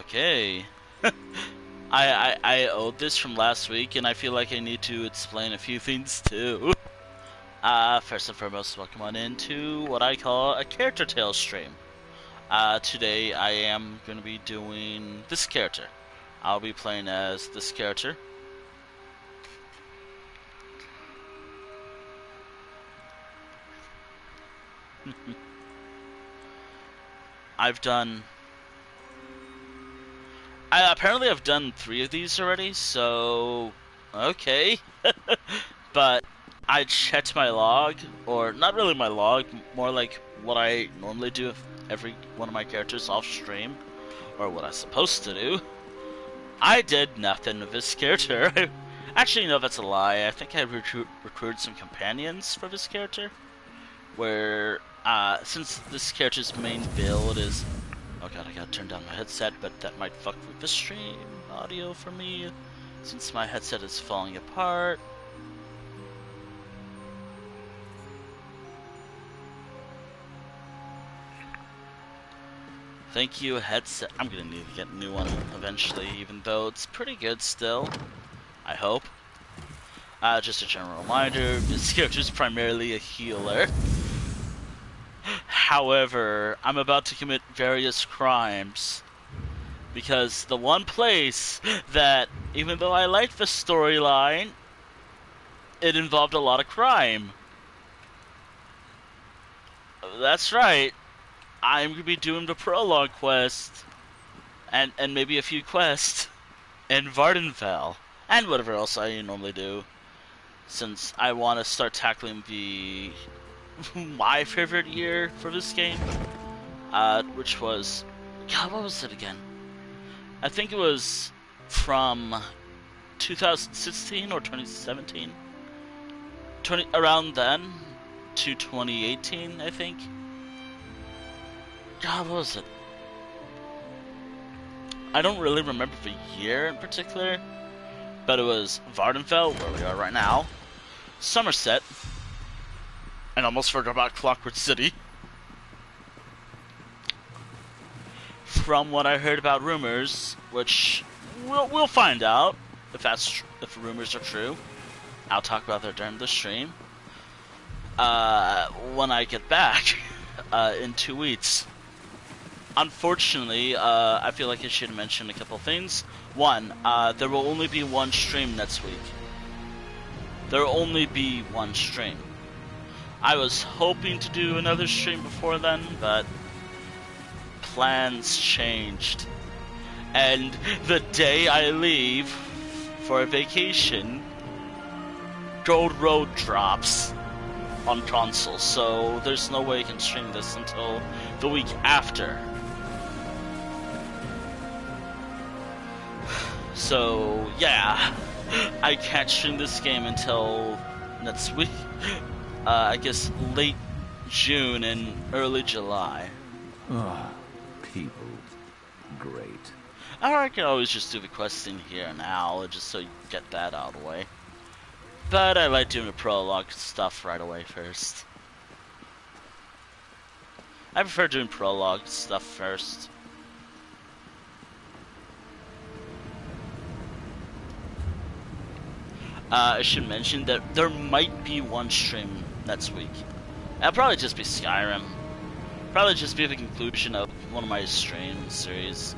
Okay. I owed this from last week, and I feel like I need to explain a few things too. First and foremost, welcome on into what I call a character tale stream. Today I am going to be doing this character. I'll be playing as this character. Apparently I've done 3 of these already, so okay. But I checked my log, or not really my log, more like what I normally do with every one of my characters off stream, or what I'm supposed to do. I did nothing with this character. Actually, no, that's a lie. I think I recruited some companions for this character, where since this character's main build is... Oh god, I gotta turn down my headset, but that might fuck with the stream audio for me, since my headset is falling apart. Thank you, headset. I'm gonna need to get a new one eventually, even though it's pretty good still. I hope. Just a general reminder, this character's primarily a healer. However, I'm about to commit various crimes, because the one place that, even though I liked the storyline, it involved a lot of crime. That's right. I'm going to be doing the Prologue quest, and maybe a few quests in Vvardenfell, and whatever else I normally do, since I want to start tackling my favorite year for this game, which was... God, what was it again? I think it was from 2016 or 2017? Around then to 2018, I think. God, what was it? I don't really remember the year in particular, but it was Vvardenfell, where we are right now, Summerset, and almost forgot about Clockwork City. From what I heard about rumors, which we'll find out if rumors are true. I'll talk about that during the stream. When I get back in 2 weeks. Unfortunately, I feel like I should mention a couple things. One, there will only be one stream next week. There will only be one stream. I was hoping to do another stream before then, but plans changed. And the day I leave for a vacation, Gold Road drops on console, so there's no way I can stream this until the week after. So, yeah, I can't stream this game until next week. I guess late June and early July. Ah, people. Great. Or I can always just do the questing here now, just so you get that out of the way. But I like doing the prologue stuff right away first. I prefer doing prologue stuff first. I should mention that there might be one stream next week. It'll probably just be Skyrim. Probably just be the conclusion of one of my stream series.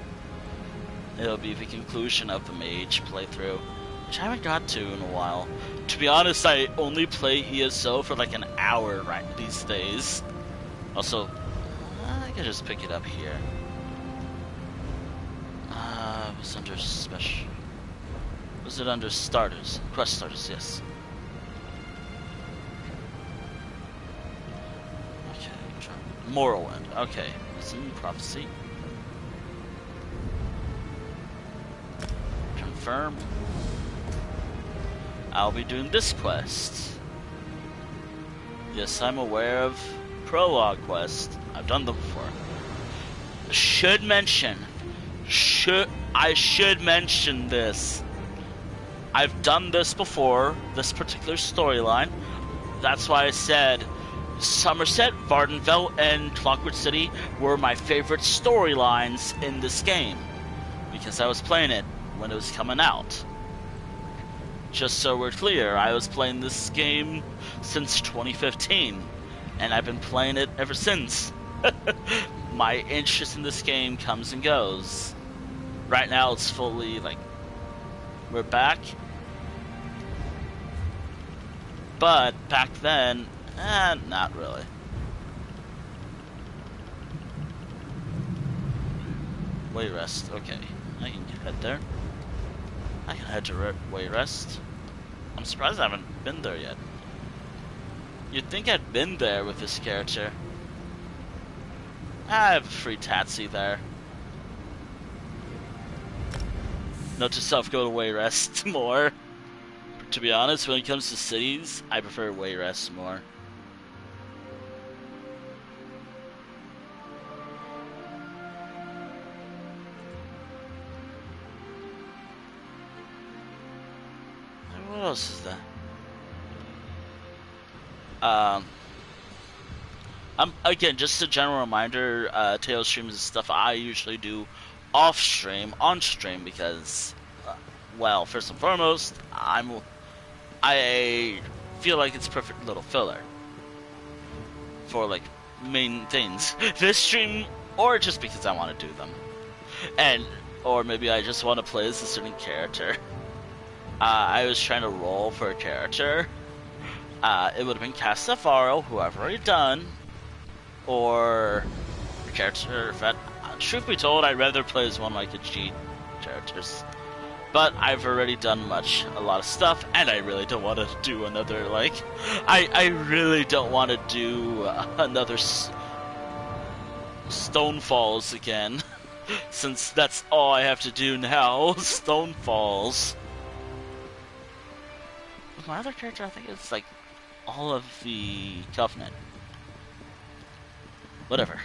It'll be the conclusion of the Mage playthrough, which I haven't got to in a while. To be honest, I only play ESO for like an hour right these days. Also, I can just pick it up here. It was under special. Was it under starters? Quest starters, yes. Okay, Morrowind. Okay, it's a new prophecy. Confirm. I'll be doing this quest. Yes, I'm aware of Prologue quest. I've done them before. I should mention this. I've done this before, this particular storyline. That's why I said Summerset, Vvardenfell, and Clockwork City were my favorite storylines in this game. because I was playing it when it was coming out. Just so we're clear, I was playing this game since 2015, and I've been playing it ever since. My interest in this game comes and goes. Right now it's fully, like, we're back. But back then, not really. Wayrest, okay. I can head there. I can head to Wayrest. I'm surprised I haven't been there yet. You'd think I'd been there with this character. I have a free tatsy there. Note to self, go to Wayrest more. To be honest, when it comes to cities, I prefer Wayrest more. What else is there? Again, just a general reminder, Tales streams is stuff I usually do off stream, on stream, because, well, first and foremost, I feel like it's perfect little filler for, like, main things. This stream, or just because I want to do them. Or maybe I just want to play as a certain character. I was trying to roll for a character. It would have been Castafaro, who I've already done, or a character that, truth be told, I'd rather play as one of my G characters. But I've already done a lot of stuff, and I really don't want to do another, like, I really don't want to do another Stonefalls again, since that's all I have to do now, Stonefalls. My other character, I think it's like all of the Covenant. Whatever.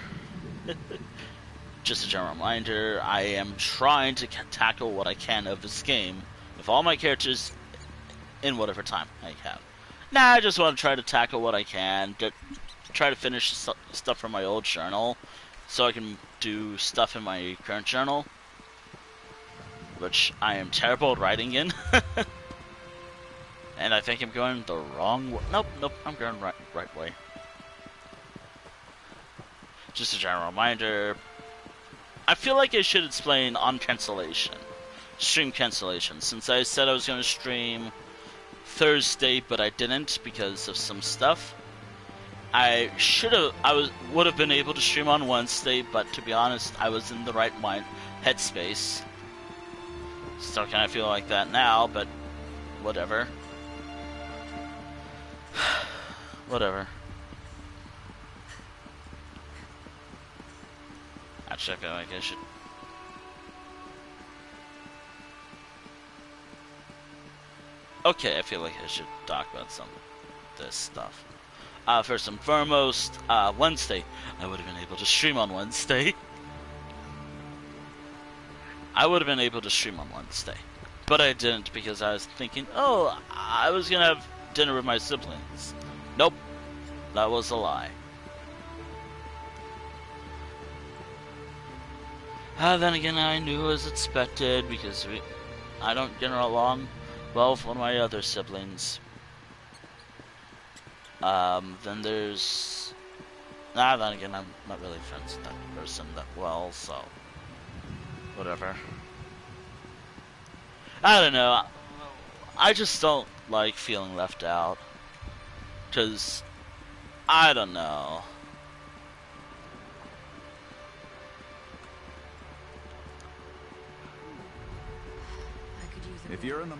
Just a general reminder, I am trying to tackle what I can of this game with all my characters in whatever time I have. Nah, I just want to try to tackle what I can, try to finish stuff from my old journal, so I can do stuff in my current journal, which I am terrible at writing in. And I think I'm going the wrong way. Nope, I'm going right way. Just a general reminder, I feel like I should explain on cancellation, stream cancellation, since I said I was going to stream Thursday, but I didn't because of some stuff. I would have been able to stream on Wednesday, but to be honest, I was in the right headspace. Still kind of feel like that now, but whatever. Whatever. Actually, I feel like I should... Okay, I feel like I should talk about some of this stuff. First and foremost, Wednesday. I would have been able to stream on Wednesday. But I didn't because I was thinking, oh, I was gonna have dinner with my siblings. Nope, that was a lie. Then again, I knew as expected because I don't get along well with one of my other siblings. Then there's... then again, I'm not really friends with that person that well, so... Whatever. I don't know. I just don't like feeling left out. Because... I don't know. If you're in the...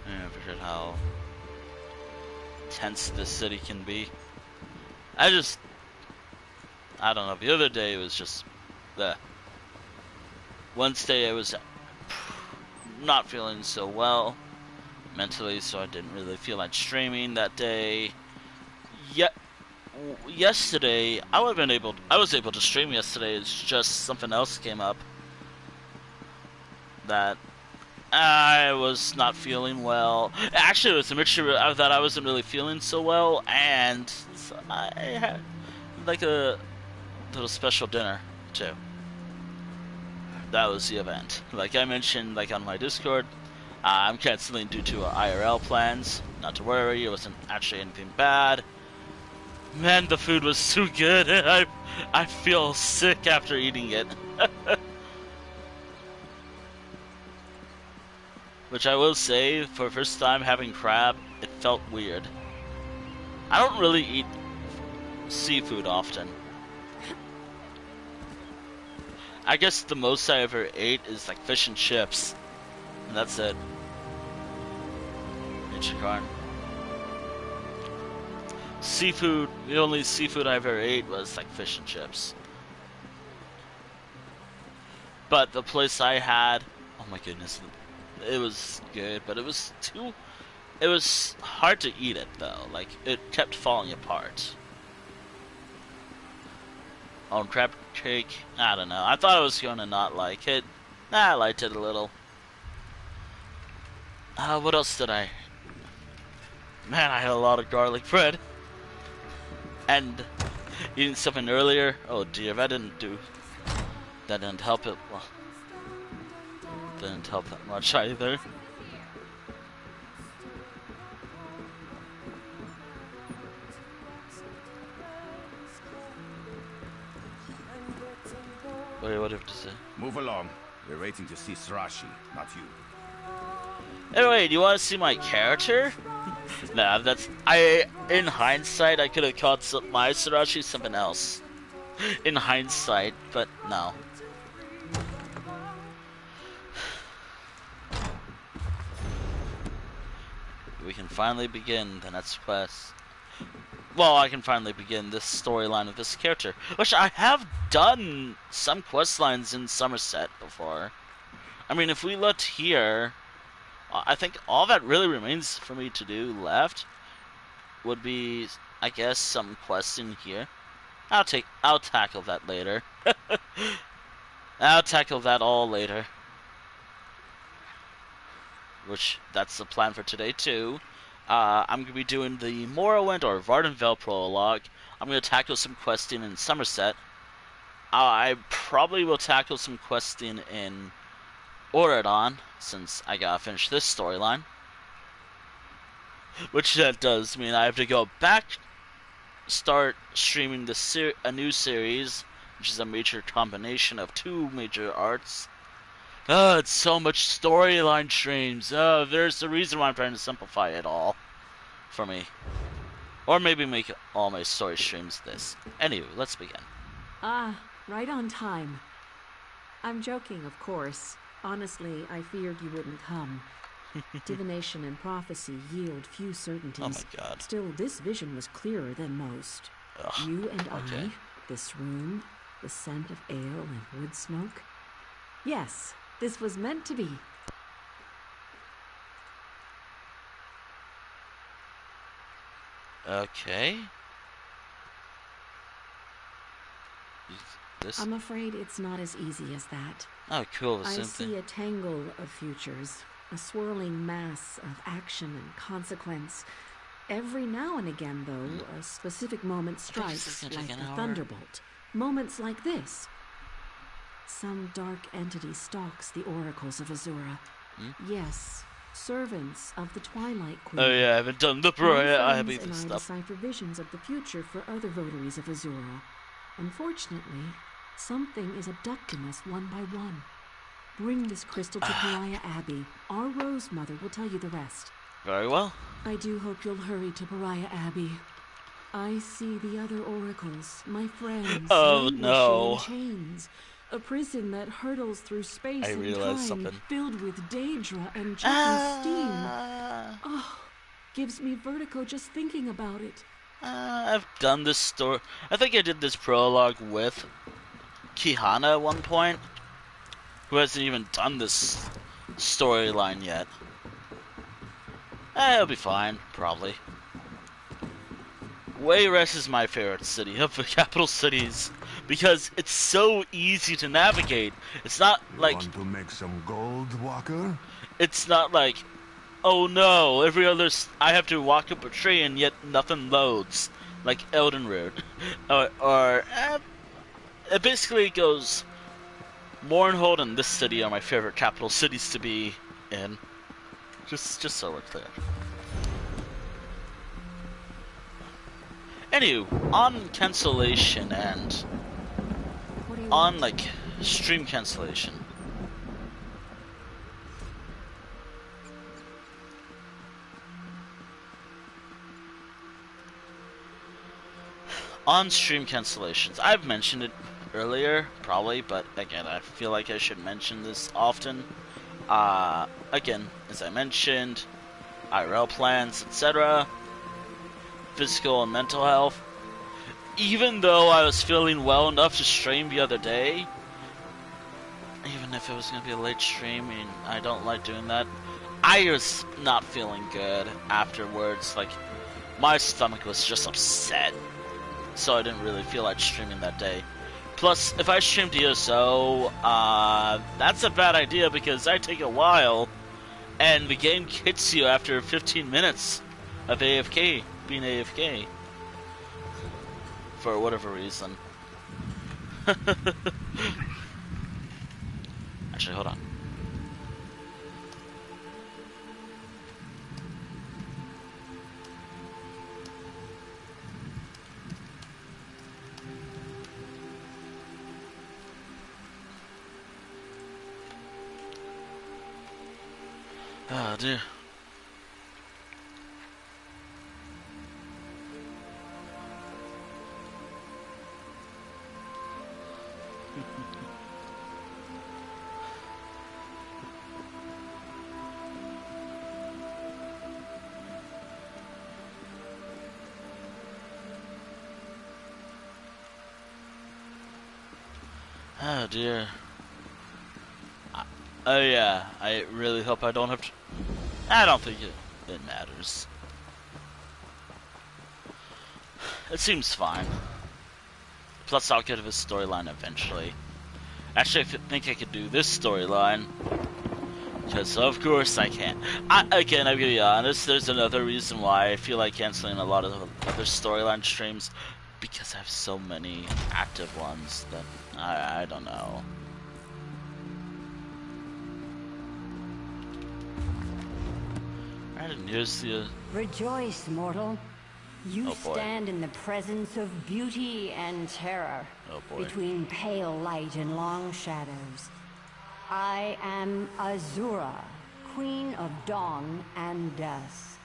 I forget how tense this city can be. I don't know, the other day it was just Wednesday I was not feeling so well mentally, so I didn't really feel like streaming that day. Yesterday I was able to stream yesterday. It's just something else came up that I was not feeling well. Actually, it was a mixture of that I wasn't really feeling so well, and I had like a little special dinner too. That was the event. Like I mentioned, like on my Discord, I'm canceling due to IRL plans. Not to worry, it wasn't actually anything bad. Man, the food was so good. I feel sick after eating it. Which I will say, for first time having crab, it felt weird. I don't really eat seafood often. I guess the most I ever ate is like fish and chips. And that's it. Ichikarn. Seafood, the only seafood I ever ate was like fish and chips. But the place I had, oh my goodness, it was good, but it was hard to eat it though. Like, it kept falling apart. Oh, crab cake, I don't know. I thought I was going to not like it. I liked it a little. What else did I... Man, I had a lot of garlic bread. And eating something earlier. Oh dear, that didn't help it. Well, didn't help that much either. Wait, what did you say? Move along. We're waiting to see Srashi, not you. Anyway, do you want to see my character? Nah, in hindsight, I could have called my Srashi something else. In hindsight, but no. We can finally begin the next quest. Well, I can finally begin this storyline of this character, which I have done some quest lines in Summerset before. I mean, if we looked here, I think all that really remains for me to do left would be, I guess, some quests in here. I'll tackle that later. I'll tackle that all later. Which, that's the plan for today too. I'm going to be doing the Morrowind or Vvardenfell prologue. I'm going to tackle some questing in Summerset. I probably will tackle some questing in Auradon, since I gotta finish this storyline. Which that does mean I have to go back, start streaming a new series, which is a major combination of two major arcs. Oh, it's so much storyline streams. Oh, there's the reason why I'm trying to simplify it all for me. Or maybe make all my story streams this. Anyway, let's begin. Ah, right on time. I'm joking, of course. Honestly, I feared you wouldn't come. Divination and prophecy yield few certainties. Oh my god. Still, this vision was clearer than most. Ugh, you and okay. I, this room, the scent of ale and wood smoke. Yes, this was meant to be. Okay. This? I'm afraid it's not as easy as that. Oh, cool. I see a tangle of futures, a swirling mass of action and consequence. Every now and again, though, a specific moment strikes, like a thunderbolt. Moments like this. Some dark entity stalks the oracles of Azura. Yes, servants of the Twilight Queen. Oh yeah, I haven't done the I have even even I stuff. decipher visions of the future for other votaries of Azura. Unfortunately, something is abducting us one by one. Bring this crystal to Pariah Abbey. Our Rose Mother will tell you the rest. Very well. I do hope you'll hurry to Pariah Abbey. I see the other oracles, my friends. Oh no. In chains. A prison that hurtles through space I and realized time, something. filled with Daedra and dripping steam. Oh, gives me vertigo just thinking about it. I've done this story. I think I did this prologue with Kihana at one point, who hasn't even done this storyline yet. It'll be fine, probably. Wayrest is my favorite city of the capital cities because it's so easy to navigate. It's not like Want to make some gold, Walker? It's not like, oh no, I have to walk up a tree and yet nothing loads, like Elden Road, or it basically goes, Mournhold and this city are my favorite capital cities to be in. Just so we're clear. Anywho, on cancellation and on like stream cancellation. On stream cancellations, I've mentioned it earlier, probably, but again, I feel like I should mention this often. Again, as I mentioned, IRL plans, etc., physical and mental health. Even though I was feeling well enough to stream the other day, even if it was going to be a late stream, and I don't like doing that, I was not feeling good afterwards. Like, my stomach was just upset, so I didn't really feel like streaming that day. Plus, if I stream DSO, that's a bad idea because I take a while, and the game hits you after 15 minutes of AFK, being AFK. For whatever reason. Actually, hold on. Oh dear. Oh dear. Oh yeah, I really hope I don't have to... I don't think it matters. It seems fine. Plus I'll get to this storyline eventually. Actually, I think I could do this storyline. Because of course I can. Again, I'm gonna be honest, there's another reason why I feel like canceling a lot of other storyline streams. Because I have so many active ones that I don't know. Alright, and here's the... Rejoice, mortal. You stand in the presence of beauty and terror. Oh boy. Between pale light and long shadows. I am Azura, Queen of Dawn and Death.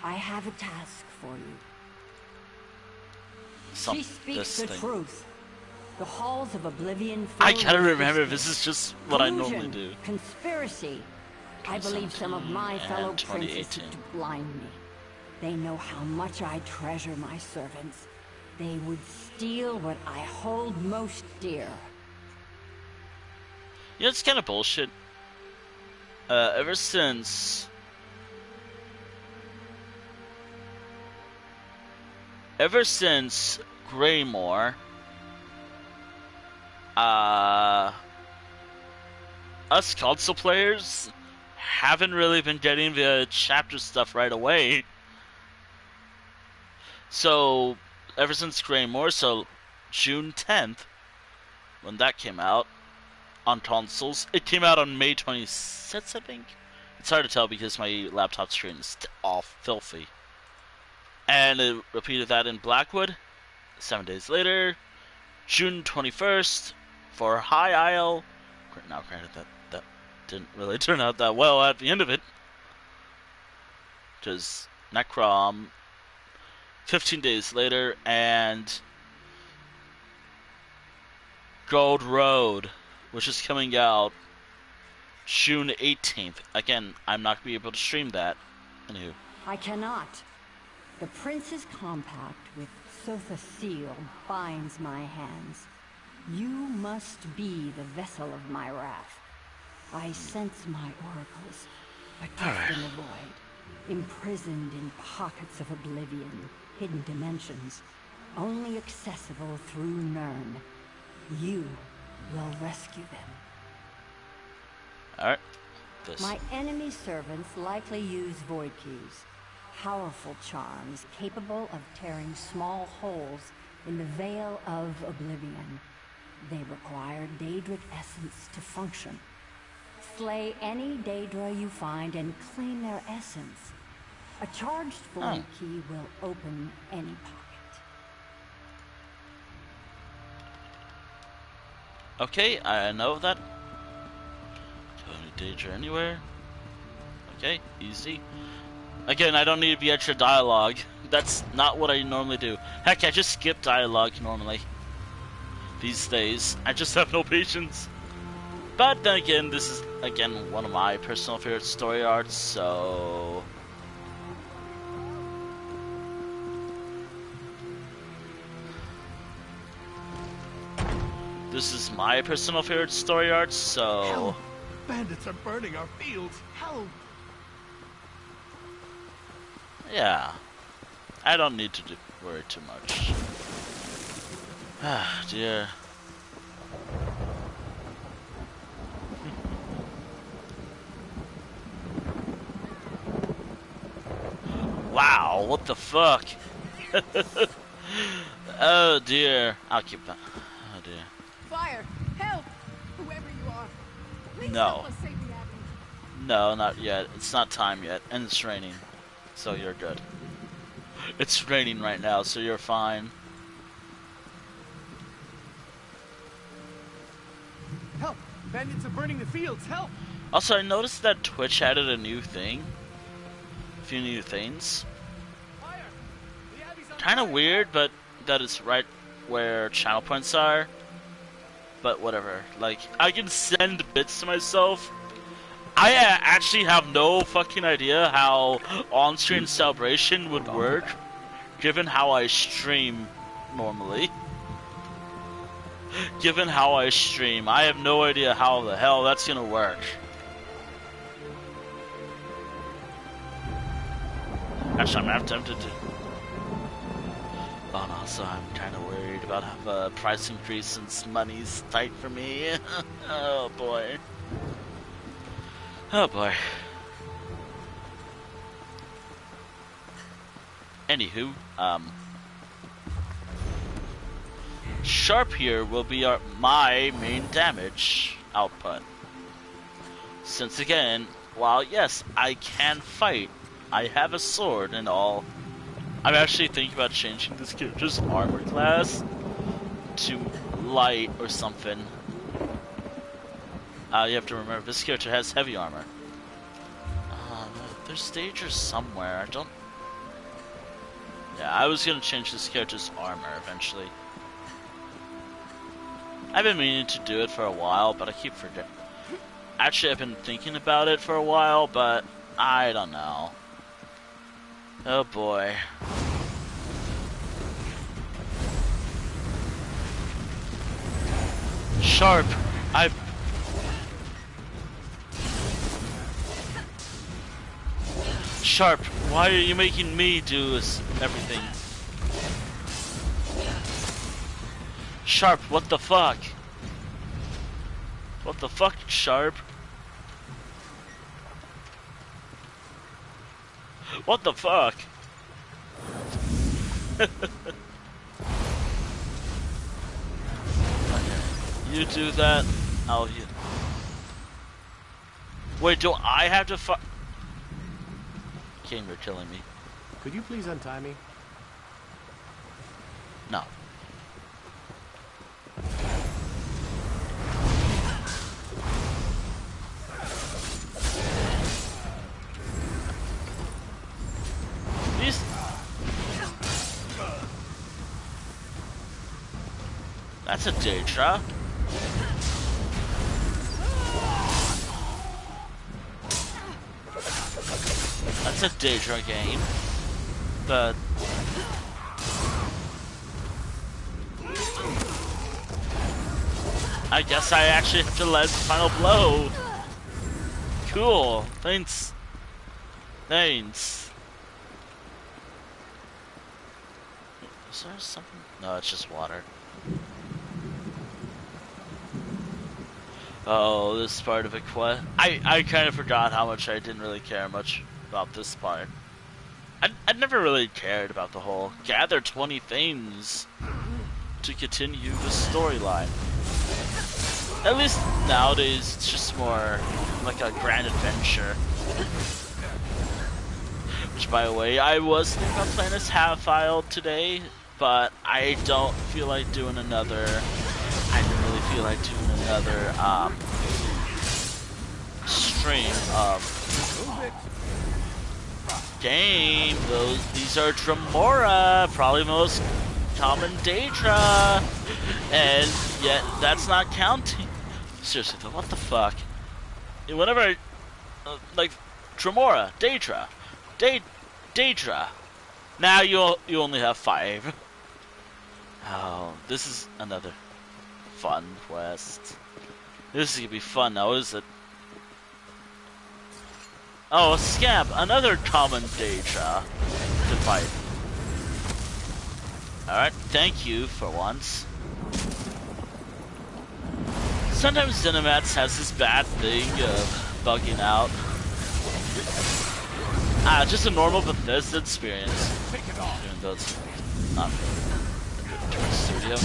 I have a task for you. She speaks the truth. The halls of oblivion. I gotta remember, this is just what I normally do. Conspiracy. I believe some of my fellow princes to blind me. They know how much I treasure my servants. They would steal what I hold most dear. You know, it's kind of bullshit. Ever since Greymore, us console players haven't really been getting the chapter stuff right away. So, ever since Greymore, so June 10th, when that came out on consoles, it came out on May 26th, I think? It's hard to tell because my laptop screen is all filthy. And it repeated that in Blackwood 7 days later, June 21st, for High Isle. Now, granted, that didn't really turn out that well at the end of it. Because Necrom, 15 days later, and Gold Road, which is coming out June 18th. Again, I'm not going to be able to stream that. Anywho. I cannot. The prince's compact with Sotha seal binds my hands. You must be the vessel of my wrath. I sense my oracles, adrift in the void, imprisoned in pockets of oblivion, hidden dimensions, only accessible through Nirn. You will rescue them. Alright. My enemy servants likely use void keys. Powerful charms capable of tearing small holes in the veil of oblivion. They require Daedric essence to function. Slay any Daedra you find and claim their essence. A charged void key will open any pocket. Okay, I know that. Tony Daedra anywhere. Okay, easy. Again, I don't need to be extra dialogue. That's not what I normally do. Heck, I just skip dialogue normally. These days, I just have no patience. But then again, this is, again, one of my personal favorite story arcs, so... This is my personal favorite story arc, so... Help! Bandits are burning our fields! Help! Yeah. I don't need to worry too much. Ah, dear. Wow, what the fuck? Oh dear. I'll keep that. Oh dear. Fire! Help! Whoever you are, please No. help us save the abbey. No, not yet. It's not time yet. And it's raining. So you're good. It's raining right now, so you're fine. Help! Bandits are burning the fields! Help! Also, I noticed that Twitch added a new thing. A few new things. Fire! The abbey's on Kind of fire! weird, but that is right where channel points are. But whatever. Like, I can send bits to myself. I actually have no fucking idea how on-screen celebration would work, given how I stream normally. Given how I stream, I have no idea how the hell that's gonna work. Actually, I'm half tempted to... Oh, and also, I'm kind of worried about the price increase since money's tight for me. Oh, boy. Oh, boy. Anywho, Sharp here will be my main damage output. Since again, while yes, I can fight, I have a sword and all, I'm actually thinking about changing this character's armor class to light or something. You have to remember, this character has heavy armor. There's stagers somewhere, I don't... Yeah, I was gonna change this character's armor eventually. I've been meaning to do it for a while, but I keep forgetting. Actually, I've been thinking about it for a while, but I don't know. Oh boy. Sharp! Sharp, why are you making me do everything? Sharp, what the fuck? What the fuck, Sharp? What the fuck? You do that, I'll... Wait, do I have to fuck? King, you're killing me. Could you please untie me? No. These... That's a Daedra. That's a Daedra game. But... I guess I actually have to let the final blow. Cool. Thanks. Thanks. Is there something? No, it's just water. Oh, this part of a quest. I kind of forgot how much I didn't really care much about this part. I'd never really cared about the whole gather 20 things to continue the storyline. At least nowadays, it's just more like a grand adventure. Which, by the way, I was thinking about playing this half-file today, but I don't feel like doing another. I didn't really feel like doing another stream of game. These are Dremora, probably the most common Daedra, and yet that's not counting. Seriously though, what the fuck? Whenever I like Dremora, Daedra, Daedra. Now you only have 5. Oh, this is another fun quest. This is gonna be fun now, is it? Oh, a scamp, another common Daedra to fight. Alright, thank you for once. Sometimes Zenimax has this bad thing of bugging out. Just a normal Bethesda experience. Even though it's not a studio.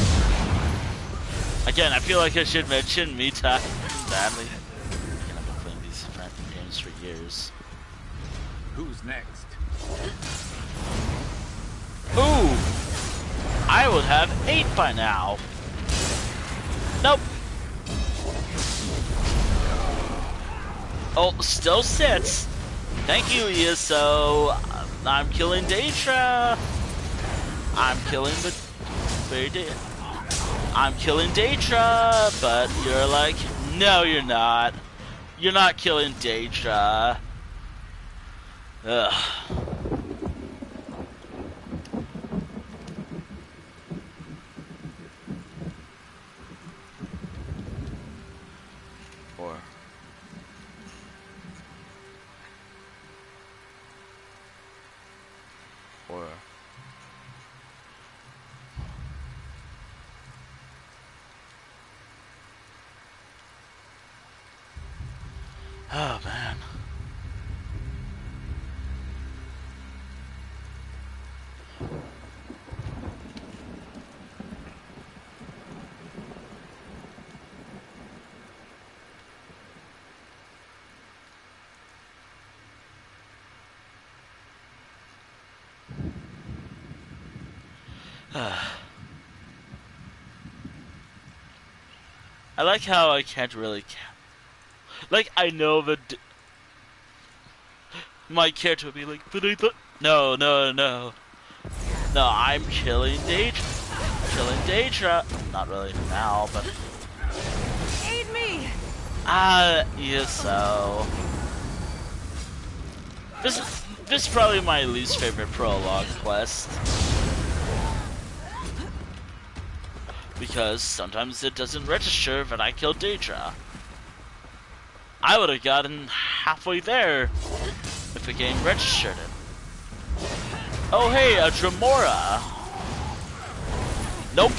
Again, I feel like I should mention me talking badly. Again, I've been playing these different games for years. Who's next? Ooh! I would have 8 by now. Nope. Oh, still sits. Thank you, ESO. I'm killing Daedra. I'm killing the I'm killing Daedra, but you're like, no, you're not. You're not killing Daedra. Ugh. Oh man. I like how I can't really like, I know that my character would be like, but I thought, no, I'm killing Daedra. Killing Daedra. Not really now, but Aid me! yeah, so this is probably my least favorite prologue quest. Because sometimes it doesn't register that I killed Daedra. I would have gotten halfway there if the game registered it. Oh hey, a Dremora! Nope.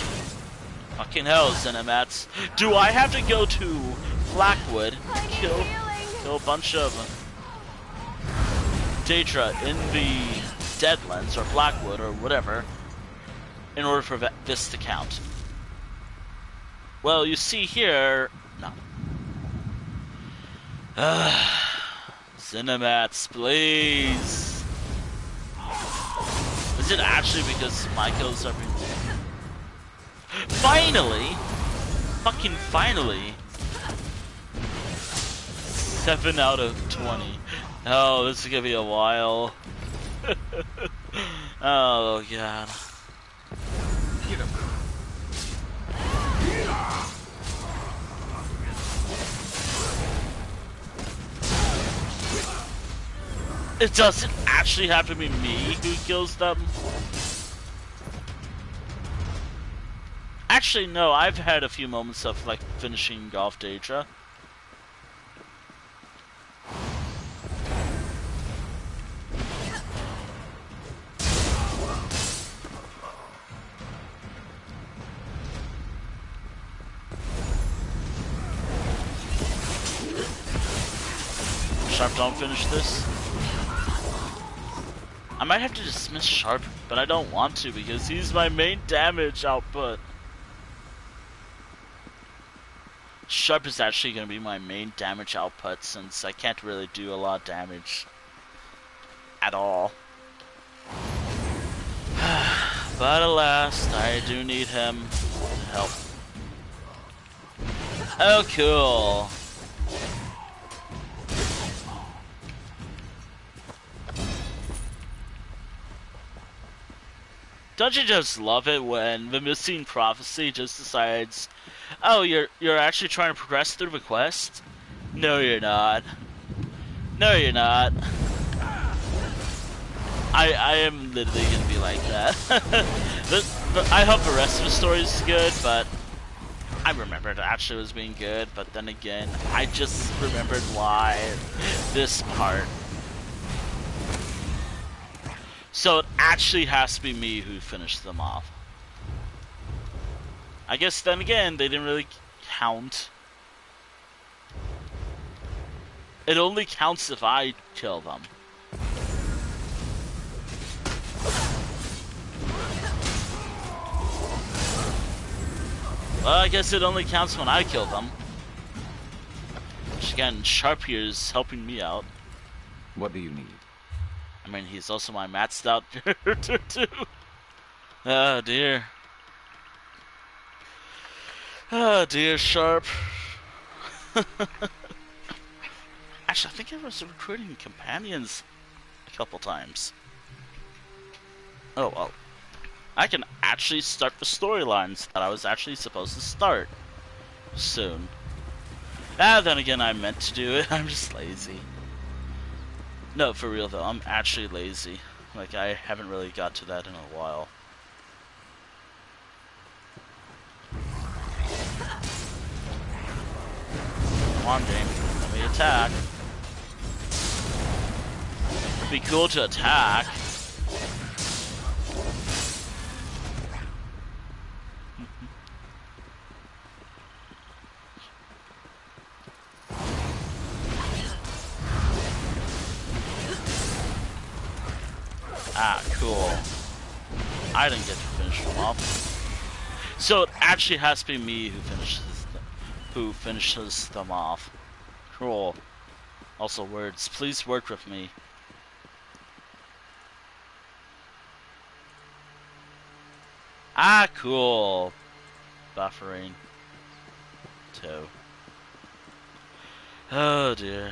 Fucking hell, Zenimax. Do I have to go to Blackwood and kill a bunch of Daedra in the Deadlands or Blackwood or whatever in order for this to count? Well, you see here, no. Zenimax, please. Is it actually because my kills are being... Finally! Fucking finally! 7 out of 20. Oh, this is gonna be a while. Oh, God. Get him. It doesn't actually have to be me who kills them. Actually, no, I've had a few moments of, like, finishing off Daedra. Sharp, don't finish this. I might have to dismiss Sharp, but I don't want to because he's my main damage output. Sharp is actually going to be my main damage output since I can't really do a lot of damage at all. But alas, I do need him to help. Oh, cool. Don't you just love it when the missing prophecy just decides, oh, you're actually trying to progress through the quest? No, you're not. No, you're not. I am literally gonna be like that. I hope the rest of the story is good, but I remembered it actually was being good, but then again, I just remembered why this part. So it actually has to be me who finished them off. I guess then again, they didn't really count. It only counts if I kill them. Well, I guess it only counts when I kill them. Which again, Sharp here is helping me out. What do you need? I mean, he's also my maxed out character too. Oh dear. Oh dear, Sharp. Actually, I think I was recruiting companions a couple times. Oh well. I can actually start the storylines that I was actually supposed to start soon. Then again, I meant to do it. I'm just lazy. No, for real though, I'm actually lazy. Like, I haven't really got to that in a while. Come on, Jamie. Let me attack. It'd be cool to attack. Ah, cool. I didn't get to finish them off. So it actually has to be me who finishes them off. Cool. Also words. Please work with me. Ah, cool. Buffering. 2. Oh dear.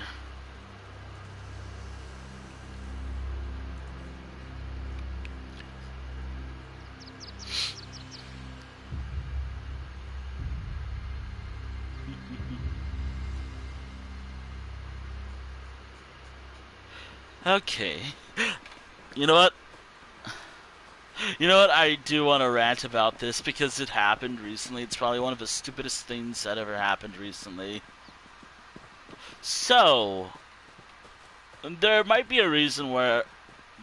Okay. You know what? You know what? I do want to rant about this because it happened recently. It's probably one of the stupidest things that ever happened recently. So, there might be a reason where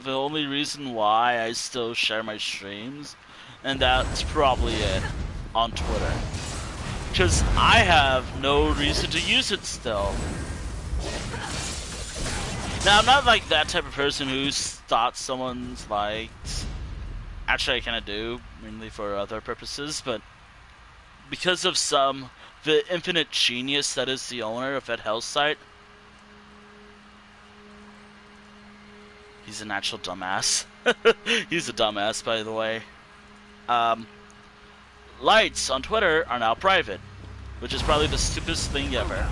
the only reason why I still share my streams, and that's probably it, on Twitter. Because I have no reason to use it still. Now, I'm not like that type of person who thought someone's liked. Actually, I kind of do, mainly for other purposes, but because of the infinite genius that is the owner of that house site, he's an actual dumbass. He's a dumbass, by the way. Lights on Twitter are now private, which is probably the stupidest thing ever.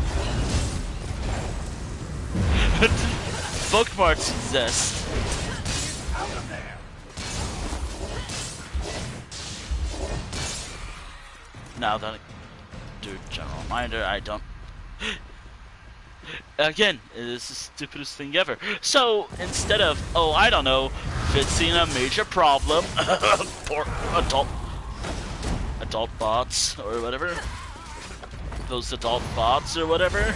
Bookmarks exist. Out of there. Now that I do general reminder, I don't. Again, it is the stupidest thing ever. So instead of, oh, I don't know, fixing a major problem for adult bots or whatever, those adult bots or whatever.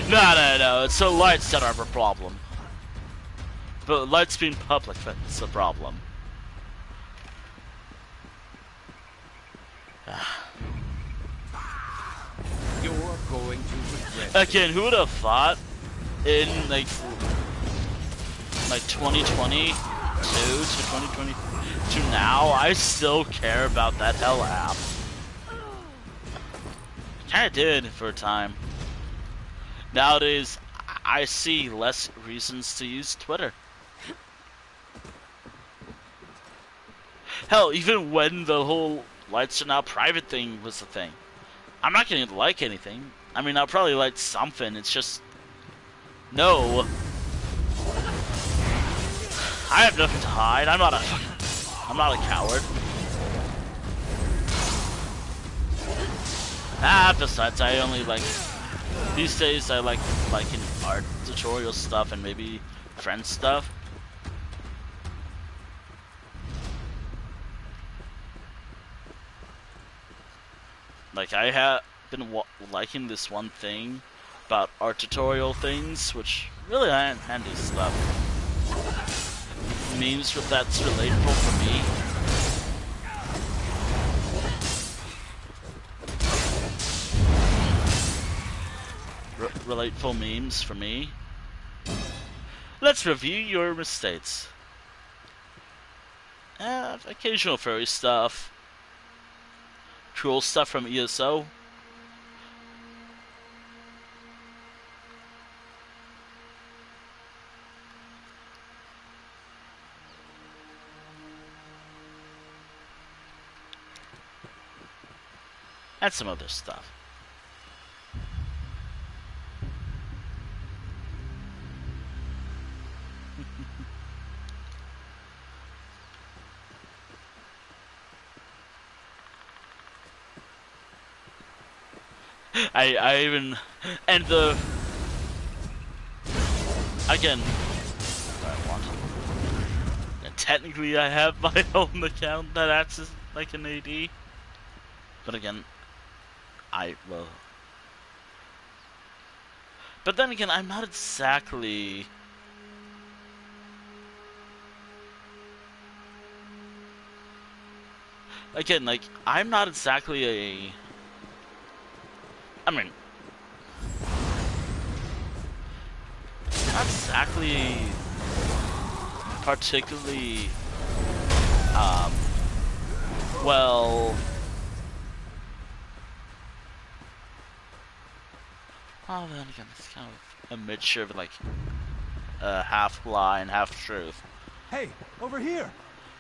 No, it's the lights that are the problem. But lights being public, that's the problem. You're going to regret Again, who would have thought in like 2020 to 2020 to now I still care about that hell app. kind of did for a time. Nowadays, I see less reasons to use Twitter. Hell, even when the whole lights are now private thing was the thing, I'm not gonna like anything. I mean, I'll probably like something. It's just no. I have nothing to hide. I'm not a coward. Besides, I only like these days. I like liking art tutorial stuff and maybe friend stuff. Like, I have been liking this one thing about art tutorial things, which really aren't handy stuff. Memes with that's relatable for me. Relatable memes for me. Let's review your mistakes. Occasional furry stuff. Cool stuff from ESO. And some other stuff. I even, and the, again, I want, and technically I have my own account that acts as like an AD, but again, I will, but then again, I'm not exactly, again, like, I'm not exactly a, I mean, not exactly particularly, well, oh, then again, it's kind of a mixture of, like, half lie and half truth. Hey, over here!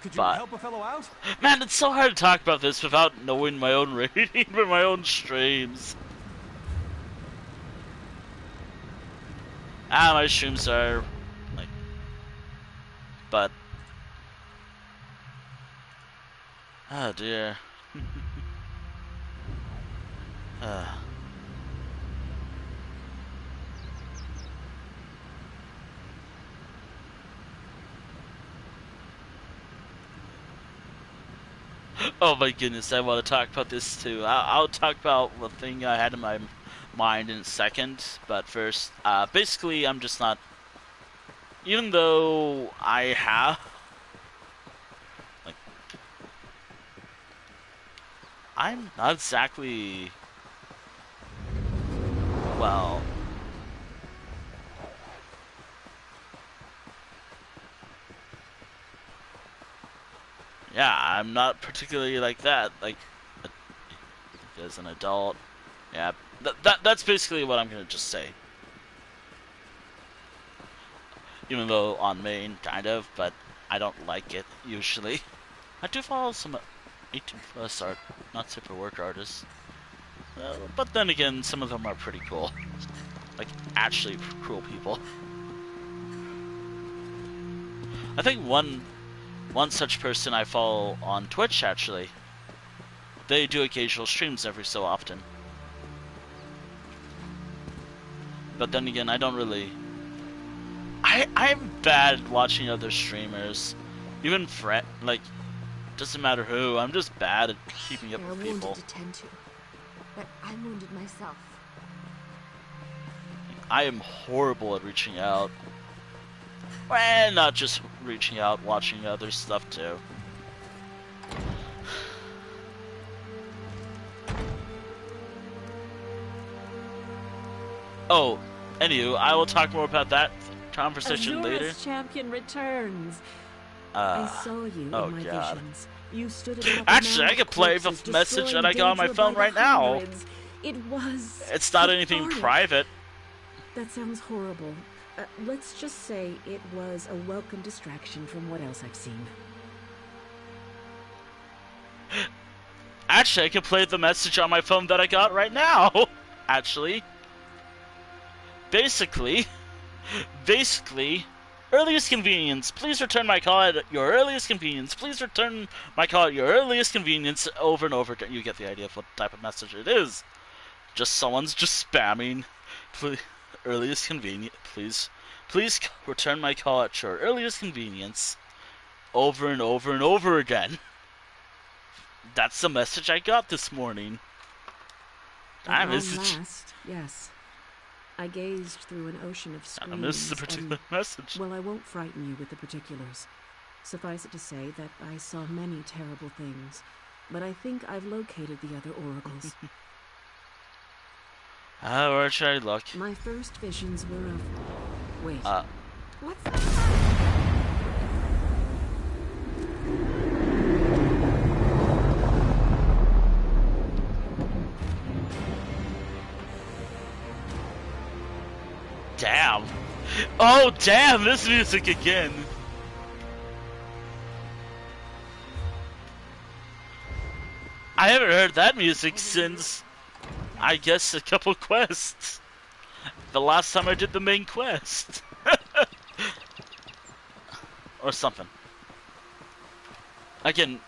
Could you But, help a fellow out? man, it's so hard to talk about this without knowing my own rating for my own streams. My streams are, like, but, oh dear. Oh my goodness, I want to talk about this too. I'll talk about the thing I had in my mind in a second, but first, basically, I'm just not, even though I have, like, I'm not exactly, well, yeah, I'm not particularly like that, like, as an adult, yeah. That's basically what I'm gonna just say. Even though on main, kind of, but I don't like it, usually. I do follow some 18+ art, not super work artists. But then again, some of them are pretty cool. Like, actually cool people. I think one such person I follow on Twitch, actually. They do occasional streams every so often. But then again, I don't really... I'm bad at watching other streamers. Even like, doesn't matter who, I'm just bad at keeping up with people. They're wounded to tend to, but I'm wounded myself. I am horrible at reaching out. Well, not just reaching out, watching other stuff too. Oh, anywho, I will talk more about that conversation later. Azura's champion returns. I saw you in my visions. You stood atop Actually, I could play the message that I got on my phone right now. It was... It's not anything cathartic. private. That sounds horrible. Let's just say it was a welcome distraction from what else I've seen. Actually, I can play the message on my phone that I got right now. Actually. Basically, earliest convenience. Please return my call at your earliest convenience. Please return my call at your earliest convenience. Over and over again. You get the idea of what type of message it is. Just someone's just spamming. Please, earliest convenience. Please return my call at your earliest convenience. Over and over and over again. That's the message I got this morning. At long last, yes. I gazed through an ocean of screens. I missed the particular message. Well, I won't frighten you with the particulars. Suffice it to say that I saw many terrible things, but I think I've located the other oracles. Where should I look? My first visions were of... Wait. What's that? Damn. Oh, damn, this music again. I haven't heard that music since, I guess, a couple quests. The last time I did the main quest. Or something. Again,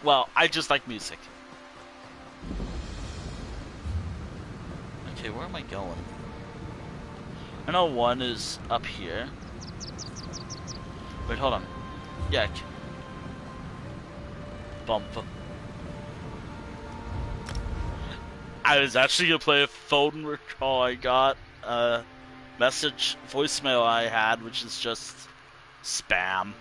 well, I just like music. Okay, where am I going? I know one is up here. Wait, hold on. Yeah. Bump. I was actually gonna play a phone recall I got. Voicemail I had, which is just spam.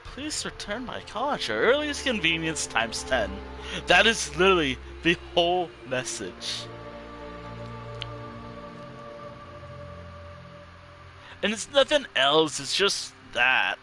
Please return my call at your earliest convenience times 10. That is literally the whole message. And it's nothing else, it's just that.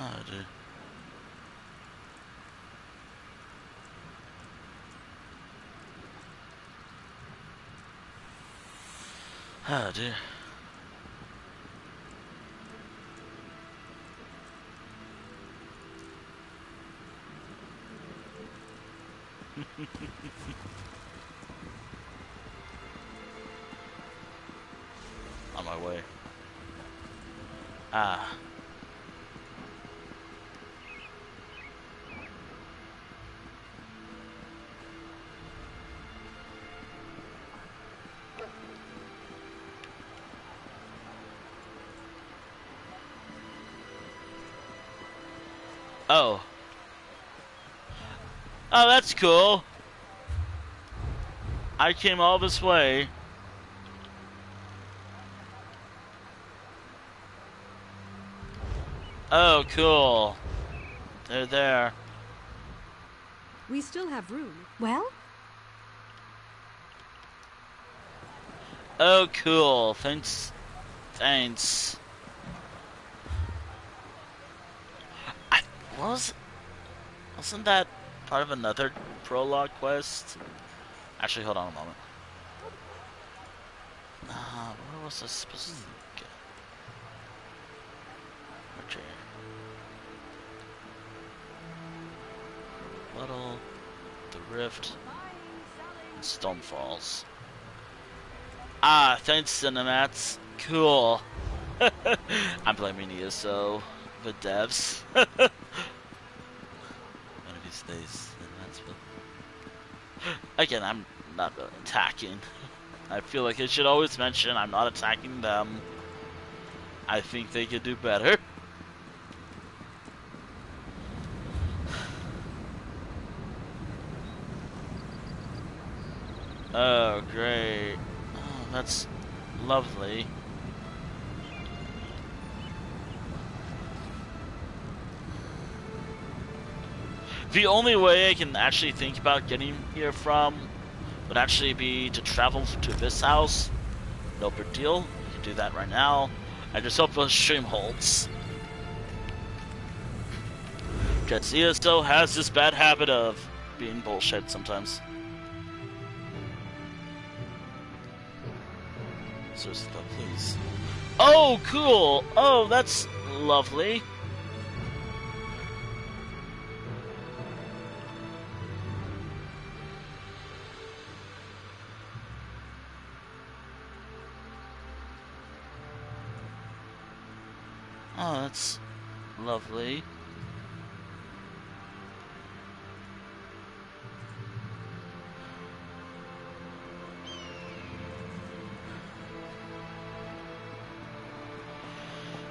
Oh, dude. Oh, dear. On my way. Ah. Oh. Oh, that's cool. I came all this way. Oh, cool. They're there. We still have room. Well, Oh, cool. Thanks. Thanks. What was... Wasn't that part of another prologue quest? Actually, hold on a moment. Where was I supposed to get? Okay. Little, the Rift, and Stonefalls. Ah, thanks, Cinemats. Cool. I'm blaming ESO, the devs. One of these days, Cinemats will. Again, I'm not really attacking. I feel like I should always mention I'm not attacking them. I think they could do better. Oh, great. Oh, that's lovely. The only way I can actually think about getting here from would actually be to travel to this house. No big deal. We can do that right now. I just hope the stream holds. Because ESO has this bad habit of being bullshit sometimes. So stuff, please. Oh, cool! Oh, that's lovely. Oh, that's lovely.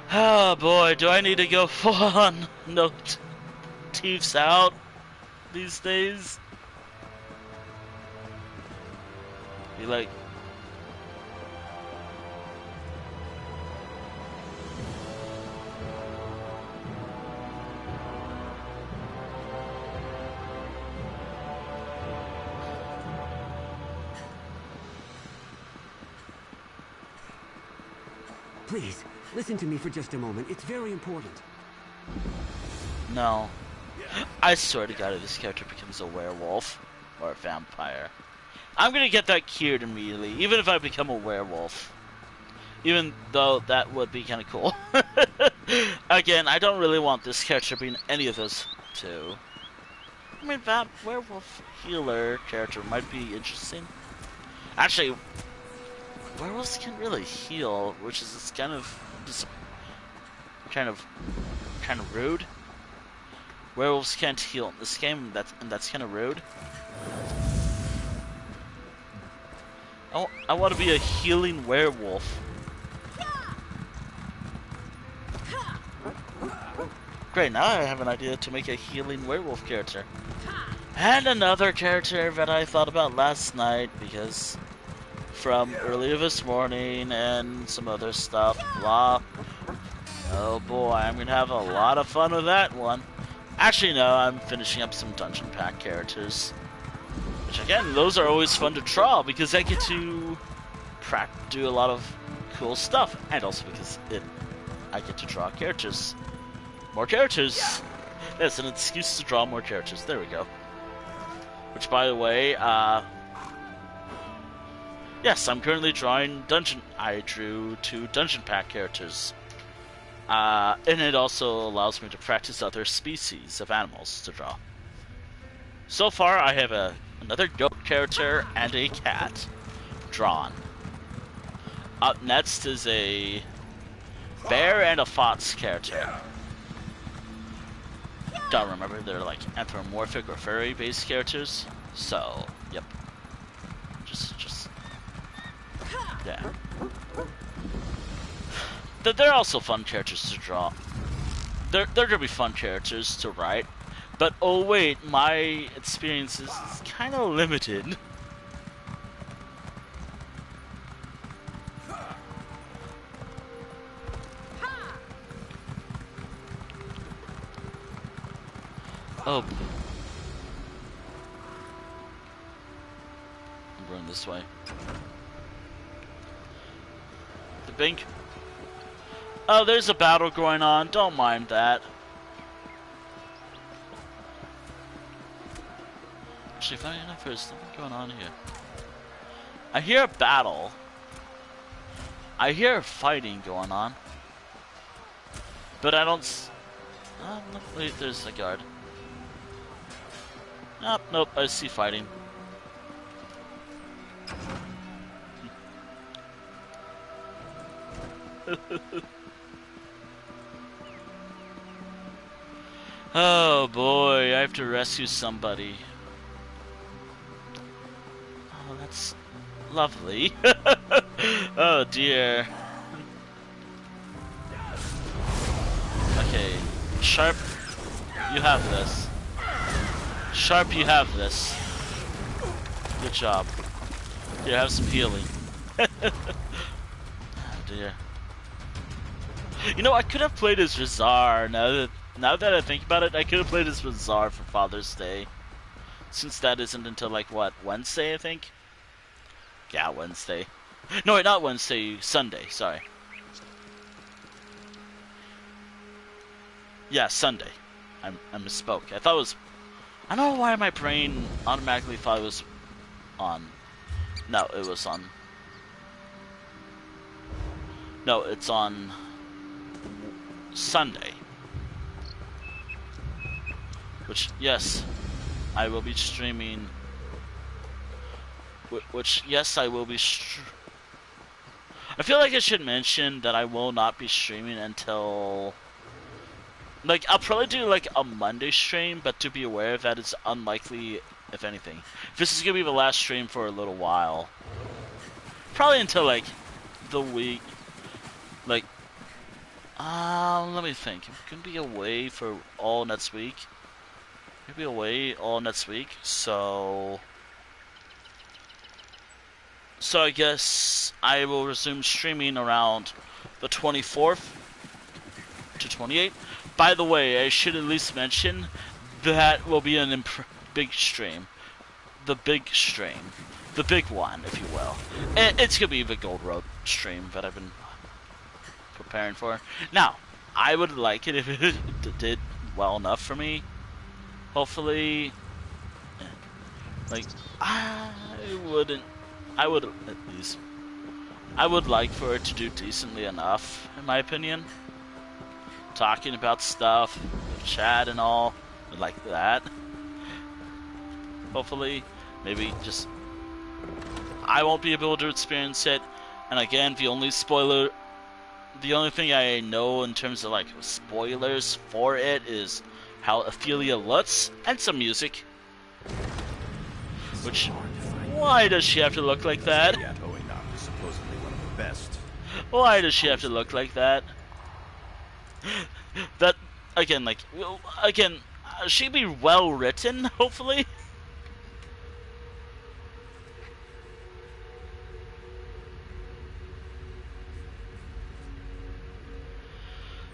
Oh boy, do I need to go full on no teeths out these days? Be like, Please, listen to me for just a moment. It's very important. no. I swear to God, if this character becomes a werewolf or a vampire, I'm gonna get that cured immediately, even if I become a werewolf. Even though that would be kind of cool. Again, I don't really want this character being any of those two. I mean, that werewolf healer character might be interesting. Actually, werewolves can really heal, which is kind of kind of rude. Werewolves can't heal in this game, and that's kind of rude. I want to be a healing werewolf. Great, now I have an idea to make a healing werewolf character. And another character that I thought about last night, because from earlier this morning and some other stuff, blah. Oh boy, I'm gonna have a lot of fun with that one. Actually, no, I'm finishing up some dungeon pack characters. Which again, those are always fun to draw because I get to do a lot of cool stuff. And also because I get to draw characters. More characters! Yes, an excuse to draw more characters. There we go. Which, by the way, yes, I'm currently drawing I drew 2 dungeon pack characters. And it also allows me to practice other species of animals to draw. So far, I have another goat character and a cat drawn. Up next is a bear and a fox character. Don't remember, they're like anthropomorphic or furry-based characters. So, yep. Just yeah. They're also fun characters to draw. They're gonna be fun characters to write. But oh wait, my experience is kind of limited. Oh. I'm going this way. The Bink. Oh, there's a battle going on. Don't mind that. Actually, funny enough, there's something going on here. I hear a battle. I hear fighting going on. But I don't wait, there's a guard. Nope, I see fighting. Oh boy, I have to rescue somebody. Oh, that's lovely. Oh dear. Okay, Sharp, you have this. Sharp, you have this. Good job. Here, have some healing. Oh dear. You know, I could have played as Rizar. Now that I think about it, I could have played as Rizar for Father's Day. Since that isn't until, like, what, Wednesday, I think? Yeah, Wednesday. No, wait, not Wednesday, Sunday, sorry. Yeah, Sunday. I misspoke. I thought it was... I don't know why my brain automatically thought it was on... No, it was on... No, it's on... Sunday. Which, yes, I will be streaming... Which, yes, I will be I feel like I should mention that I will not be streaming until... Like, I'll probably do, like, a Monday stream, but to be aware of that, it's unlikely, if anything. This is gonna be the last stream for a little while. Probably until, like, the week... Like... let me think. I'm gonna be away for all next week. I'm gonna be away all next week, so... So I guess I will resume streaming around the 24th to 28th. By the way, I should at least mention that will be an big stream. The big stream. The big one, if you will. It's going to be the Gold Road stream that I've been preparing for. Now, I would like it if it did well enough for me. Hopefully, like, I would like for it to do decently enough, in my opinion. Talking about stuff, chat and all, like that. Hopefully, maybe just... I won't be able to experience it, and again, the only thing I know in terms of, like, spoilers for it is how Ophelia looks, and some music. Which... Why does she have to look like that? Supposedly one of the best. Why does she have to look like that? That, again, like, she'd be well written, hopefully.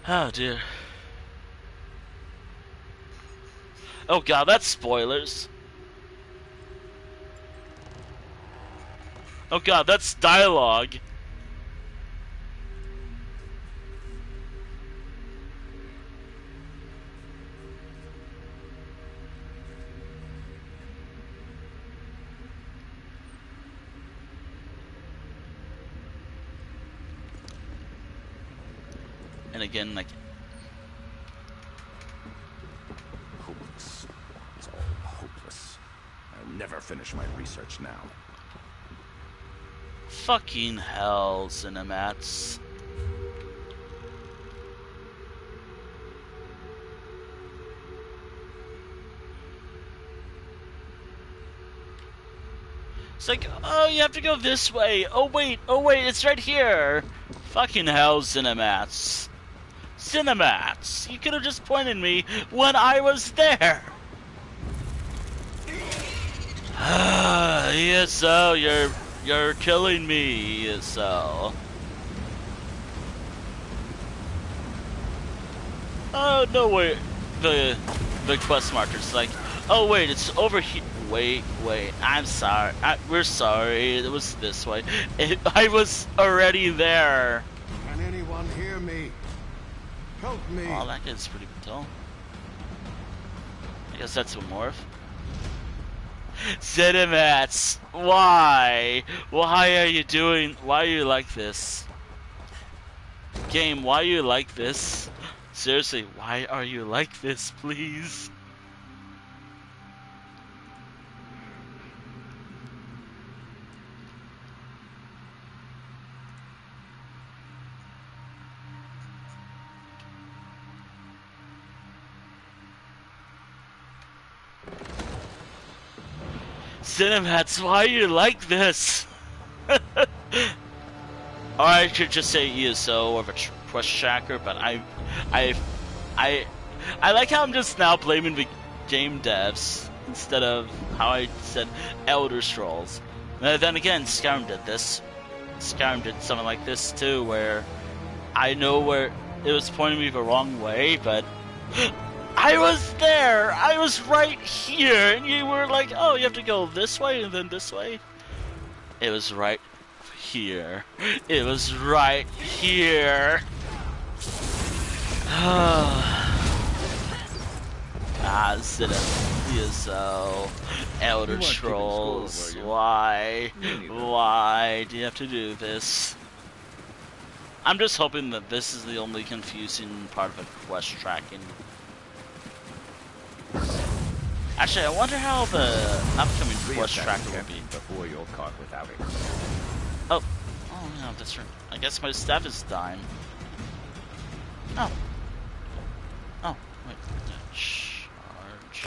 Oh dear. Oh god, that's spoilers. Oh god, that's dialogue. And again, like... Hopeless. It's all hopeless. I'll never finish my research now. Fucking hell, Cinemats. It's like, oh, you have to go this way. Oh wait, it's right here. Fucking hell, Cinemats. Cinemats, you could have just pointed me when I was there. ESO, you're killing me, ESO. Oh no, wait. The quest marker's like, oh wait, it's over here. Wait, I'm sorry. We're sorry. It was this way. I was already there. Can anyone hear me? Help me. Oh, that guy's pretty tall. I guess that's a morph. Cinemats, why? Why are you doing? Why are you like this? Game, why are you like this? Seriously, why are you like this, please? Cinemats, why are you like this? Or I should just say ESO of a quest tracker, but I like how I'm just now blaming the game devs instead of how I said Elder Scrolls. Then again, Skyrim did this. Skyrim did something like this too, where I know where it was pointing me the wrong way, but I was there! I was right here! And you were like, oh, you have to go this way and then this way? It was right here. It was right here. ESO, Elder Scrolls, why? Why do you have to do this? I'm just hoping that this is the only confusing part of the quest tracking. Actually, I wonder how the upcoming quest tracker will be. Before you're caught without it. Oh, yeah, that's right. I guess my staff is dying. Oh, wait, charge.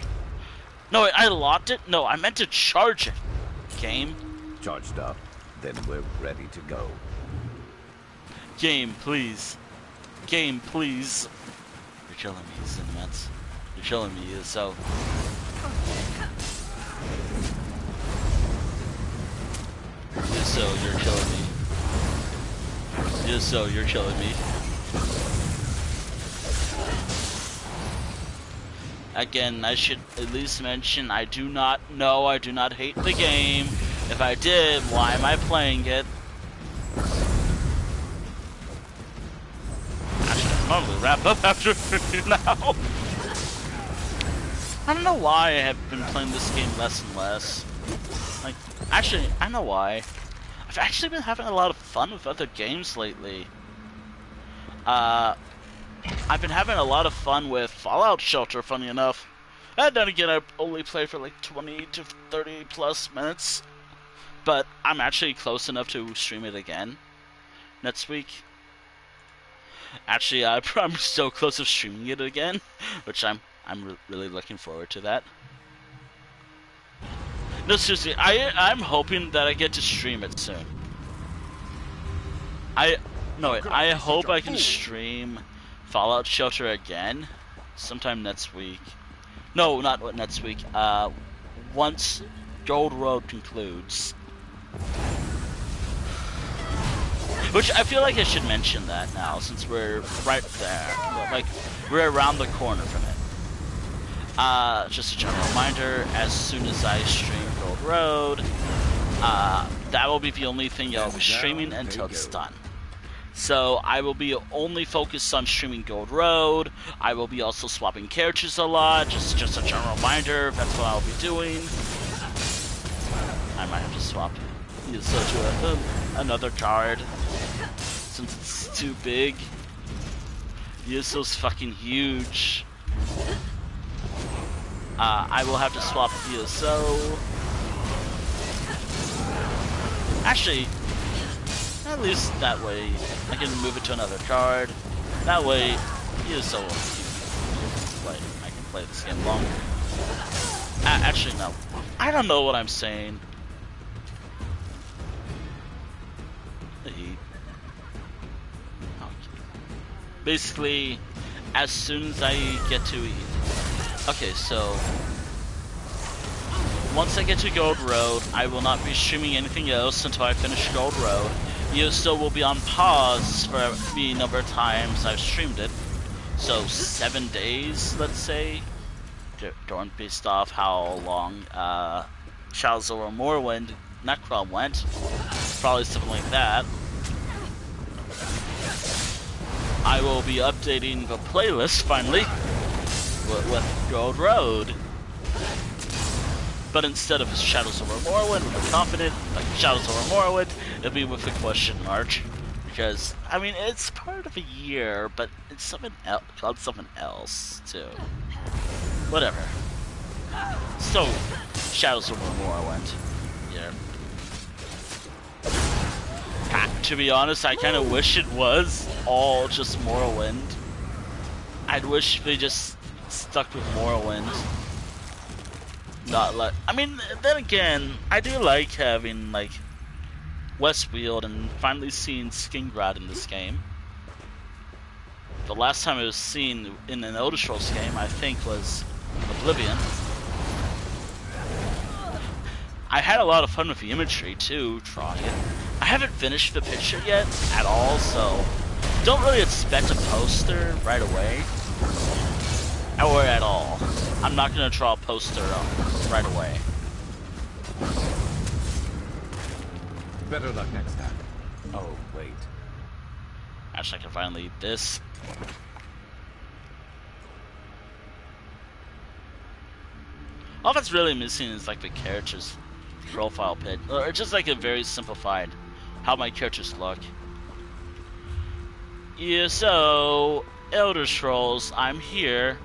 No, wait, I locked it. No, I meant to charge it. Game. Charged up, then we're ready to go. Game, please. Game, please. You're killing me, Cinemats. You're killing me, so. So you're killing me. So you're killing me. Again, I should at least mention I do not hate the game. If I did, why am I playing it? Actually, I'll normally wrap up after now. I don't know why I have been playing this game less and less. Like, actually, I know why. I've actually been having a lot of fun with other games lately. I've been having a lot of fun with Fallout Shelter, funny enough. And then again, I only played for like 20 to 30 plus minutes. But I'm actually close enough to stream it again next week. Actually, I'm so close to streaming it again, which I'm really looking forward to that. No, seriously, I'm hoping that I get to stream it soon. I hope I can stream Fallout Shelter again sometime next week. No, not next week. Once Gold Road concludes. Which I feel like I should mention that now, since we're right there. Like, we're around the corner from it. Just a general reminder, as soon as I stream Gold Road, that will be the only thing I'll be streaming until it's done. So I will be only focused on streaming Gold Road. I will be also swapping characters a lot, just a general reminder, that's what I'll be doing. I might have to swap to another card, since it's too big. Yuso's fucking huge. I will have to swap ESO. Actually, at least that way I can move it to another card. That way, ESO will play. I can play this game longer. Actually, no. I don't know what I'm saying. Basically, as soon as I get to okay, so once I get to Gold Road, I will not be streaming anything else until I finish Gold Road. ESO will be on pause for the number of times I've streamed it. So 7 days, let's say, going based off how long Shadows over Morrowind Necron went. Probably something like that. I will be updating the playlist finally with Gold Road. But instead of Shadows over Morrowind with a confident, like Shadows over Morrowind, it'll be with a question mark. Because, I mean, it's part of a year, but it's something else, called something else, too. Whatever. So, Shadows over Morrowind. Yeah. To be honest, I kind of wish it was all just Morrowind. I'd wish they just stuck with Morrowind. Not like, I mean, then again, I do like having, like, Westfield and finally seeing Skingrad in this game. The last time it was seen in an Elder Scrolls game, I think, was Oblivion. I had a lot of fun with the imagery, too, drawing it. I haven't finished the picture yet, at all, so don't really expect a poster right away. Or at all. I'm not going to draw a poster right away. Better luck next time. Oh, wait. Actually, I can finally eat this. All that's really missing is like the character's profile pic, or just like a very simplified how my characters look. Yeah, so Elder Scrolls, I'm here.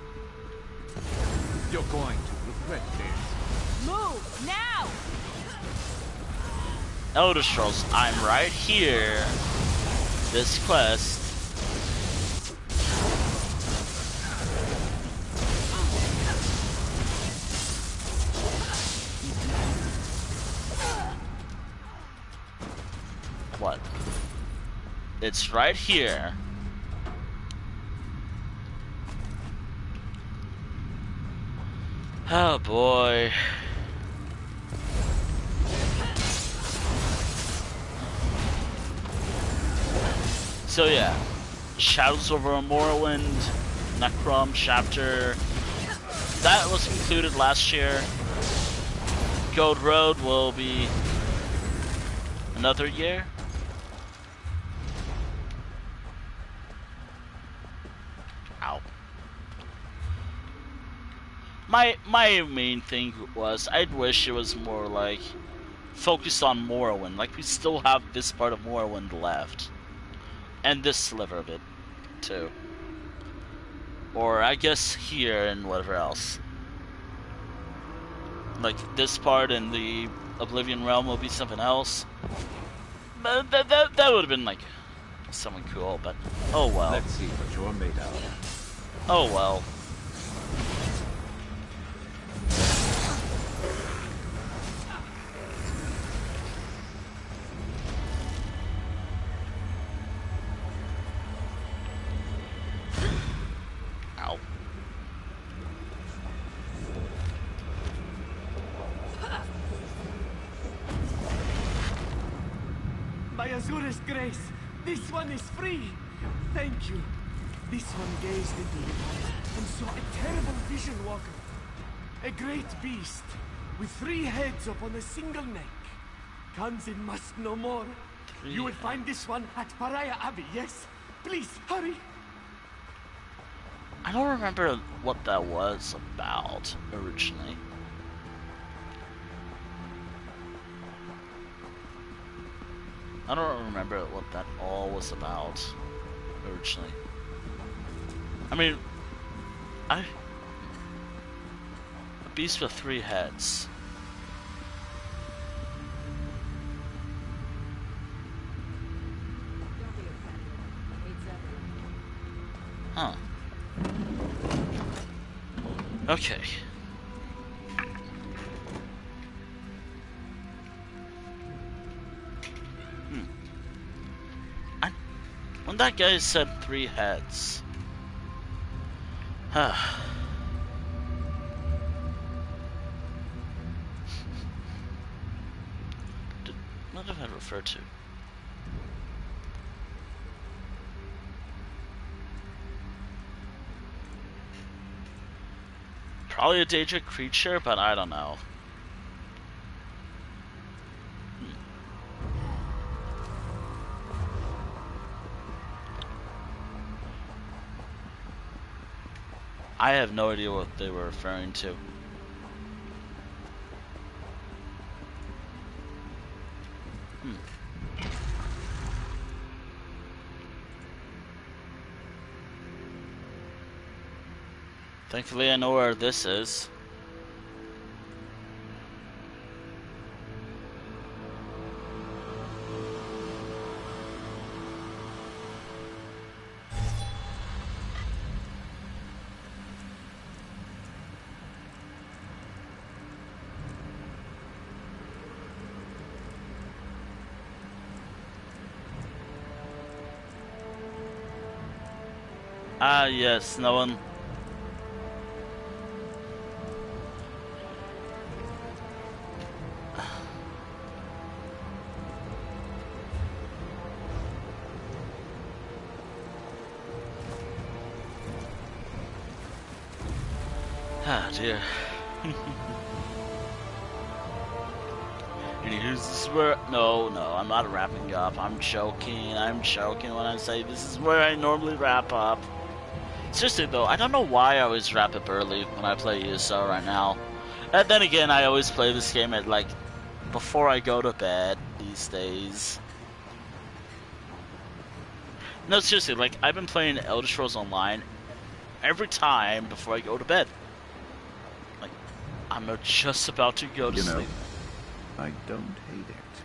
You're going to regret this. Move now! Elder Scrolls, I'm right here. This quest. What? It's right here. Oh boy. So yeah, Shadows over Morrowind, Necrom Chapter, that was concluded last year. Gold Road will be another year. Ow. My main thing was, I'd wish it was more like focused on Morrowind, like we still have this part of Morrowind left. And this sliver of it, too. Or, I guess, here and whatever else. Like, this part in the Oblivion realm will be something else. But that would have been, like, something cool, but oh well. Let's see what you're made out of. Oh well. Ow. By Azura's grace, this one is free. Thank you. This one gazed into the light and saw a terrible vision walker. A great beast with 3 heads upon a single neck. Kanzin must know more. You will find this one at Pariah Abbey, yes? Please, hurry. I don't remember what that was about originally. I don't remember what that all was about originally. I mean, a beast with 3 heads. Huh. Okay. When that guy said 3 heads. What did I refer to? Probably a Daedric creature, but I don't know. I have no idea what they were referring to. Thankfully, I know where this is. Ah, yes, no one. Ah, dear. Anywho, this is where. No, I'm not wrapping up. I'm joking when I say this is where I normally wrap up. Seriously though, I don't know why I always wrap up early when I play ESO right now. And then again, I always play this game at like before I go to bed these days. No, seriously, like I've been playing Elder Scrolls Online every time before I go to bed. Like I'm just about to go to sleep. I don't hate it.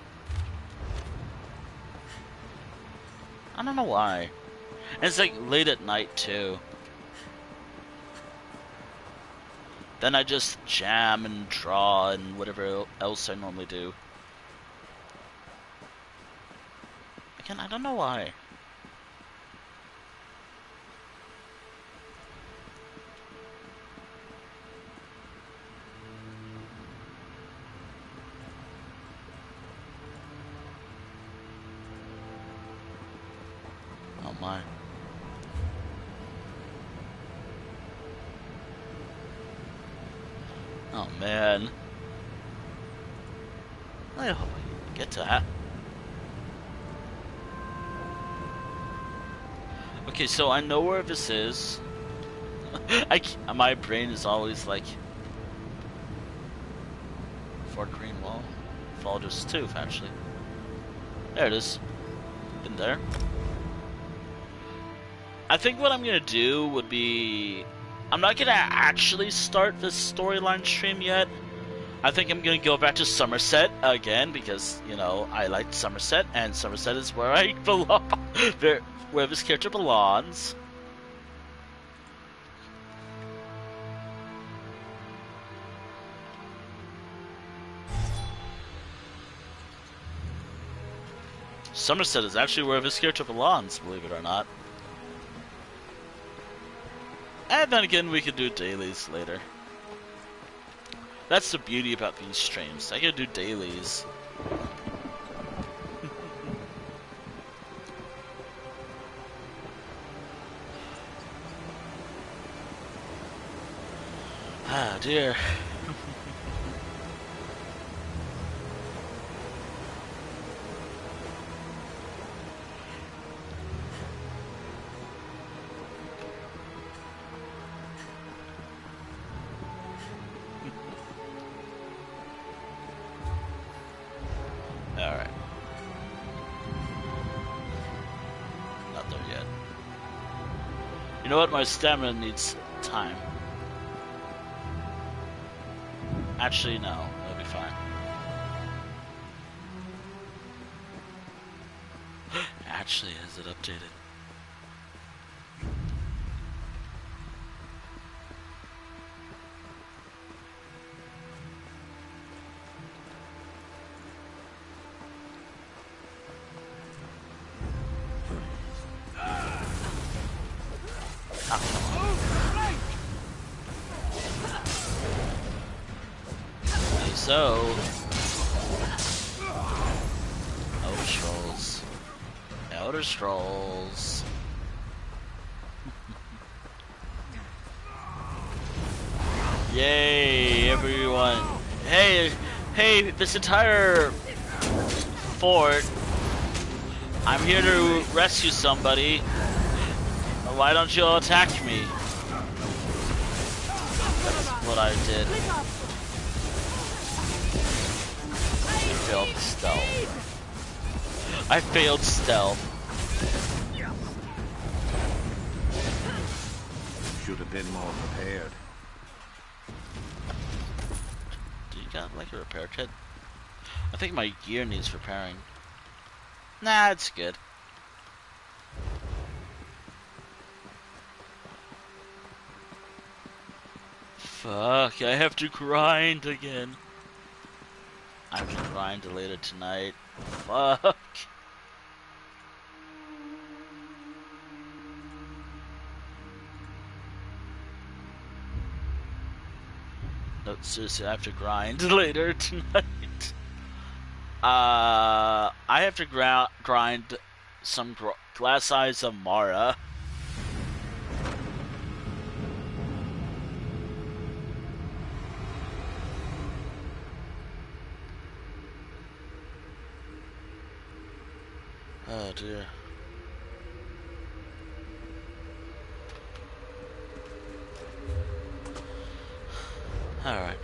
I don't know why. And it's like late at night too. Then I just jam and draw and whatever else I normally do. Again, I don't know why. Oh my. Oh man. I hope we get to that. Okay, so I know where this is. My brain is always like Fort Greenwall. Falder's Tooth, actually. There it is. Been there. I think what I'm gonna do would be, I'm not gonna actually start this storyline stream yet. I think I'm gonna go back to Summerset again because, you know, I like Summerset and Summerset is where I belong, where this character belongs. Summerset is actually where this character belongs, believe it or not. And then again, we could do dailies later. That's the beauty about these streams. I can do dailies. Ah, dear. Alright. Not there yet. You know what? My stamina needs time. Actually, no. That'll be fine. Actually, has it updated? So, Elder Scrolls. Elder Scrolls. Yay, everyone. Hey, this entire fort, I'm here to rescue somebody. Why don't you all attack me? That's what I did. Failed stealth. I failed stealth. should have been more prepared. Do you got like a repair kit? I think my gear needs repairing. Nah, it's good. Fuck, I have to grind again. I have to grind later tonight. Fuck. No, seriously, I have to grind later tonight. I have to grind some glass eyes of Mara. Oh dear. Alright.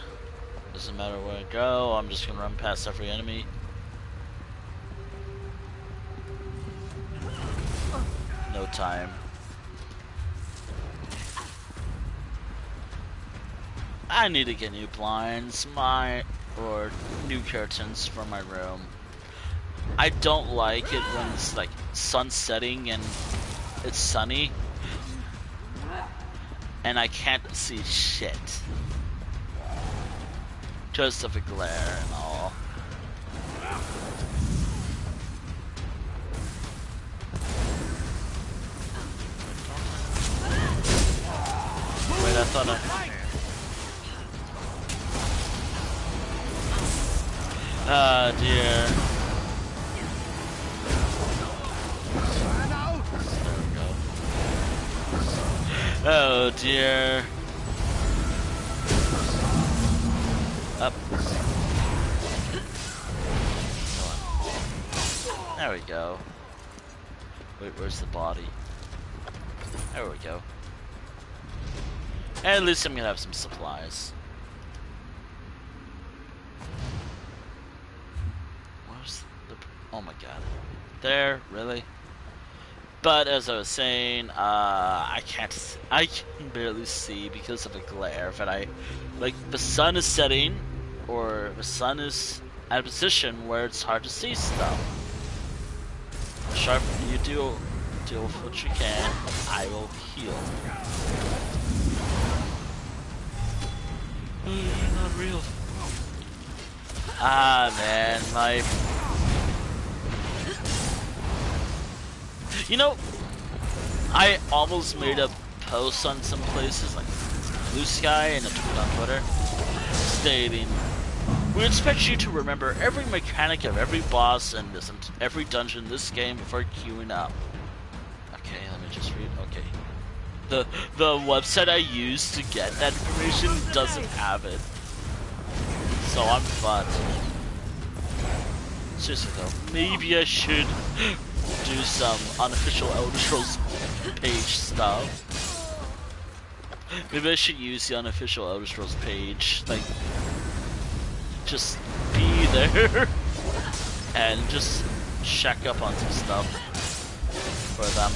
Doesn't matter where I go, I'm just gonna run past every enemy. No time. I need to get new blinds, or new curtains for my room. I don't like it when it's like sun setting and it's sunny and I can't see shit because of the glare and all. Wait, I thought I... Oh dear. Oh dear. Up. There we go. Wait, where's the body? There we go. And at least I'm gonna have some supplies. Where's the... Oh my god. There? Really? But as I was saying, I can barely see because of the glare. But like the sun is setting, or the sun is at a position where it's hard to see stuff. Sharp, you deal with what you can. I will heal. You're not real. Ah man, my. You know, I almost made a post on some places, like Blue Sky and a tweet on Twitter, stating, "We expect you to remember every mechanic of every boss and every dungeon in this game before queuing up." Okay, let me just read. Okay, the website I used to get that information doesn't have it, so I'm fucked. Seriously though, maybe I should do some unofficial Elder Scrolls page stuff. Maybe I should use the unofficial Elder Scrolls page, like, just be there and just check up on some stuff for them,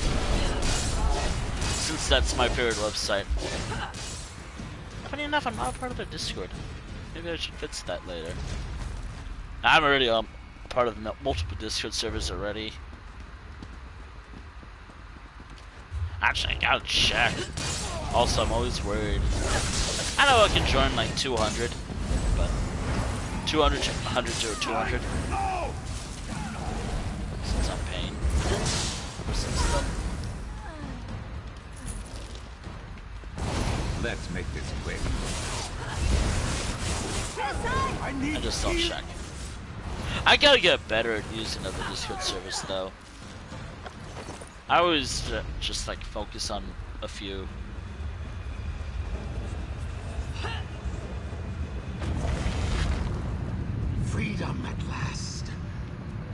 since that's my favorite website. Funny enough, I'm not a part of their Discord. Maybe I should fix that later. I'm already part of multiple Discord servers already. Actually, I gotta check. Also, I'm always worried. I know I can join like 200, but 200, 100 or 200. Since I'm paying for some stuff. Let's make this quick. I just don't check. I gotta get better at using other Discord servers though. I always just like focus on a few. Freedom at last.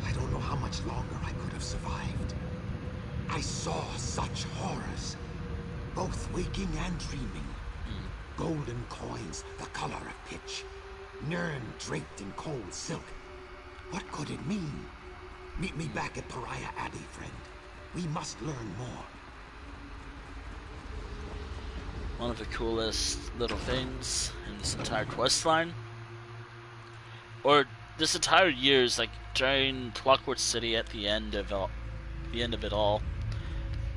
I don't know how much longer I could have survived. I saw such horrors, both waking and dreaming. Golden coins, the color of pitch. Nirn draped in cold silk. What could it mean? Meet me back at Pariah Abbey, friend. We must learn more. one of the coolest little things in this entire quest line. Or this entire year's, like during Clockwork City at the end of it all.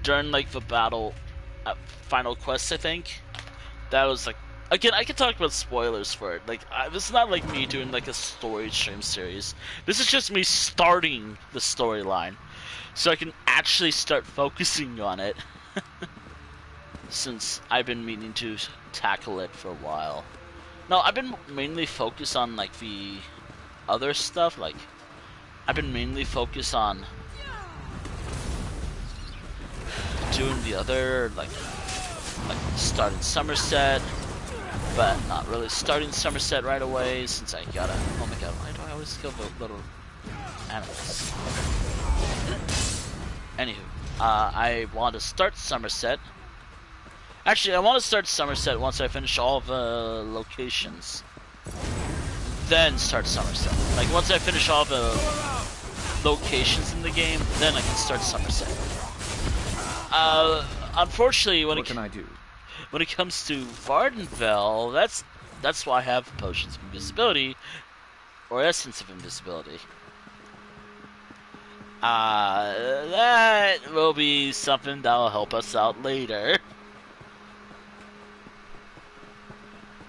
During like the battle at Final Quest, I think. That was like, again, I can talk about spoilers for it. Like, this is not like me doing like a story stream series. This is just me starting the storyline, so I can actually start focusing on it. Since I've been meaning to tackle it for a while. No, I've been mainly focused on like the other stuff. Like, I've been mainly focused on doing the other, like starting Summerset, but not really starting Summerset right away since I gotta. Oh my god, why do I always kill the little animals? Anywho, I want to start Summerset. Actually, I want to start Summerset once I finish all the locations. Then start Summerset. Like, once I finish all the locations in the game, then I can start Summerset. Unfortunately, when What can I do? When it comes to Vvardenfell, that's why I have potions of invisibility, or essence of invisibility. That will be something that'll help us out later.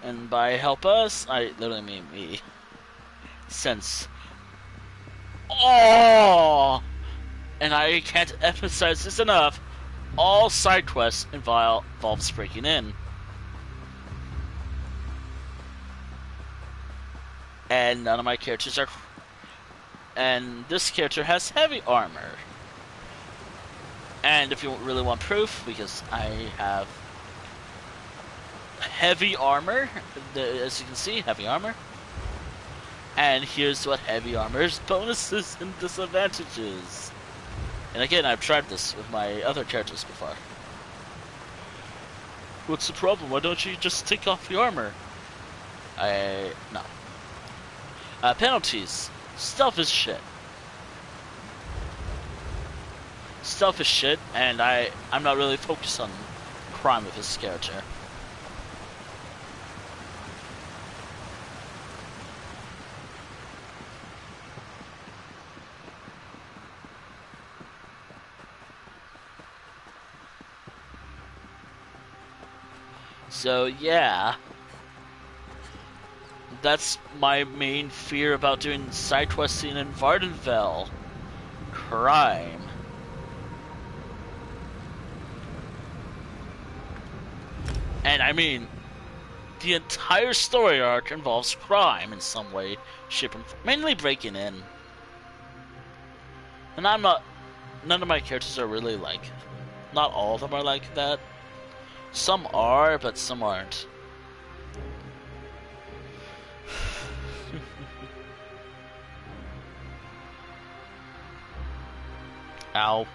And by help us, I literally mean me. Since... Oh! And I can't emphasize this enough, all side quests involves breaking in. And none of my characters are... And this character has heavy armor. And if you really want proof, because I have heavy armor, as you can see, heavy armor. And here's what heavy armor's bonuses and disadvantages. And again, I've tried this with my other characters before. What's the problem? Why don't you just take off the armor? No. Penalties. Stealth is shit. Stealth is shit, and I'm not really focused on crime with this character. So yeah, that's my main fear about doing side questing in Vvardenfell. Crime. And I mean, the entire story arc involves crime in some way, shape, and form. Mainly breaking in. And none of my characters are really like, not all of them are like that. Some are, but some aren't. Ow.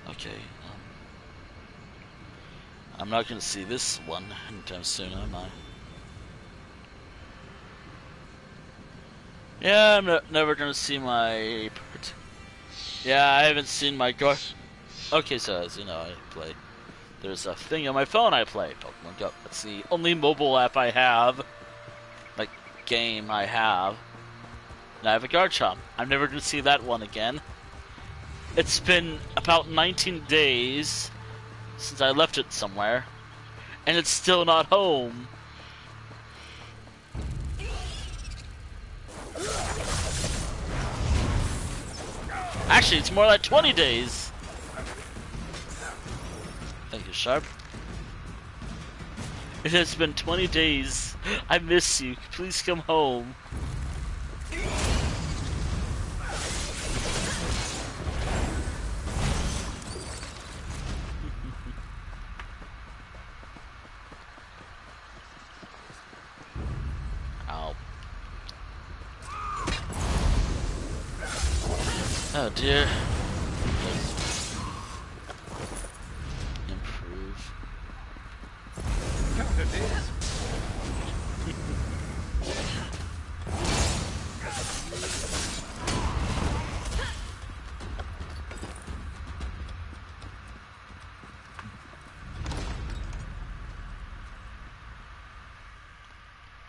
Okay. I'm not going to see this one anytime soon, am I? Yeah, I'm never going to see my... Yeah, I haven't seen my guard... Okay, so as you know, I play... There's a thing on my phone I play, Pokemon Go. That's the only mobile app I have. Like, game I have. And I have a Garchomp. I'm never going to see that one again. It's been about 19 days... since I left it somewhere, and it's still not home. Actually, it's more like 20 days. Thank you, Sharp. It has been 20 days. I miss you. Please come home. Oh dear. Improve. it is.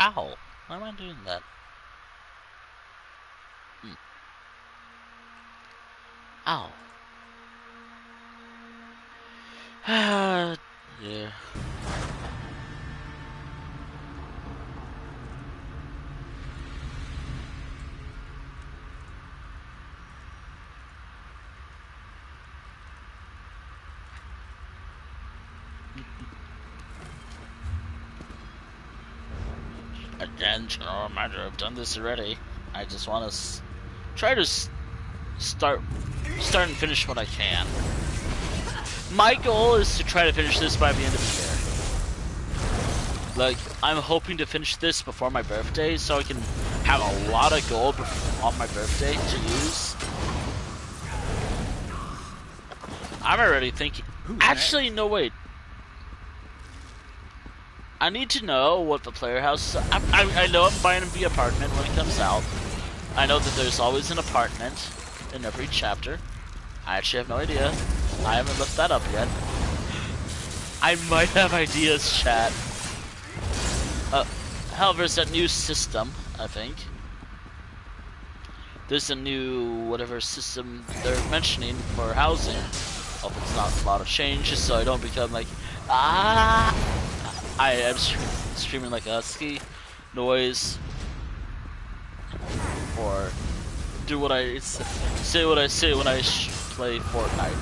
Ow! Why am I doing that? Ow. Ah, yeah. Again, general reminder, I've done this already. I just want to try to start and finish what I can. My goal is to try to finish this by the end of the year. Like, I'm hoping to finish this before my birthday, so I can have a lot of gold on my birthday to use. I'm already thinking. Actually, no, wait. I need to know what the player house is. I know I'm buying the apartment when it comes out. I know that there's always an apartment in every chapter. I actually have no idea. I haven't looked that up yet. I might have ideas, chat. Hell, there's that new system, I think. There's a new whatever system they're mentioning for housing. Hope it's not a lot of changes, so I don't become like, ah! I am screaming like a husky noise, or do what I say what I say when I play Fortnite.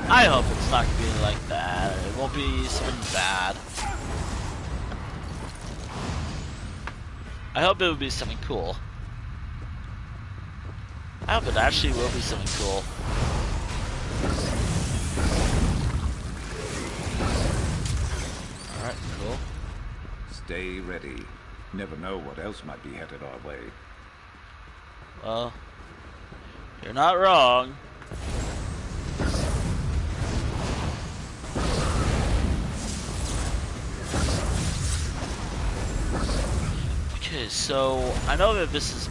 I hope it's not gonna be like that. It won't be something bad. I hope it will be something cool. I hope it actually will be something cool. Alright, cool. Stay ready. Never know what else might be headed our way. Well, you're not wrong. Okay, so I know that this is a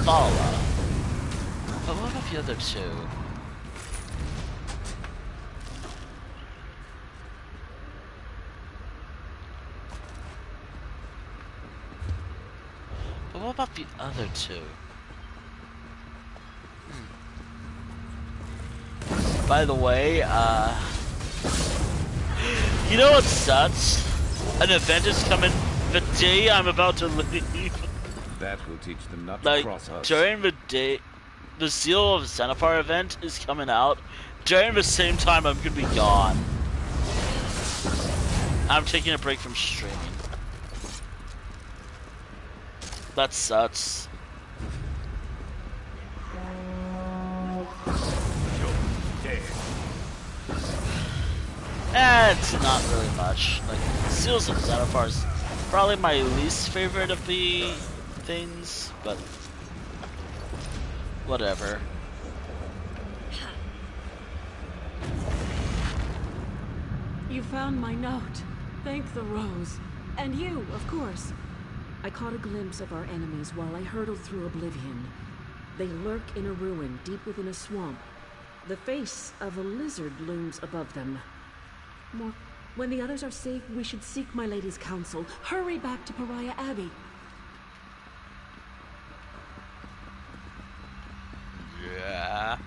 Thala, but what about the other two? But what about the other two? By the way, you know what sucks? An event is coming the day I'm about to leave. That will teach them not Like, to cross us. during the day, the Seal of Xenophar event is coming out. During the same time, I'm gonna be gone. I'm taking a break from streaming. That sucks. It's not really much. Like, Seals of Xenophar is probably my least favorite of the things, but whatever. You found my note. Thank the rose. And you, of course. I caught a glimpse of our enemies while I hurtled through oblivion. They lurk in a ruin deep within a swamp. The face of a lizard looms above them. When the others are safe, we should seek my lady's counsel. Hurry back to Pariah Abbey. Yeah.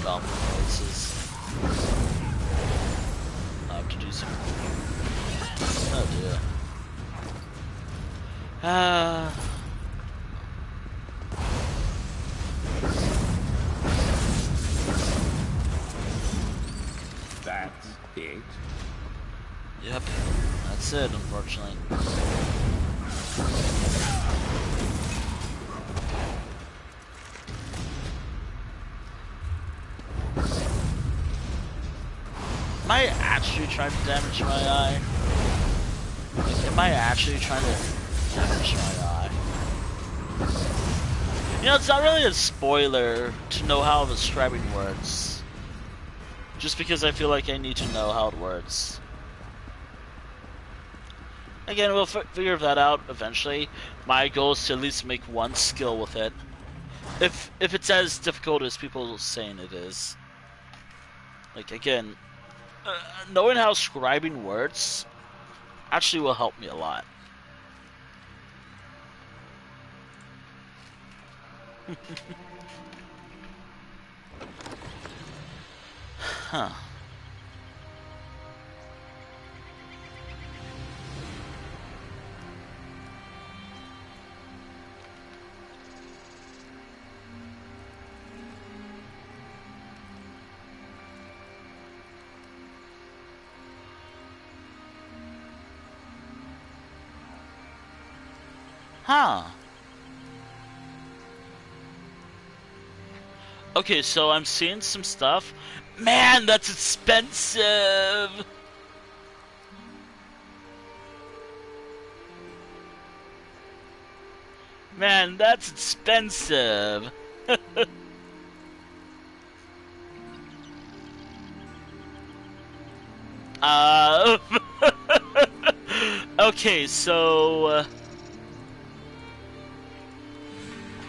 Goblin noises. I have to do some. Oh dear. That's it. Yep, that's it, unfortunately. Am I actually trying to damage my eye? Like, am I actually trying to damage my eye? You know, it's not really a spoiler to know how describing words. Just because I feel like I need to know how it works. Again, we'll figure that out eventually. My goal is to at least make one skill with it. If it's as difficult as people are saying it is. Like, again, knowing how scribing words actually will help me a lot. Huh. Huh. Okay, so I'm seeing some stuff. Man, that's expensive! Man, that's expensive! Okay, so...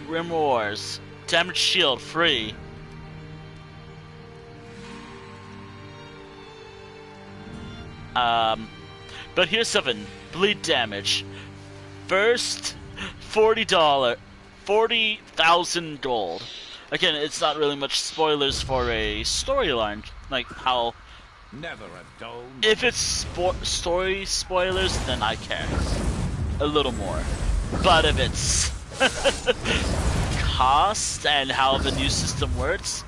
Grimoires. Damage shield, free. But here's something. Bleed damage. First, $40. 40,000 gold. Again, it's not really much spoilers for a storyline. Like how... Never a dull moment. If it's story spoilers, then I care. A little more. But if it's... cost and how the new system works,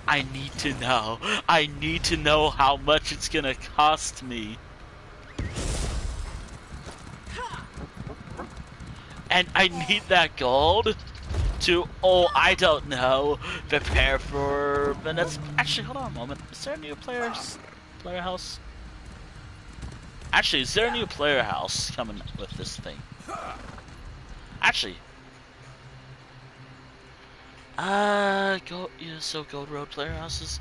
I need to know. I need to know how much it's gonna cost me. And I need that gold to, oh, I don't know, prepare for... But that's... Actually, hold on a moment. Is there a new player house? Actually, is there a new player house coming with this thing? Actually... so Gold Road player houses.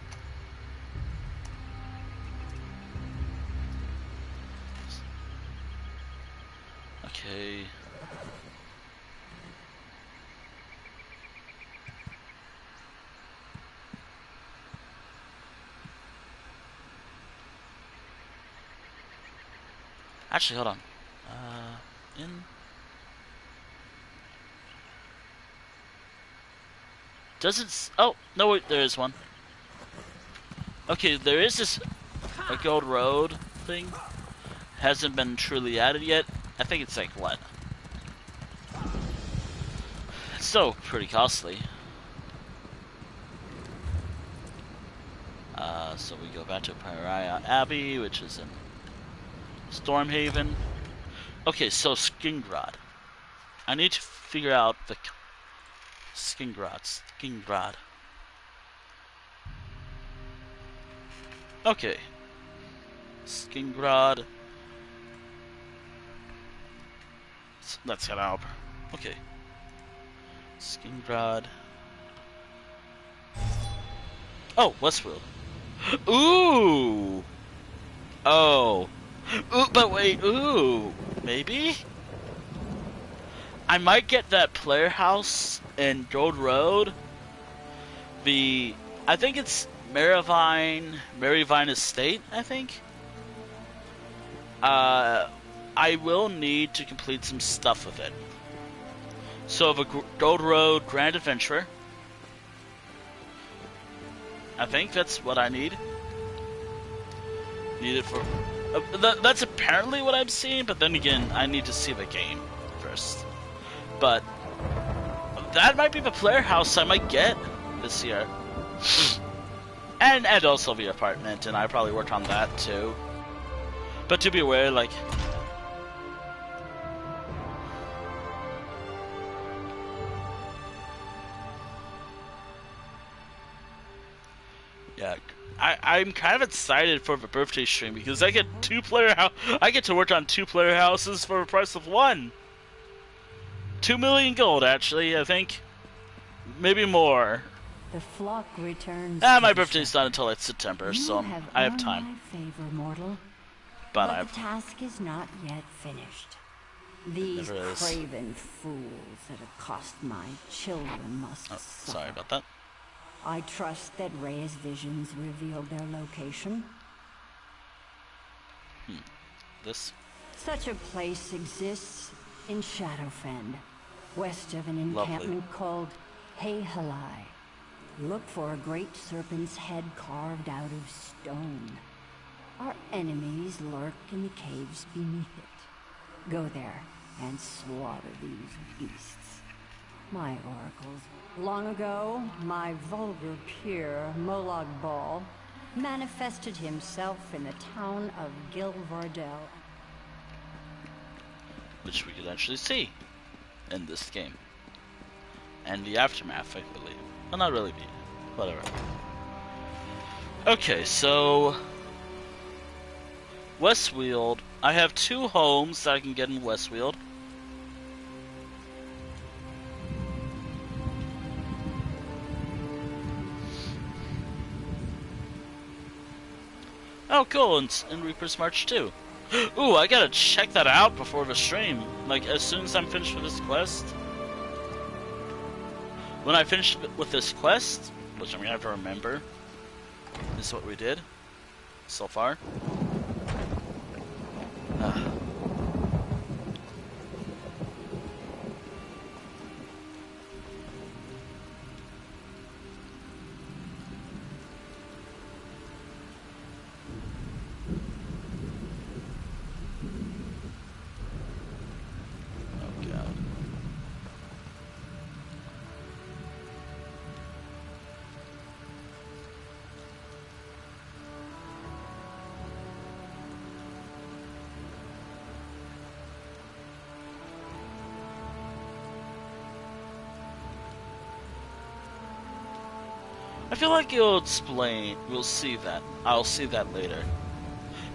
Okay. Actually, hold on. In... Doesn't... Oh, no wait, there is one. Okay, there is this... A Gold Road thing. Hasn't been truly added yet. I think it's like, what? It's still pretty costly. So we go back to Pariah Abbey, which is in Stormhaven. Okay, so Skingrad. I need to figure out the... Skingrad. Okay. Skingrad. Let's head out. Okay. Skingrad. Oh, Westfield. Ooh! Oh. Ooh, but wait, ooh. Maybe? I might get that player house in Gold Road. I think it's Maryvine Estate, I think. I will need to complete some stuff with it. So the Gold Road Grand Adventurer. I think that's what I need. Need it for... that's apparently what I'm seeing, but then again, I need to see the game first. But that might be the player house I might get this year. and also the apartment, and I probably work on that too. But to be aware, like... Yeah, I'm kind of excited for the birthday stream because I get I get to work on 2 player houses for the price of 1. 2 million gold, actually, I think. maybe more. The flock returns. My birthday's not until like September, so I have time. My favor, mortal. But the task is not yet finished. These craven fools that have cost my children must suffer. Sorry about that. I trust that Rhea's visions revealed their location. This? Such a place exists in Shadowfen, west of an encampment called Hayhalai. Look for a great serpent's head carved out of stone. Our enemies lurk in the caves beneath it. Go there and slaughter these beasts. My oracles. Long ago, my vulgar peer, Molag Bal, manifested himself in the town of Vvardenfell. Which we could actually see in this game. And the aftermath, I believe. Well, not really, whatever. Okay, so Westweald. I have 2 homes that I can get in Westweald. Oh, cool, and Reaper's March too. Ooh, I gotta check that out before the stream. Like, as soon as I'm finished with this quest. When I finish with this quest, which I'm gonna have to remember, this is what we did so far. I feel like you'll explain. We'll see that. I'll see that later.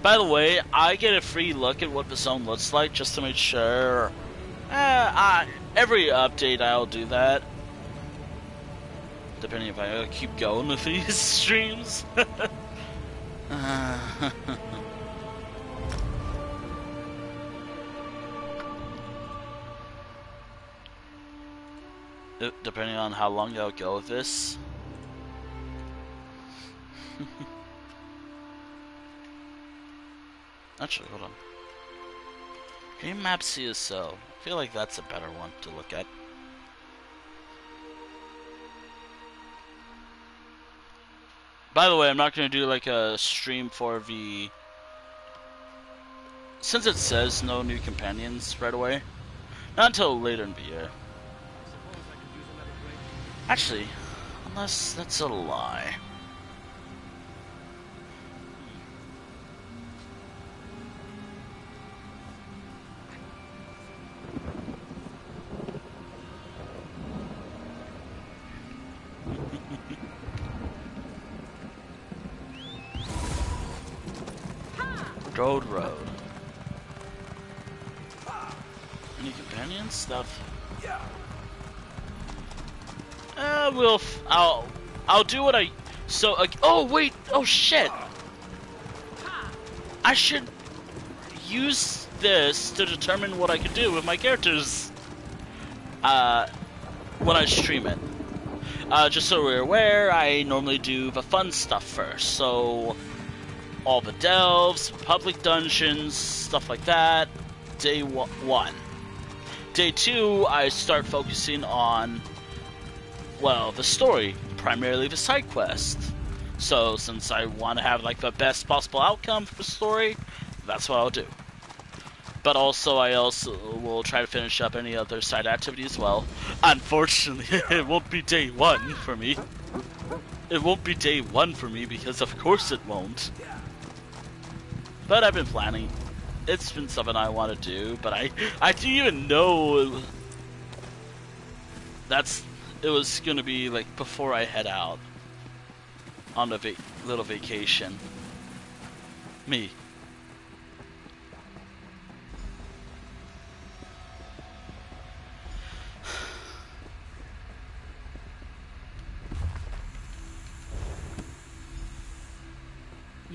By the way, I get a free look at what the zone looks like just to make sure. Every update I'll do that. Depending if I keep going with these streams. Depending on how long I'll go with this. Actually, hold on. Game map CSO. I feel like that's a better one to look at. By the way, I'm not going to do like a stream for the... Since it says no new companions right away. Not until later in the year. Actually, unless that's a lie. Road. Any companion stuff? Yeah. I'll do what I. So oh wait, oh shit. I should use this to determine what I can do with my characters. When I stream it. Just so we're aware, I normally do the fun stuff first. So. All the delves, public dungeons, stuff like that. Day 1. Day 2, I start focusing on, well, the story, primarily the side quest. So, since I want to have like the best possible outcome for the story, that's what I'll do. But also, I also will try to finish up any other side activity as well. Unfortunately, it won't be day 1 for me. It won't be day 1 for me because, of course, it won't. But I've been planning. It's been something I want to do, but I didn't even know it was gonna be like before I head out on the little vacation. Me.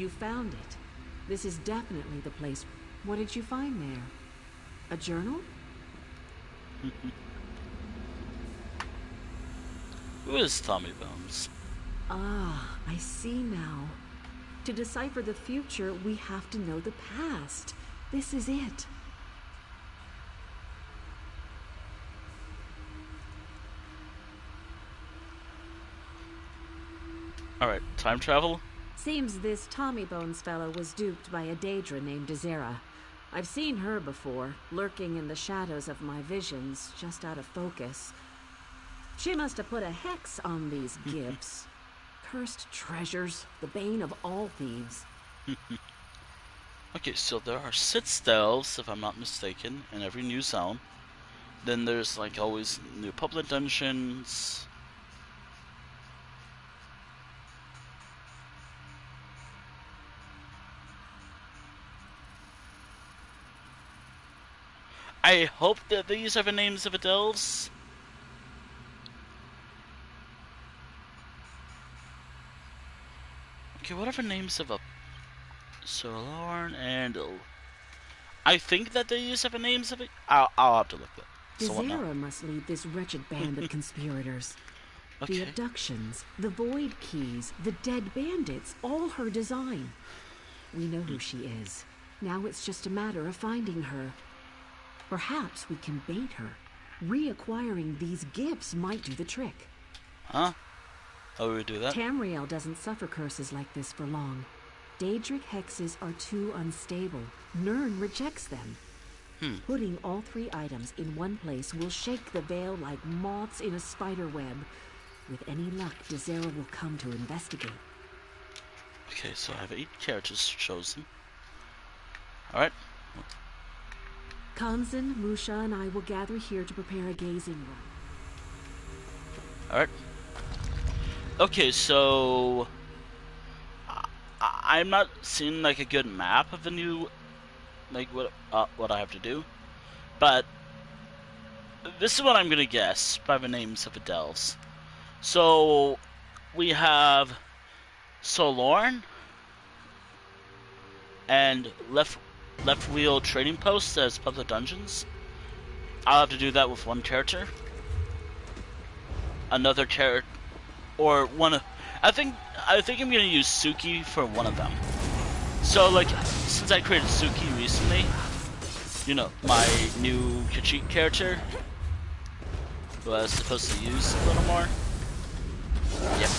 You found it. This is definitely the place. What did you find there? A journal? Who is Tommy Bones? Ah, I see now. To decipher the future, we have to know the past. This is it. Alright, time travel? Seems this Tommy Bones fellow was duped by a Daedra named Azera. I've seen her before, lurking in the shadows of my visions, just out of focus. She must have put a hex on these gifts. Cursed treasures, the bane of all thieves. Okay, so there are citadels, if I'm not mistaken, in every new zone. Then there's like always new public dungeons. I hope that these are the names of the delves. Okay, what are the names of a Solorn and I think that these are the names of it. I'll have to look that. Azera must lead this wretched band of conspirators. Okay. The abductions, the void keys, the dead bandits, all her design. We know who she is. Now it's just a matter of finding her. Perhaps we can bait her. Reacquiring these gifts might do the trick. Huh? How would we do that? Tamriel doesn't suffer curses like this for long. Daedric hexes are too unstable. Nirn rejects them. Putting all three items in one place will shake the veil like moths in a spider web. With any luck, Dezera will come to investigate. Okay, so I have 8 characters chosen. Alright. Kanzan, Musha, and I will gather here to prepare a gazing run. Alright. Okay, so I'm not seeing like a good map of the new, like what I have to do, but this is what I'm gonna guess by the names of the delves. So we have Solorn and left wheel trading posts as public dungeons. I'll have to do that with one character. Another character, or one of, I think I'm gonna use Suki for one of them. So like, since I created Suki recently, you know, my new Khajiit character, who I was supposed to use a little more. Yep,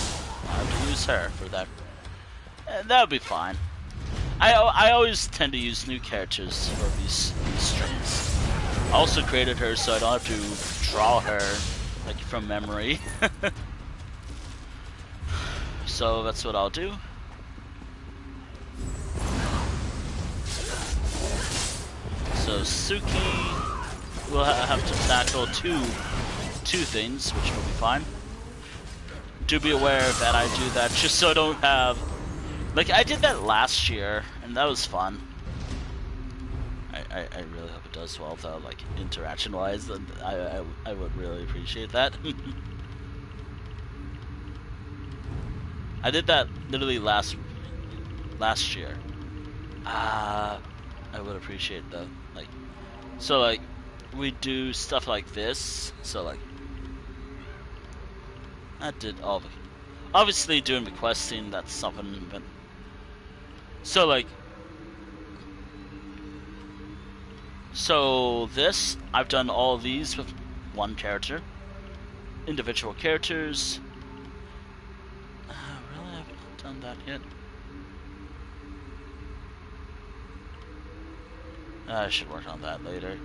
I have to use her for that. That would be fine. I always tend to use new characters for these streams. I also created her so I don't have to draw her like from memory. So that's what I'll do. So Suki will have to tackle two things, which will be fine. Do be aware that I do that just so I don't have, like, I did that last year and that was fun. I really hope it does well though, like interaction wise. I would really appreciate that. I did that literally last year. I would appreciate that. Like, so like we do stuff like this. So like I did all the, obviously doing the questing, that's something, but so like, so this, I've done all these with one character. Individual characters. Really, I haven't done that yet. I should work on that later.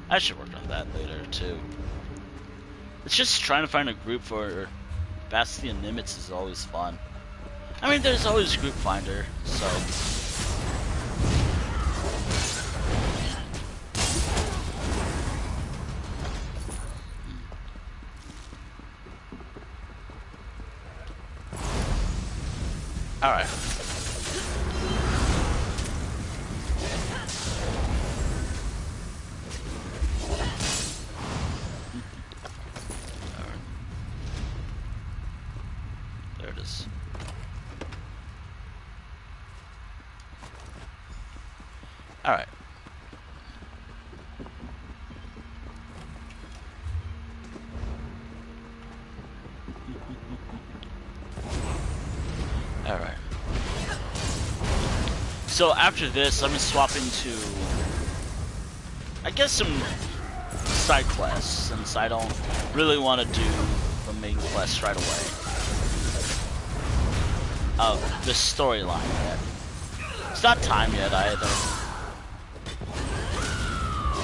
I should work on that later too. It's just trying to find a group for Bastion Nimitz is always fun. I mean, there's always Group Finder, so. Alright. Alright. Alright. So after this, I'm swapping to, I guess, some side quests, since I don't really want to do the main quest right away of this storyline yet. It's not time yet either.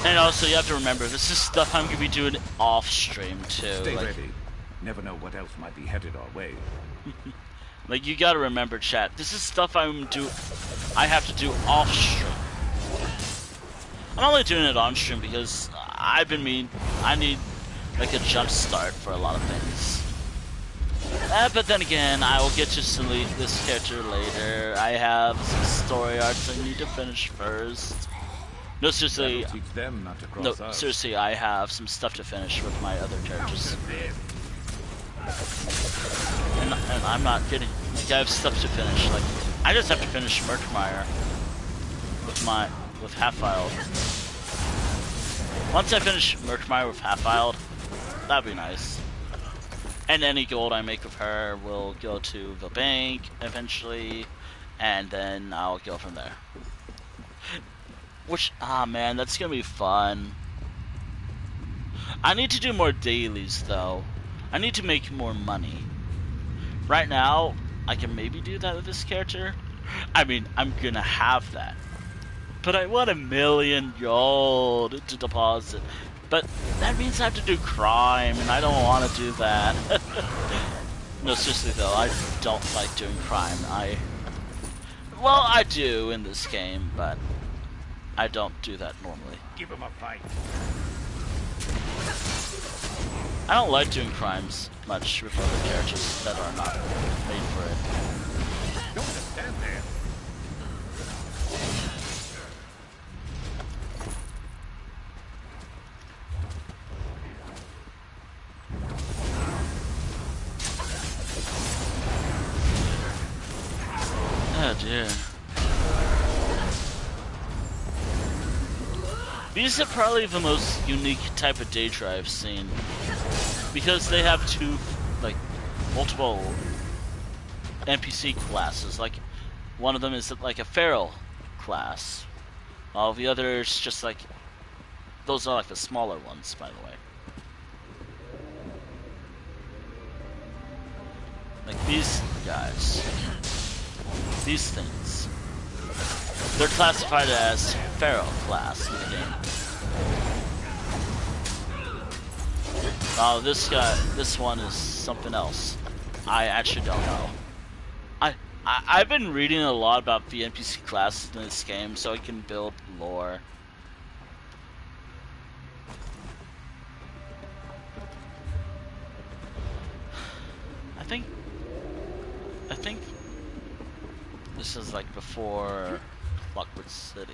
And also, you have to remember, this is stuff I'm going to be doing off-stream too. Stay ready. Never know what else might be headed our way. Like, you gotta remember, chat, this is stuff I have to do off-stream. I'm only doing it on-stream because I need, like, a jump start for a lot of things. But then again, I will get to this character later. I have some story arcs I need to finish first. No, seriously, seriously, I have some stuff to finish with my other characters. And I'm not kidding. Like, I have stuff to finish. Like, I just have to finish Murkmire with half-filed. Once I finish Murkmire with half-filed, that'd be nice. And any gold I make with her will go to the bank eventually, and then I'll go from there. Which, man, that's gonna be fun. I need to do more dailies though. I need to make more money. Right now, I can maybe do that with this character. I mean, I'm gonna have that. But I want 1 million gold to deposit. But that means I have to do crime, and I don't want to do that. No, seriously though, I don't like doing crime. Well, I do in this game, but I don't do that normally. Give him a fight. I don't like doing crimes much with other characters that are not made for it. Don't just stand there. Oh dear. These are probably the most unique type of Daedra I've seen. Because they have multiple NPC classes. Like, one of them is like a feral class. All the others just like, those are like the smaller ones, by the way. Like these guys. These things. They're classified as feral class in the game. Oh, this one is something else. I actually don't know. I've been reading a lot about the NPC classes in this game so I can build lore. I think this is like before Clockwood City.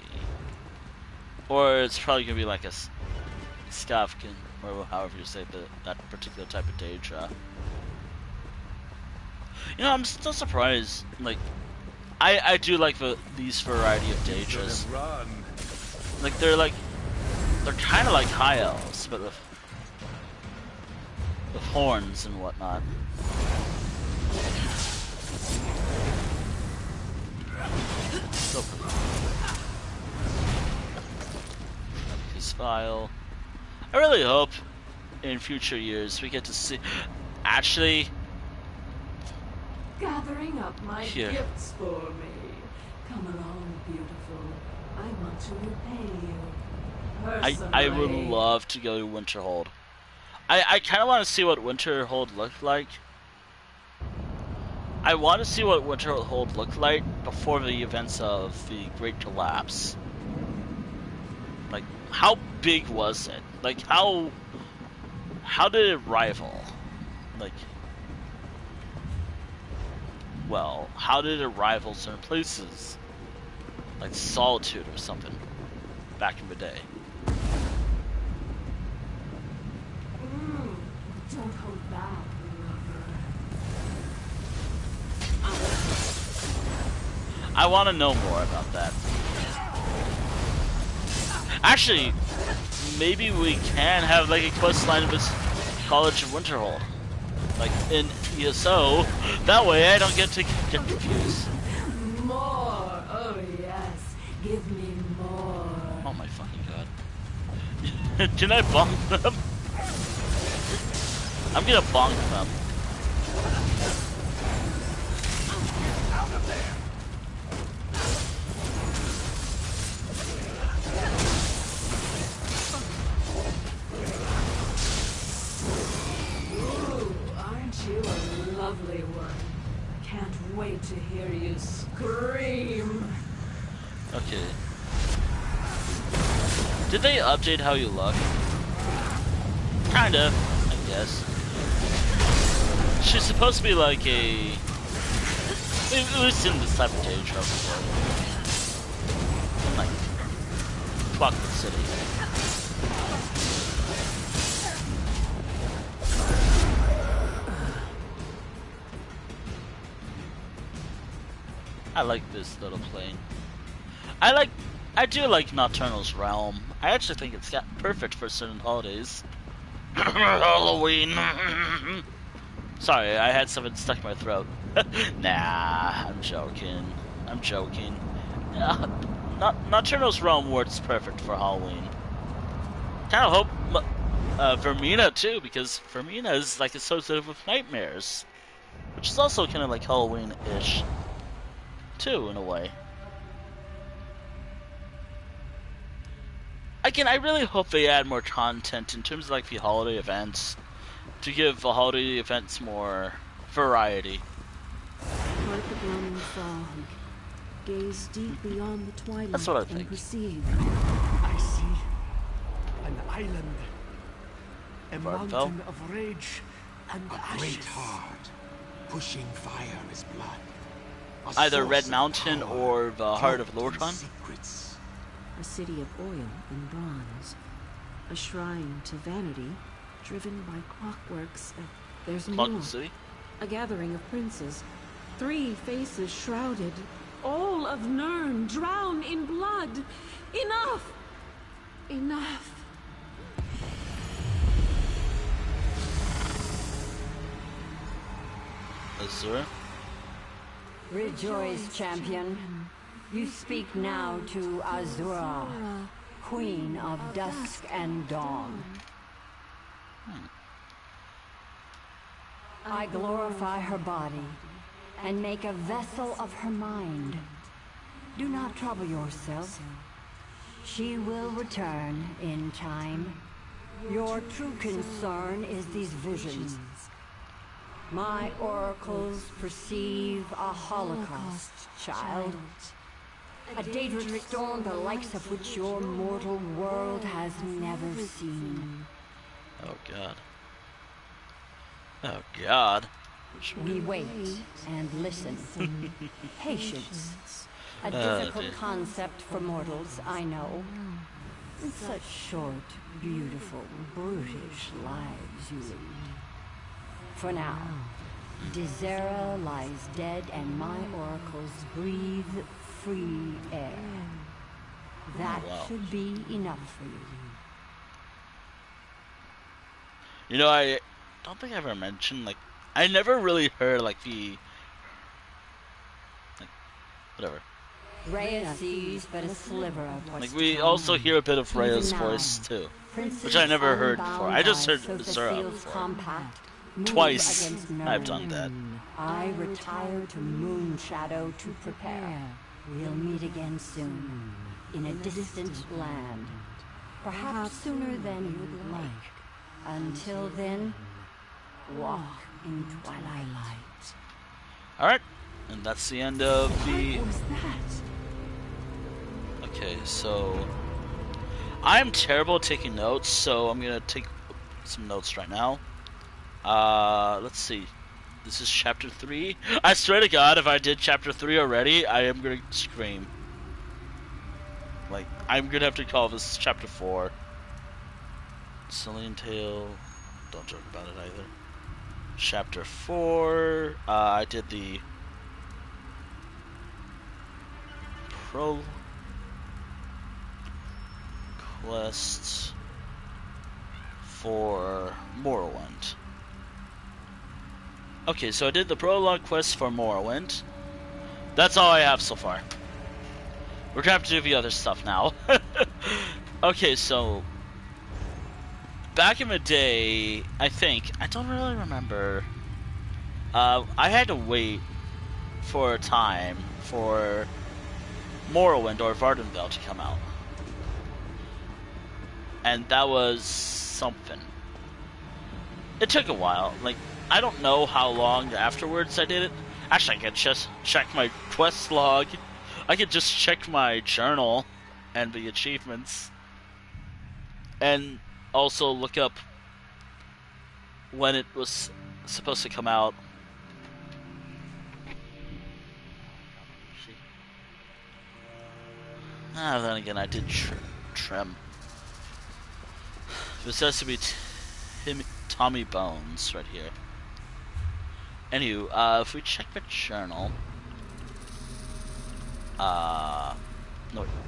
Or it's probably gonna be like a Skavkin, or however you say that particular type of Daedra. You know, I'm still surprised. Like, I do like these variety of Daedras. Like they're kind of like high elves, but with horns and whatnot. So his file. I really hope in future years we get to see. Actually, gathering up my gifts for me. Come along, beautiful. I want to repay you personally. I would love to go to Winterhold. I kind of want to see what Winterhold looked like. I want to see what Winterhold looked like before the events of the Great Collapse. Like, how big was it? Like, how did it rival? Like, well, how did it rival certain places? Like Solitude or something, back in the day. Don't hold back, I want to know more about that. Actually, maybe we can have like a quest line of this College of Winterhold, like in ESO. That way, I don't get confused. More! Oh yes, give me more. Oh my fucking god! Can I bonk them? I'm gonna bonk them. Out of there! Aren't you a lovely one? Can't wait to hear you scream. Okay. Did they update how you look? Kinda, I guess. She's supposed to be like a... It was in this type of day trouble before. Like, fuck the city. I like this little plane. I do like Nocturnal's Realm. I actually think it's got perfect for certain holidays. Halloween. Sorry, I had something stuck in my throat. Nah, I'm joking. I'm joking. Nocturnal's Realm works perfect for Halloween. Kind of hope Vermina too, because Vermina is like associated with nightmares, which is also kind of like Halloween-ish too, in a way. Again, I really hope they add more content in terms of like the holiday events to give the holiday events more variety. Part the gloaming fog. Gaze deep beyond the twilight. That's what I think. And perceive. I see an island, a Vvardenfell? mountain of rage and A ashes. great heart, pushing fire as blood. A Either source Red of Mountain power, or the Heart of cloaked in Lorkhan. secrets. A city of oil and bronze. A shrine to vanity, driven by clockworks. There's more. Clockwork City? A gathering of princes. 3 faces shrouded. All of Nirn drown in blood. Enough! Enough! Azura? Rejoice, champion. You speak now to Azura, Queen of Dusk and Dawn. I glorify her body and make a vessel of her mind. Do not trouble yourself. She will return in time. Your true concern is these visions. My oracles perceive a holocaust, child. A Daedric storm the likes of which your mortal world has never seen. Oh god. Oh god. We wait and listen. Patience. A difficult concept for mortals, I know. Such short, beautiful, brutish lives you lead. For now, Dizera lies dead and my oracles breathe free air. That should be enough for you. You know, I don't think I ever mentioned, like, I never really heard, like, the... Like, whatever. Rhea sees but a sliver of what's Like, we to also come. hear a bit of Even Rhea's now, voice, too. Princes Which I never heard unbound before. I just by heard Azura Sothaseal's before. compact move Twice against I've Nirn. done that. I retire to Moonshadow to prepare. We'll meet again soon, in a distant land. Perhaps sooner than you'd like. Until then, walk in twilight. Alright, and that's the end of the... What was that? Okay, so... I'm terrible at taking notes, so I'm gonna take some notes right now. Let's see. This is chapter 3. I swear to God, if I did chapter 3 already, I am gonna scream. Like, I'm gonna have to call this chapter 4. Celante Tale. Don't joke about it either. Chapter 4. I did the quest for Morrowind. Okay, so I did the prologue quest for Morrowind. That's all I have so far. We're gonna have to do the other stuff now. Okay, so back in the day, I don't really remember. I had to wait for a time for Morrowind or Vvardenfell to come out. And that was something. It took a while. Like, I don't know how long afterwards I did it. Actually, I could just check my quest log. I could just check my journal and the achievements. And also look up when it was supposed to come out. Then again, I did trim. This has to be Tommy Bones right here. Anywho, if we check the journal, no,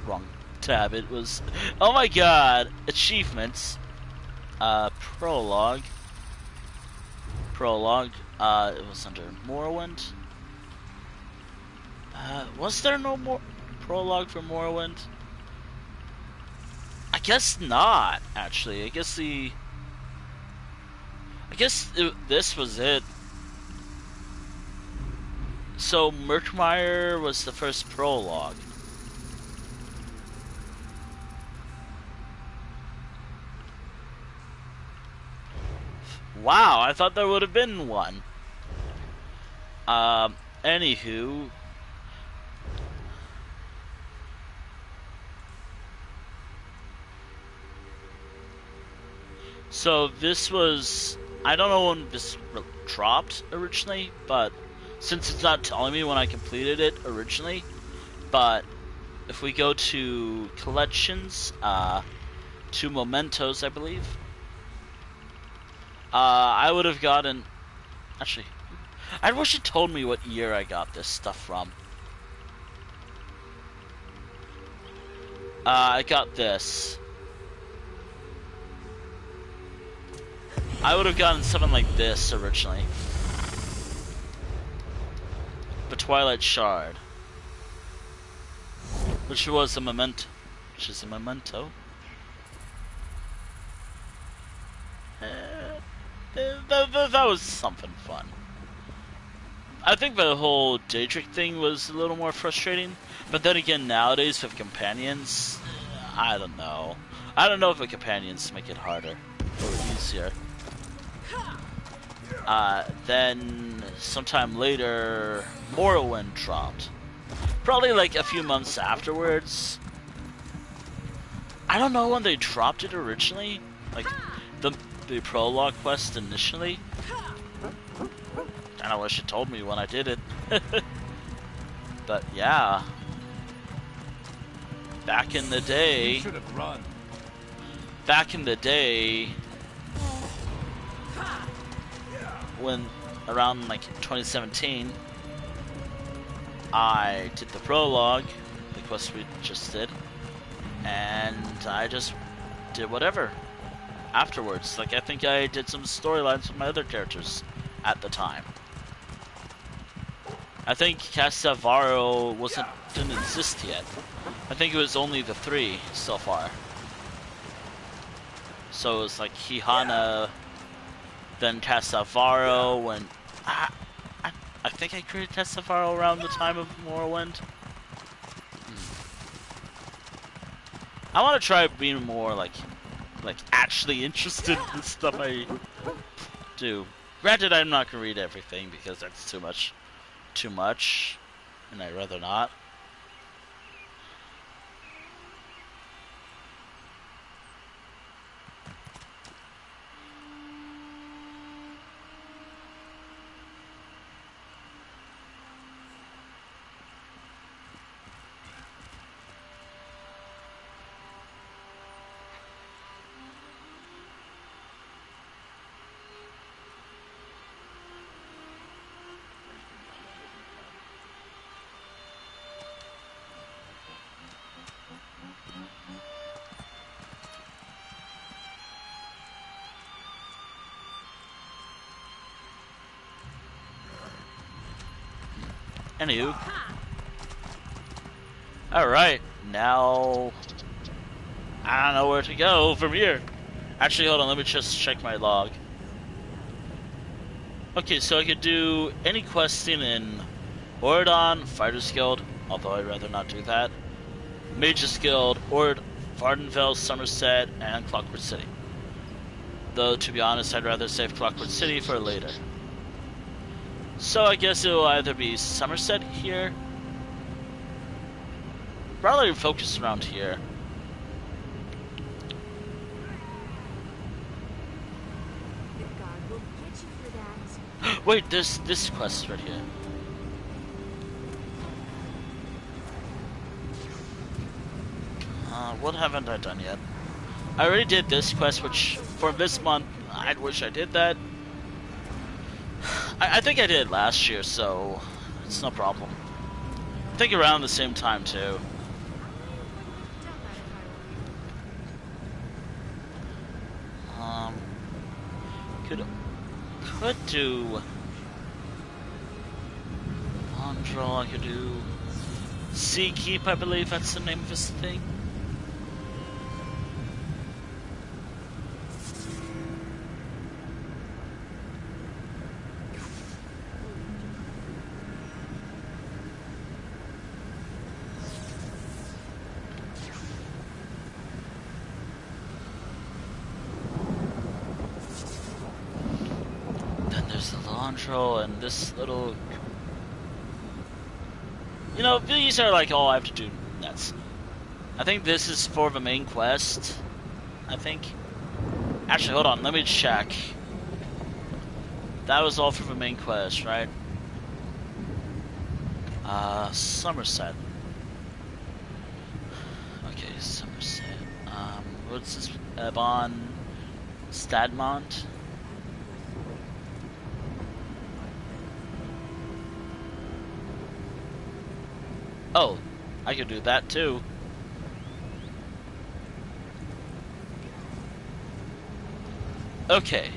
wrong tab. It was, oh my god, achievements, prologue, it was under Morrowind. Was there no more prologue for Morrowind? I guess not, actually. I guess this was it. So Murkmire was the first prologue. Wow, I thought there would have been one. Anywho. So this was, I don't know when this dropped originally, but since it's not telling me when I completed it originally, but if we go to collections, to mementos, I believe, I would have gotten, actually, I wish it told me what year I got this stuff from. I got this. I would have gotten something like this originally. The Twilight Shard. Which was a memento. That was something fun. I think the whole Daedric thing was a little more frustrating. But then again, nowadays with companions, I don't know. I don't know if the companions make it harder or easier. Then sometime later, Morrowind dropped. Probably like a few months afterwards. I don't know when they dropped it originally. Like the prologue quest initially. And I wish it told me when I did it. But yeah. Back in the day. You should have run. Back in the day. When around like 2017, I did the prologue, the quest we just did, and I just did whatever afterwards. Like, I think I did some storylines with my other characters at the time. I think Castavaro didn't exist yet. I think it was only the 3 so far. So it was like Hihana, then Castavaro, and I think I created Castavaro around the time of Morrowind. I want to try being more like actually interested in the stuff I do. Granted, I'm not gonna read everything because that's too much, and I'd rather not. Anywho. Alright, now... I don't know where to go from here. Actually, hold on, let me just check my log. Okay, so I could do any questing in Vvarden, Fighters Guild, although I'd rather not do that. Mages Guild, Vvardenfell, Summerset, and Clockwork City. Though, to be honest, I'd rather save Clockwork City for later. So I guess it will either be Summerset here. Probably focus around here. Wait, there's this quest right here. What haven't I done yet? I already did this quest, which for this month, I wish I did that. I think I did last year, so it's no problem. I think around the same time too. Could do Lilandril, I could do Sea Keep, I believe that's the name of this thing. And this little, you know, these are like all I have to do. That's, I think this is for the main quest. I think. Actually, hold on, let me check. That was all for the main quest, right? Summerset. Okay, Summerset. What's this? Ebon, Stadmont. Oh, I could do that too. Okay.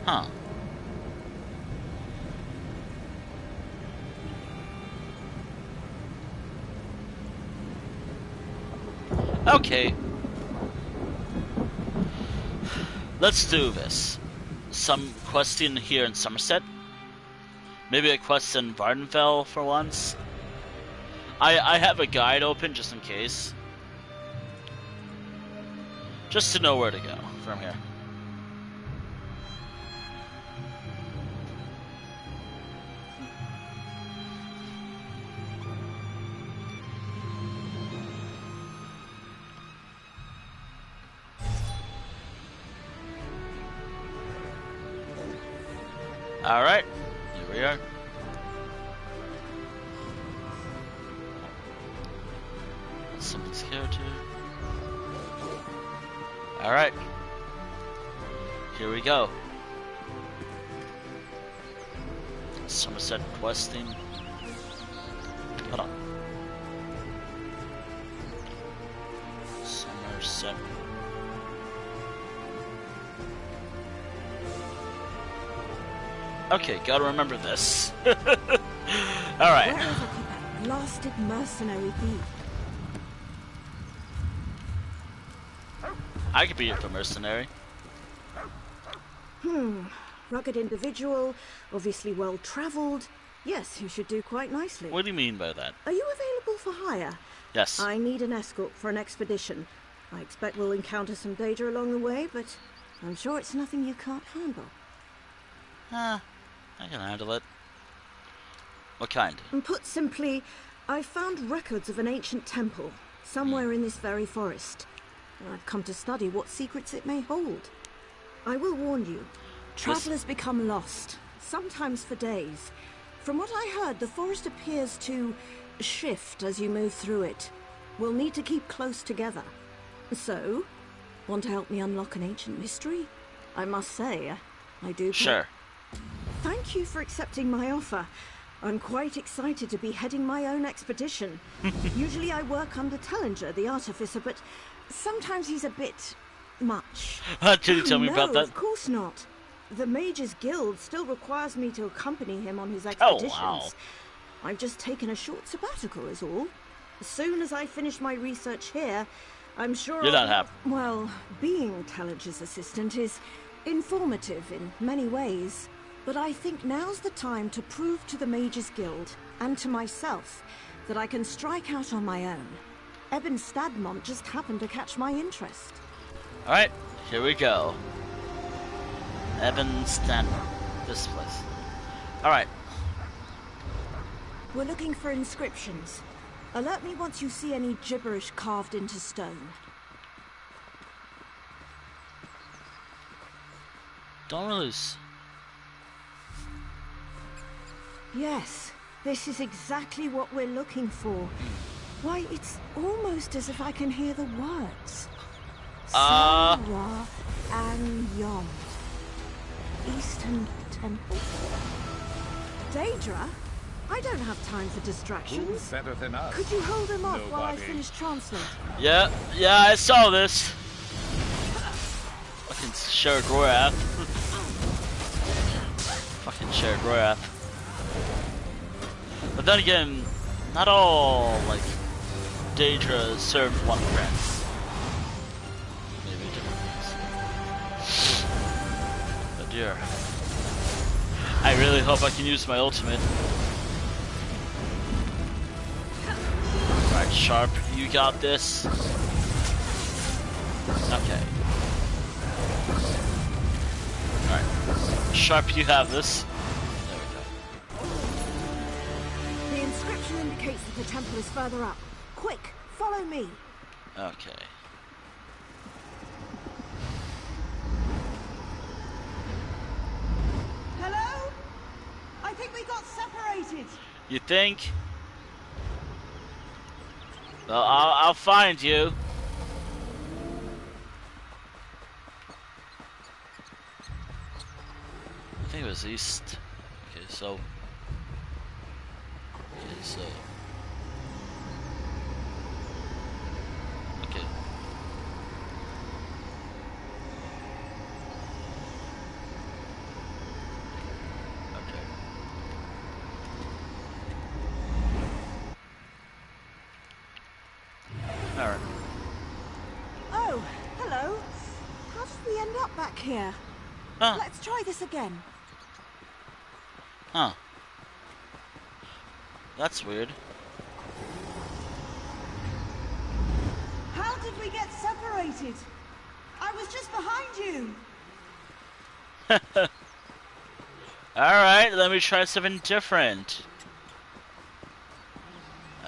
Huh. Okay. Let's do this. Some questing here in Summerset. Maybe a quest in Vvardenfell for once. I have a guide open just in case. Just to know where to go from here. Alright, here we are. Someone's character. Alright. Here we go. Summerset questing. Hold on. Summerset. Okay, gotta remember this. Alright. Wherever could that blasted mercenary be? I could be a mercenary. Rugged individual, obviously well-traveled. Yes, you should do quite nicely. What do you mean by that? Are you available for hire? Yes. I need an escort for an expedition. I expect we'll encounter some danger along the way, but I'm sure it's nothing you can't handle. I can handle it. What kind? And put simply, I found records of an ancient temple somewhere in this very forest. I've come to study what secrets it may hold. I will warn you, travelers become lost, sometimes for days. From what I heard, the forest appears to shift as you move through it. We'll need to keep close together. So, want to help me unlock an ancient mystery? I must say, I do. Sure. Thank you for accepting my offer. I'm quite excited to be heading my own expedition. Usually I work under Tellinger, the artificer, but sometimes he's a bit much. Can you tell me about No, that? of course not. The Mages Guild still requires me to accompany him on his expeditions. Oh, wow. I've just taken a short sabbatical is all. As soon as I finish my research here, I'm sure You're not happy. Well, being Tallage's assistant is informative in many ways. But I think now's the time to prove to the Mages Guild, and to myself, that I can strike out on my own. Ebon Stadmont just happened to catch my interest. Alright, here we go. Ebon Stadmont. This place. Alright. We're looking for inscriptions. Alert me once you see any gibberish carved into stone. Don't lose. Yes, this is exactly what we're looking for. Why, it's almost as if I can hear the words. Sarah and Yon. Eastern Temple. Daedra? I don't have time for distractions. Who's better than us? Could you hold him off while I Nobody. finish translating? Yeah, I saw this. Fucking shared wrath. Fucking shared wrath. But then again, not all, like, Daedra served one prince. Maybe different prince. Oh dear. I really hope I can use my ultimate. Alright, Sharp, you got this. Okay. Alright. Sharp, you have this. There we go. The inscription indicates that the temple is further up. Quick, follow me. Okay. Hello? I think we got separated. You think? Well, I'll find you. I think it was east. Okay, so. Okay, so. Okay. Okay. Alright. Oh, hello. How did we end up back here? Huh. Let's try this again. Huh. That's weird. How did we get separated? I was just behind you. Alright, let me try something different.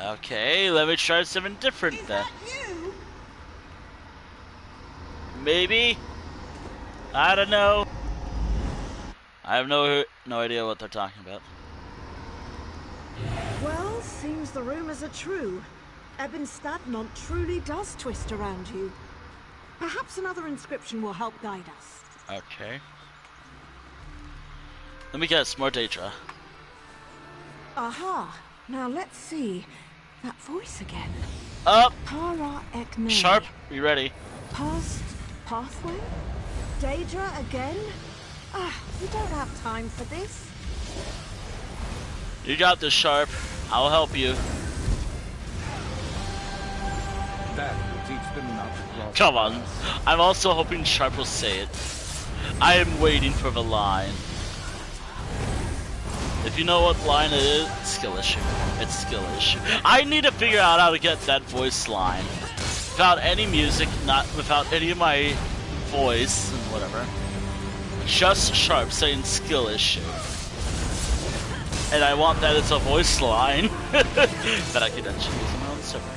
Okay, let me try something different Is then. that you? Maybe? I don't know. I have no idea what they're talking about. Well, seems the rumors are true. Ebon Stadmont truly does twist around you. Perhaps another inscription will help guide us. Okay. Let me guess, more Daedra. Aha. Now let's see. That voice again. Up! Para Ekme. Sharp, you ready? Past pathway? Daedra again? We don't have time for this. You got this, Sharp. I'll help you. That will teach them not to cross. Come on. I'm also hoping Sharp will say it. I am waiting for the line. If you know what line it is, skill issue. It's skill issue. I need to figure out how to get that voice line. Without any music, not without any of my voice and whatever. Just Sharp saying skill issue. And I want that as a voice line. That I could actually use on my own server.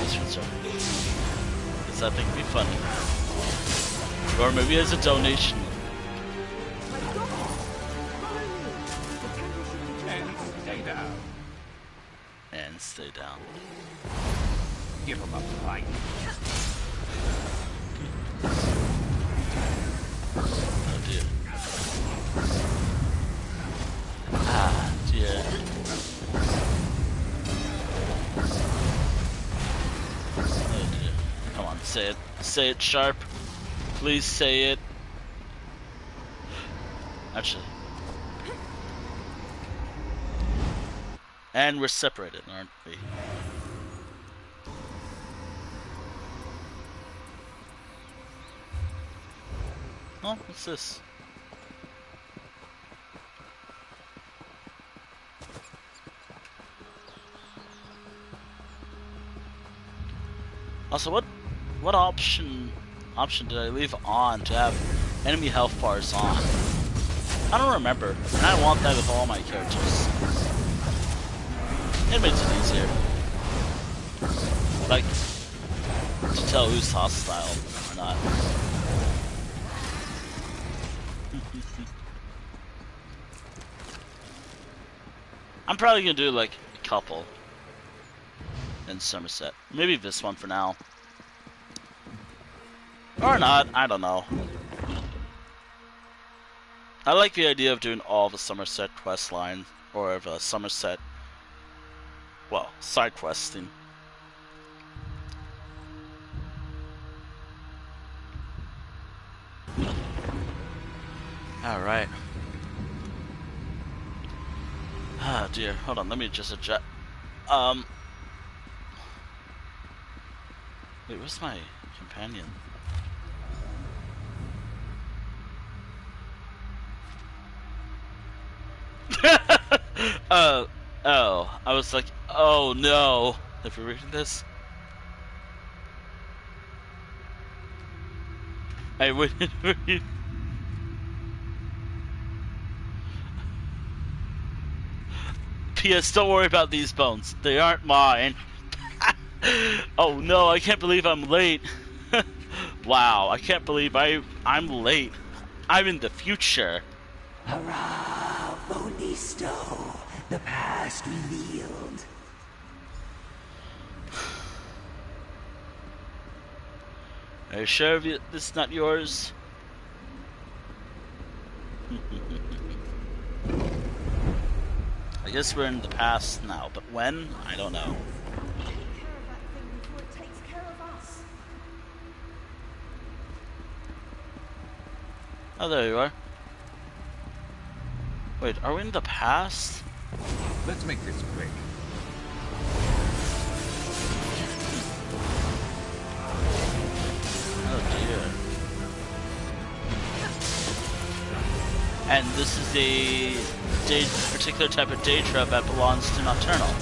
Eastern server. Because I think it'd be funny. Or maybe as a donation. And stay down. And stay down. Give them a fight. Oh dear. Ah, dear. Oh dear. Come on, Say it. Say it sharp. Please say it. Actually. And we're separated, aren't we? Oh, what's this? Also, what option did I leave on to have enemy health bars on? I don't remember, and I want that with all my characters. It makes it easier. Like, to tell who's hostile or not. I'm probably gonna do like a couple in Summerset. Maybe this one for now. Or not, I don't know. I like the idea of doing all the Summerset quest line, or the Summerset, well, side questing. Alright. Ah, dear. Hold on, let me just adjust. Wait, where's my companion? Oh. I was like, oh no. If you're reading this. Hey, wait. P.S. Don't worry about these bones. They aren't mine. Oh no, I can't believe I'm late. Wow, I can't believe I'm late. I'm in the future. Hurrah, Bonisto, the past revealed. Are you sure this is not yours? I guess we're in the past now, but when? I don't know. Oh, there you are. Wait, are we in the past? Let's make this quick. Oh dear. And this is a particular type of Daedra that belongs to Nocturnal.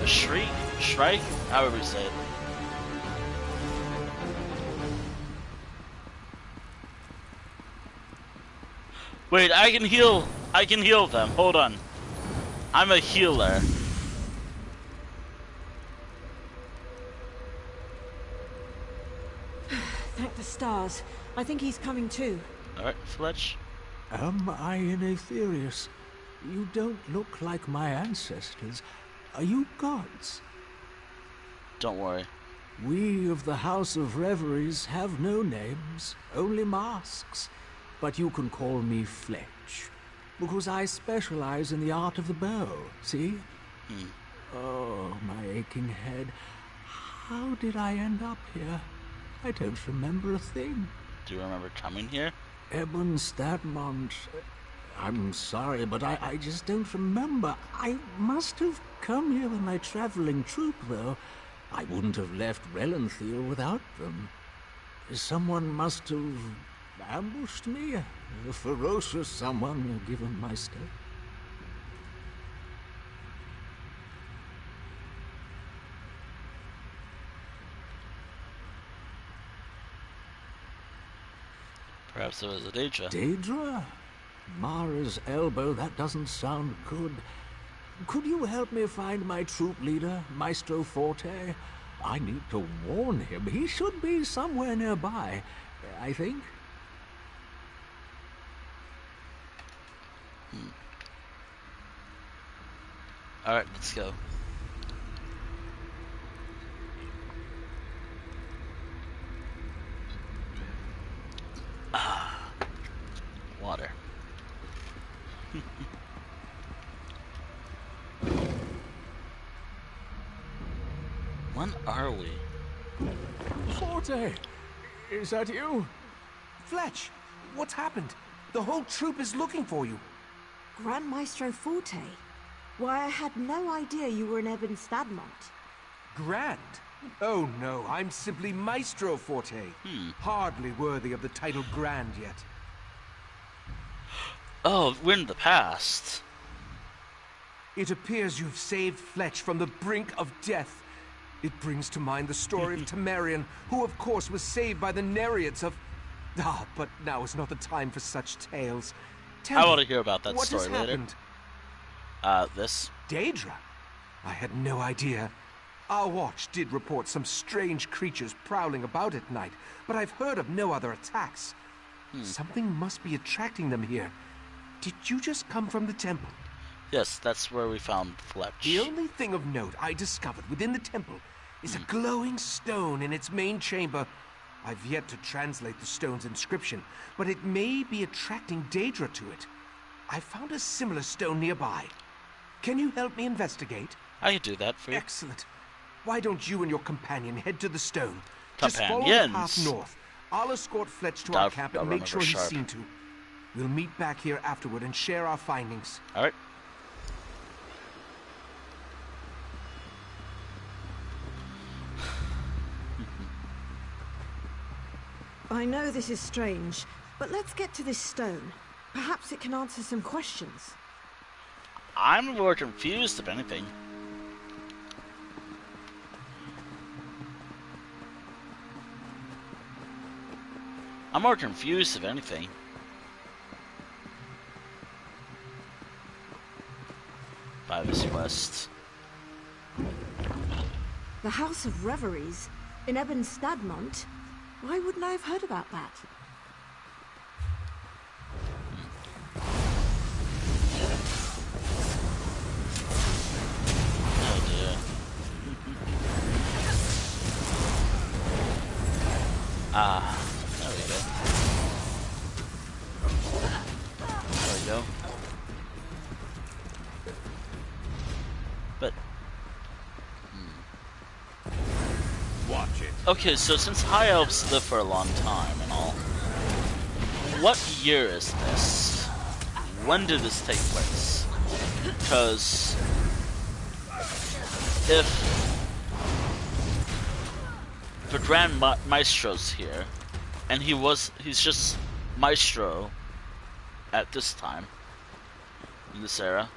A shriek? Shrike? However you say it. Wait, I can heal them. Hold on. I'm a healer. Thank the stars. I think he's coming too. Alright, Fletch. Am I Aetherius? You don't look like my ancestors. Are you gods? Don't worry. We of the House of Reveries have no names, only masks. But you can call me Fletch, because I specialize in the art of the bow, see? Oh, my aching head. How did I end up here? I don't remember a thing. Do you remember coming here? Ebon, Stadmont. I'm sorry, but I just don't remember. I must have come here with my traveling troupe, though. I wouldn't have left Lilandril without them. Someone must have ambushed me. A ferocious someone, given my state. Perhaps it was a Daedra. Daedra? Mara's elbow, that doesn't sound good. Could you help me find my troop leader, Maestro Forte? I need to warn him. He should be somewhere nearby, I think. Alright, let's go. Water. When are we? Forte, is that you? Fletch, what's happened? The whole troop is looking for you. Grand Maestro Forte? Why, I had no idea you were in Ebon Stadmont. Grand? Oh no, I'm simply Maestro Forte. Hardly worthy of the title Grand yet. Oh, we're in the past. It appears you've saved Fletch from the brink of death. It brings to mind the story of Temerian, who of course was saved by the Nereids of... Ah, but now is not the time for such tales. I want to hear about that what story has later. Happened? This. Daedra? I had no idea. Our watch did report some strange creatures prowling about at night, but I've heard of no other attacks. Something must be attracting them here. Did you just come from the temple? Yes, that's where we found Fletch. The only thing of note I discovered within the temple is a glowing stone in its main chamber. I've yet to translate the stone's inscription, but it may be attracting Daedra to it. I found a similar stone nearby. Can you help me investigate? I can do that for you. Excellent. Why don't you and your companion head to the stone? Just follow the Companions? path north. I'll escort Fletch to our camp and make sure he's seen to. We'll meet back here afterward and share our findings. All right. I know this is strange, but let's get to this stone. Perhaps it can answer some questions. I'm more confused, if anything. I'm more confused, if anything. By this quest. The House of Reveries in Ebon Stadmont? Why wouldn't I have heard about that? Oh dear. There we go. There we go. But... Watch it. Okay, so since High Elves live for a long time and all, what year is this? When did this take place? Because if the Grand Maestro's here, and he's just Maestro at this time, in this era,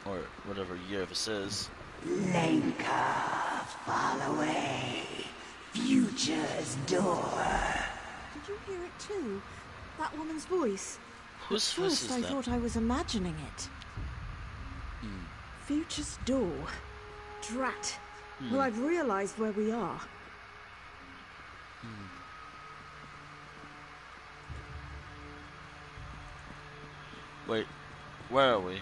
or whatever year this is. Lenka, fall away. Future's door. Did you hear it too? That woman's voice. Whose At voice first is I that? thought I was imagining it. Future's door. Drat. Well, I've realized where we are. Wait, where are we?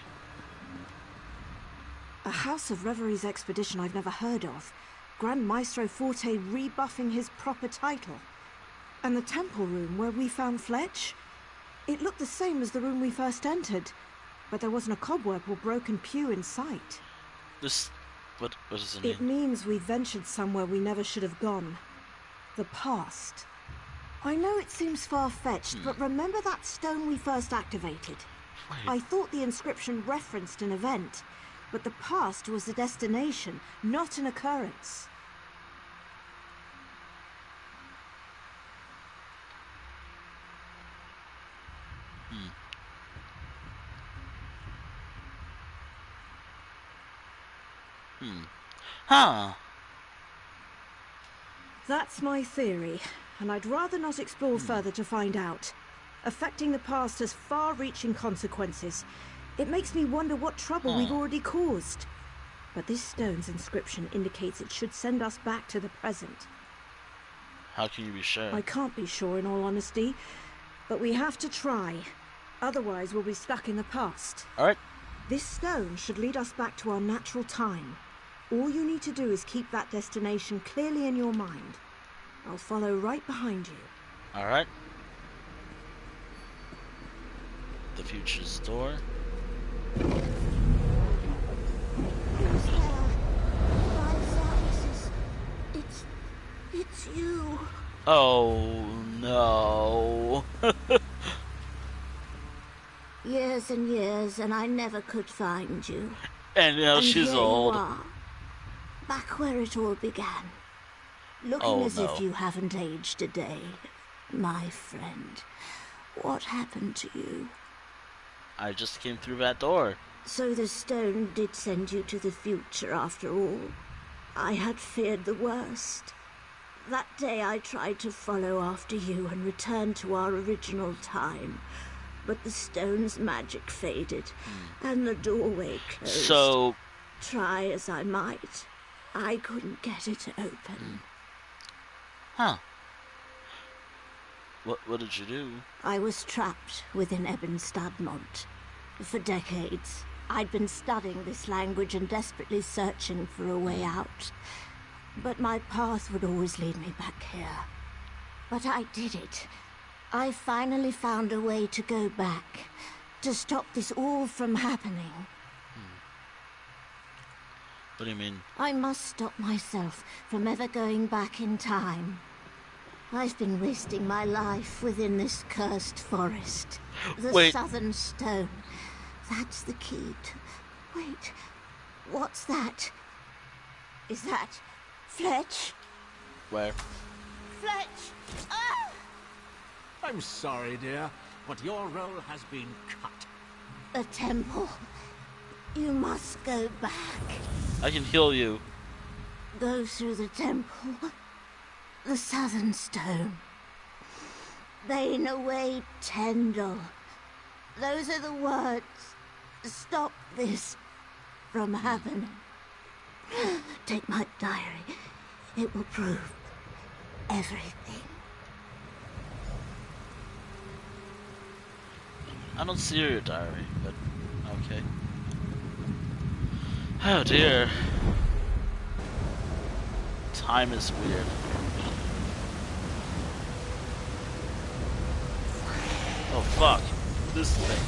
A House of Reveries expedition I've never heard of. Grand Maestro Forte rebuffing his proper title. And the temple room where we found Fletch? It looked the same as the room we first entered, but there wasn't a cobweb or broken pew in sight. This... what does it mean? It means we ventured somewhere we never should have gone. The past. I know it seems far-fetched, but remember that stone we first activated? I thought the inscription referenced an event, but the past was the destination, not an occurrence. Huh. That's my theory, and I'd rather not explore further to find out. Affecting the past has far-reaching consequences. It makes me wonder what trouble we've already caused. But this stone's inscription indicates it should send us back to the present. How can you be sure? I can't be sure, in all honesty, but we have to try. Otherwise, we'll be stuck in the past. Alright. This stone should lead us back to our natural time. All you need to do is keep that destination clearly in your mind. I'll follow right behind you. Alright. The future's door. It's Oh no. Years and years, and I never could find you. And now she's here old. You are, back where it all began. Looking Oh, as no. if you haven't aged a day. My friend, what happened to you? I just came through that door. So the stone did send you to the future after all. I had feared the worst. That day I tried to follow after you and return to our original time. But the stone's magic faded, and the doorway closed. So... Try as I might, I couldn't get it to open. Huh. What did you do? I was trapped within Ebon Stadmont. For decades, I'd been studying this language and desperately searching for a way out. But my path would always lead me back here. But I did it. I finally found a way to go back, to stop this all from happening. What do you mean? I must stop myself from ever going back in time. I've been wasting my life within this cursed forest. The Southern Stone. That's the key to... Wait, what's that? Is that Fletch? Where? Fletch! Ah! I'm sorry, dear, but your role has been cut. The temple. You must go back. I can heal you. Go through the temple. The Southern Stone. Bane away Tendel. Those are the words. Stop this from happening. Take my diary. It will prove everything. I don't see your diary, but okay. Oh dear. Time is weird. Oh fuck. This thing.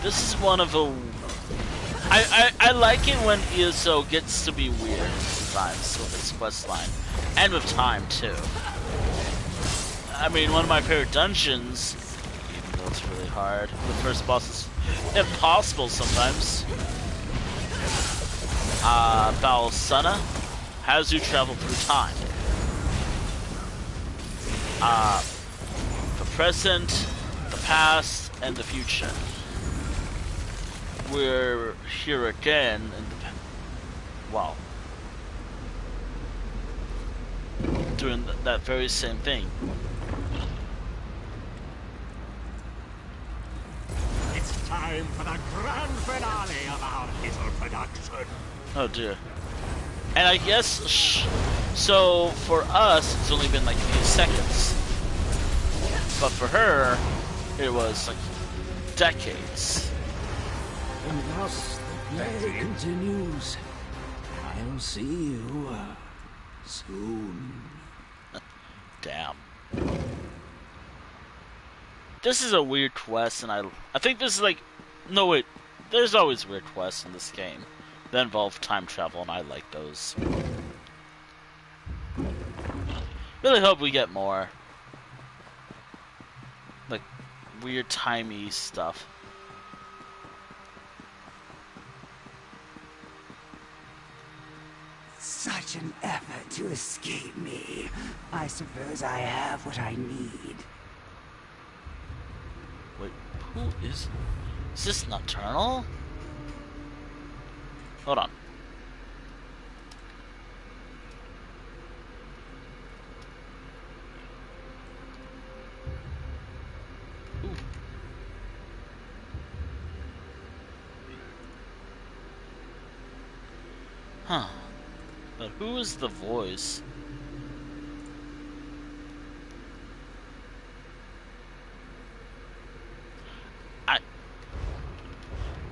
This is one of a... I like it when ESO gets to be weird sometimes with its questline. And with time too. I mean, one of my favorite dungeons, even though it's really hard, the first boss is impossible sometimes. Balsana has you travel through time. The present, the past, and the future. We're here again in the... Wow. Doing that very same thing. It's time for the grand finale of our little production. Oh dear. And I guess, so for us, it's only been like a few seconds. But for her, it was like decades. And thus the play continues. I'll see you soon. Damn. This is a weird quest, and I think this is like... No, wait. There's always weird quests in this game that involve time travel, and I like those. Really hope we get more. Like, weird timey stuff. Such an effort to escape me. I suppose I have what I need. Wait, who is... Is this Nocturnal? Hold on. Ooh. Huh. But who is the voice?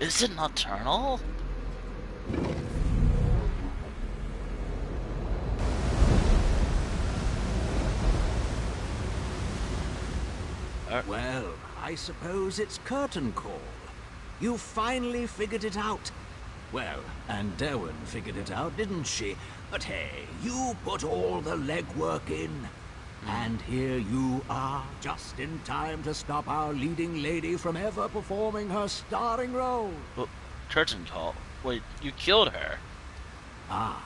Is it Nocturnal? Well, I suppose it's curtain call. You finally figured it out. Well, and Derwin figured it out, didn't she? But hey, you put all the legwork in. And here you are, just in time to stop our leading lady from ever performing her starring role. Well, curtain call. Wait, you killed her. Ah,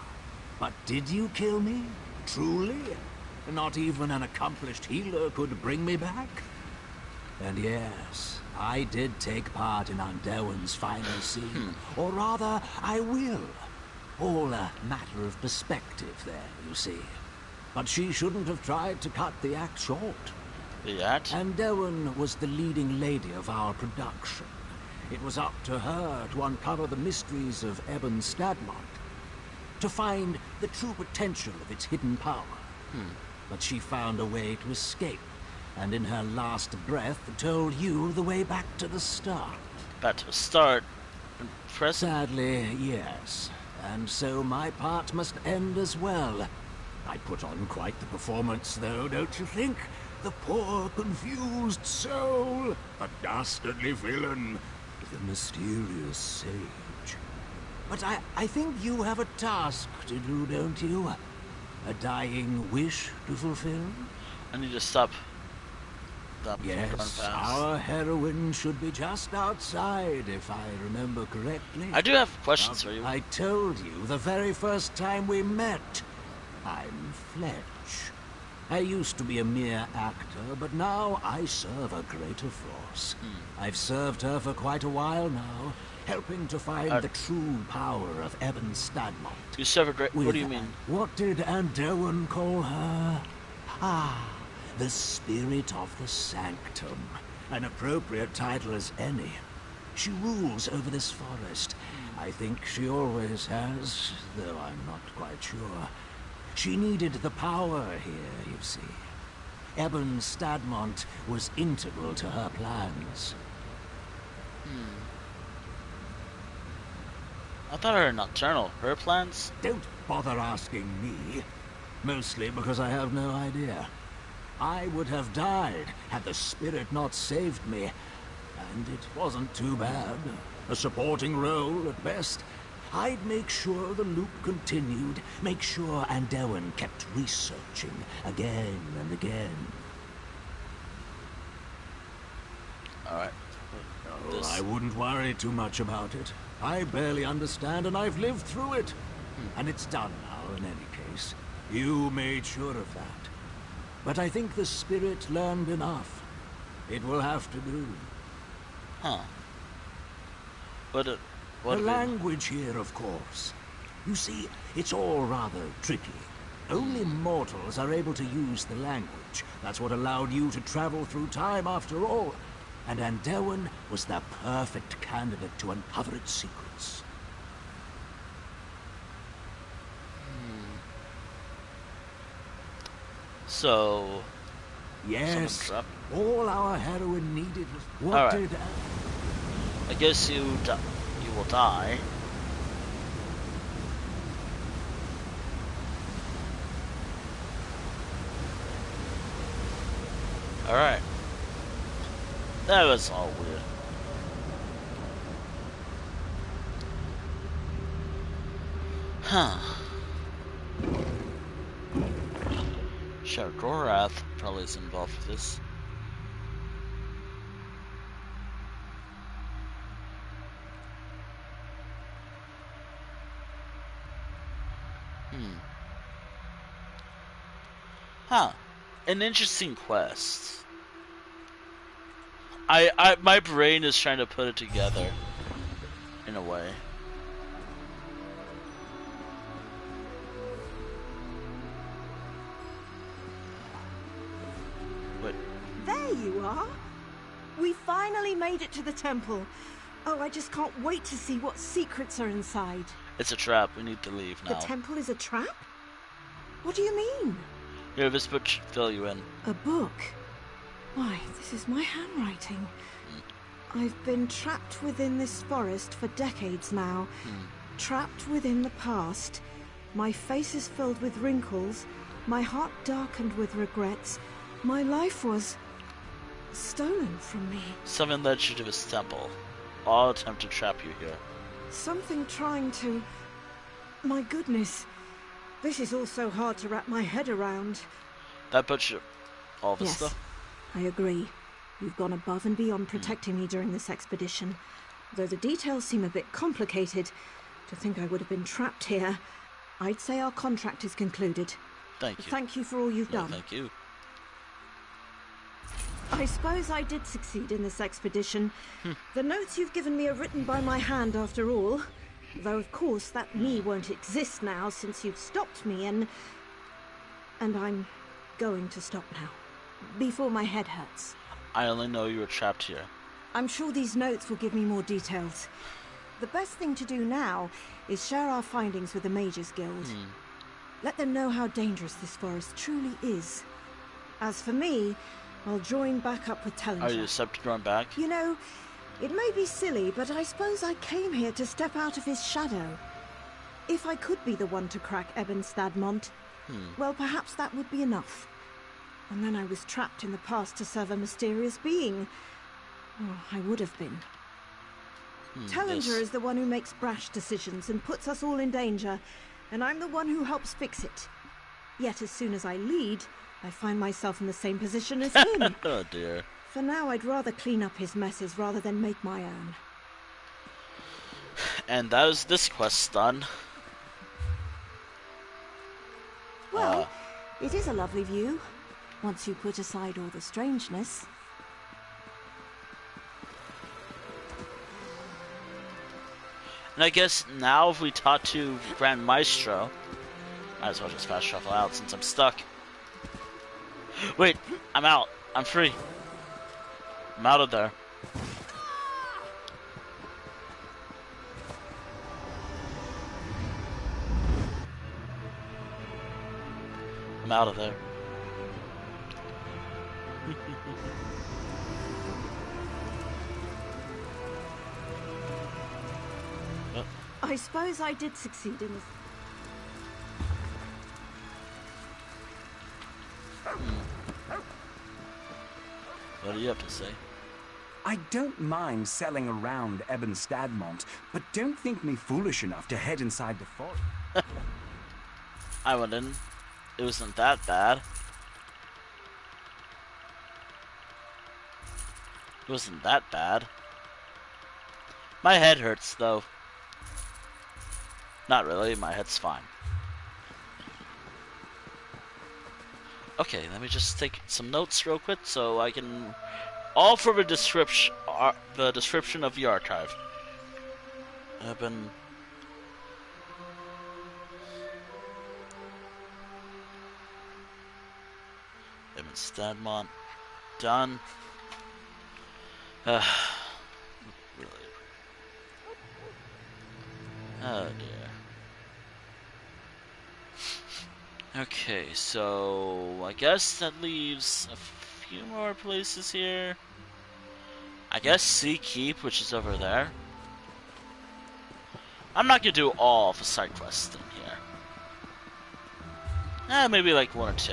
but did you kill me? Truly? Not even an accomplished healer could bring me back? And yes, I did take part in Derwin's final scene. Or rather, I will. All a matter of perspective there, you see. But she shouldn't have tried to cut the act short. The act? And Derwin was the leading lady of our production. It was up to her to uncover the mysteries of Ebon Stadmont, to find the true potential of its hidden power. But she found a way to escape, and in her last breath told you the way back to the start. Back to the start? Sadly, yes. And so my part must end as well. I put on quite the performance, though, don't you think? The poor, confused soul, a dastardly villain, the mysterious sage. But I think you have a task to do, don't you? A dying wish to fulfill? I need to stop. Yes, our heroine should be just outside, if I remember correctly. I do have questions for you. I told you the very first time we met. I'm Fletch. I used to be a mere actor, but now I serve a greater force. I've served her for quite a while now, helping to find the true power of Ebon Stadmont. You serve a great... What do you mean? What did Derwin call her? Ah, the Spirit of the Sanctum. An appropriate title as any. She rules over this forest. I think she always has, though I'm not quite sure. She needed the power here, you see. Ebon Stadmont was integral to her plans. I thought her nocturnal. Her plans? Don't bother asking me. Mostly because I have no idea. I would have died had the spirit not saved me. And it wasn't too bad. A supporting role at best. I'd make sure the loop continued, make sure Derwin kept researching again and again. Alright. Oh, I wouldn't worry too much about it. I barely understand, and I've lived through it. And it's done now, in any case. You made sure of that. But I think the spirit learned enough. It will have to do. Huh. What the language here, of course. You see, it's all rather tricky. Only mortals are able to use the language. That's what allowed you to travel through time after all. And Derwin was the perfect candidate to uncover its secrets. So... Yes, all our heroine needed was... What did... I guess you will die. Alright. That was all weird. Huh. Gorath probably is involved with this. Huh. An interesting quest. My brain is trying to put it together in a way. But there you are. We finally made it to the temple. Oh, I just can't wait to see what secrets are inside. It's a trap. We need to leave now. The temple is a trap? What do you mean? Here, this book should fill you in. A book? Why, this is my handwriting. I've been trapped within this forest for decades now. Trapped within the past. My face is filled with wrinkles. My heart darkened with regrets. My life was... stolen from me. Something led you to this temple. All attempt to trap you here. Something trying to... My goodness. This is all so hard to wrap my head around. That puts you all this Yes, stuff. I agree. You've gone above and beyond protecting me during this expedition. Though the details seem a bit complicated, to think I would have been trapped here, I'd say our contract is concluded. Thank you. Thank you for all you've done. Thank you. I suppose I did succeed in this expedition. The notes you've given me are written by my hand after all. Though, of course, that me won't exist now since you've stopped me and I'm going to stop now. Before my head hurts. I only know you were trapped here. I'm sure these notes will give me more details. The best thing to do now is share our findings with the Mages Guild. Let them know how dangerous this forest truly is. As for me, I'll join back up with Tellinger. Are you accepted to run back? You know, it may be silly, but I suppose I came here to step out of his shadow. If I could be the one to crack Ebon Stadmont, well, perhaps that would be enough. And then I was trapped in the past to serve a mysterious being. Oh, I would have been. Tellinger is the one who makes brash decisions and puts us all in danger, and I'm the one who helps fix it. Yet as soon as I lead, I find myself in the same position as him. Oh dear. For now, I'd rather clean up his messes rather than make my own. And that is this quest done. Well, it is a lovely view, once you put aside all the strangeness. And I guess now if we talk to Grand Maestro, might as well just fast travel out since I'm stuck. Wait, I'm out. I'm free. I'm out of there. I'm out of there. I suppose I did succeed in this. What do you have to say? I don't mind selling around Ebon Stadmont, but don't think me foolish enough to head inside the forest. I wouldn't. It wasn't that bad. It wasn't that bad. My head hurts, though. Not really, my head's fine. Okay, let me just take some notes real quick so I can... All for the description of the archive. Ebon... Ebon Stadmont. Done. Really. Oh dear. Okay, so I guess that leaves a few more places here. I guess Sea Keep, which is over there. I'm not gonna do all of the side quests in here. Maybe like 1 or 2.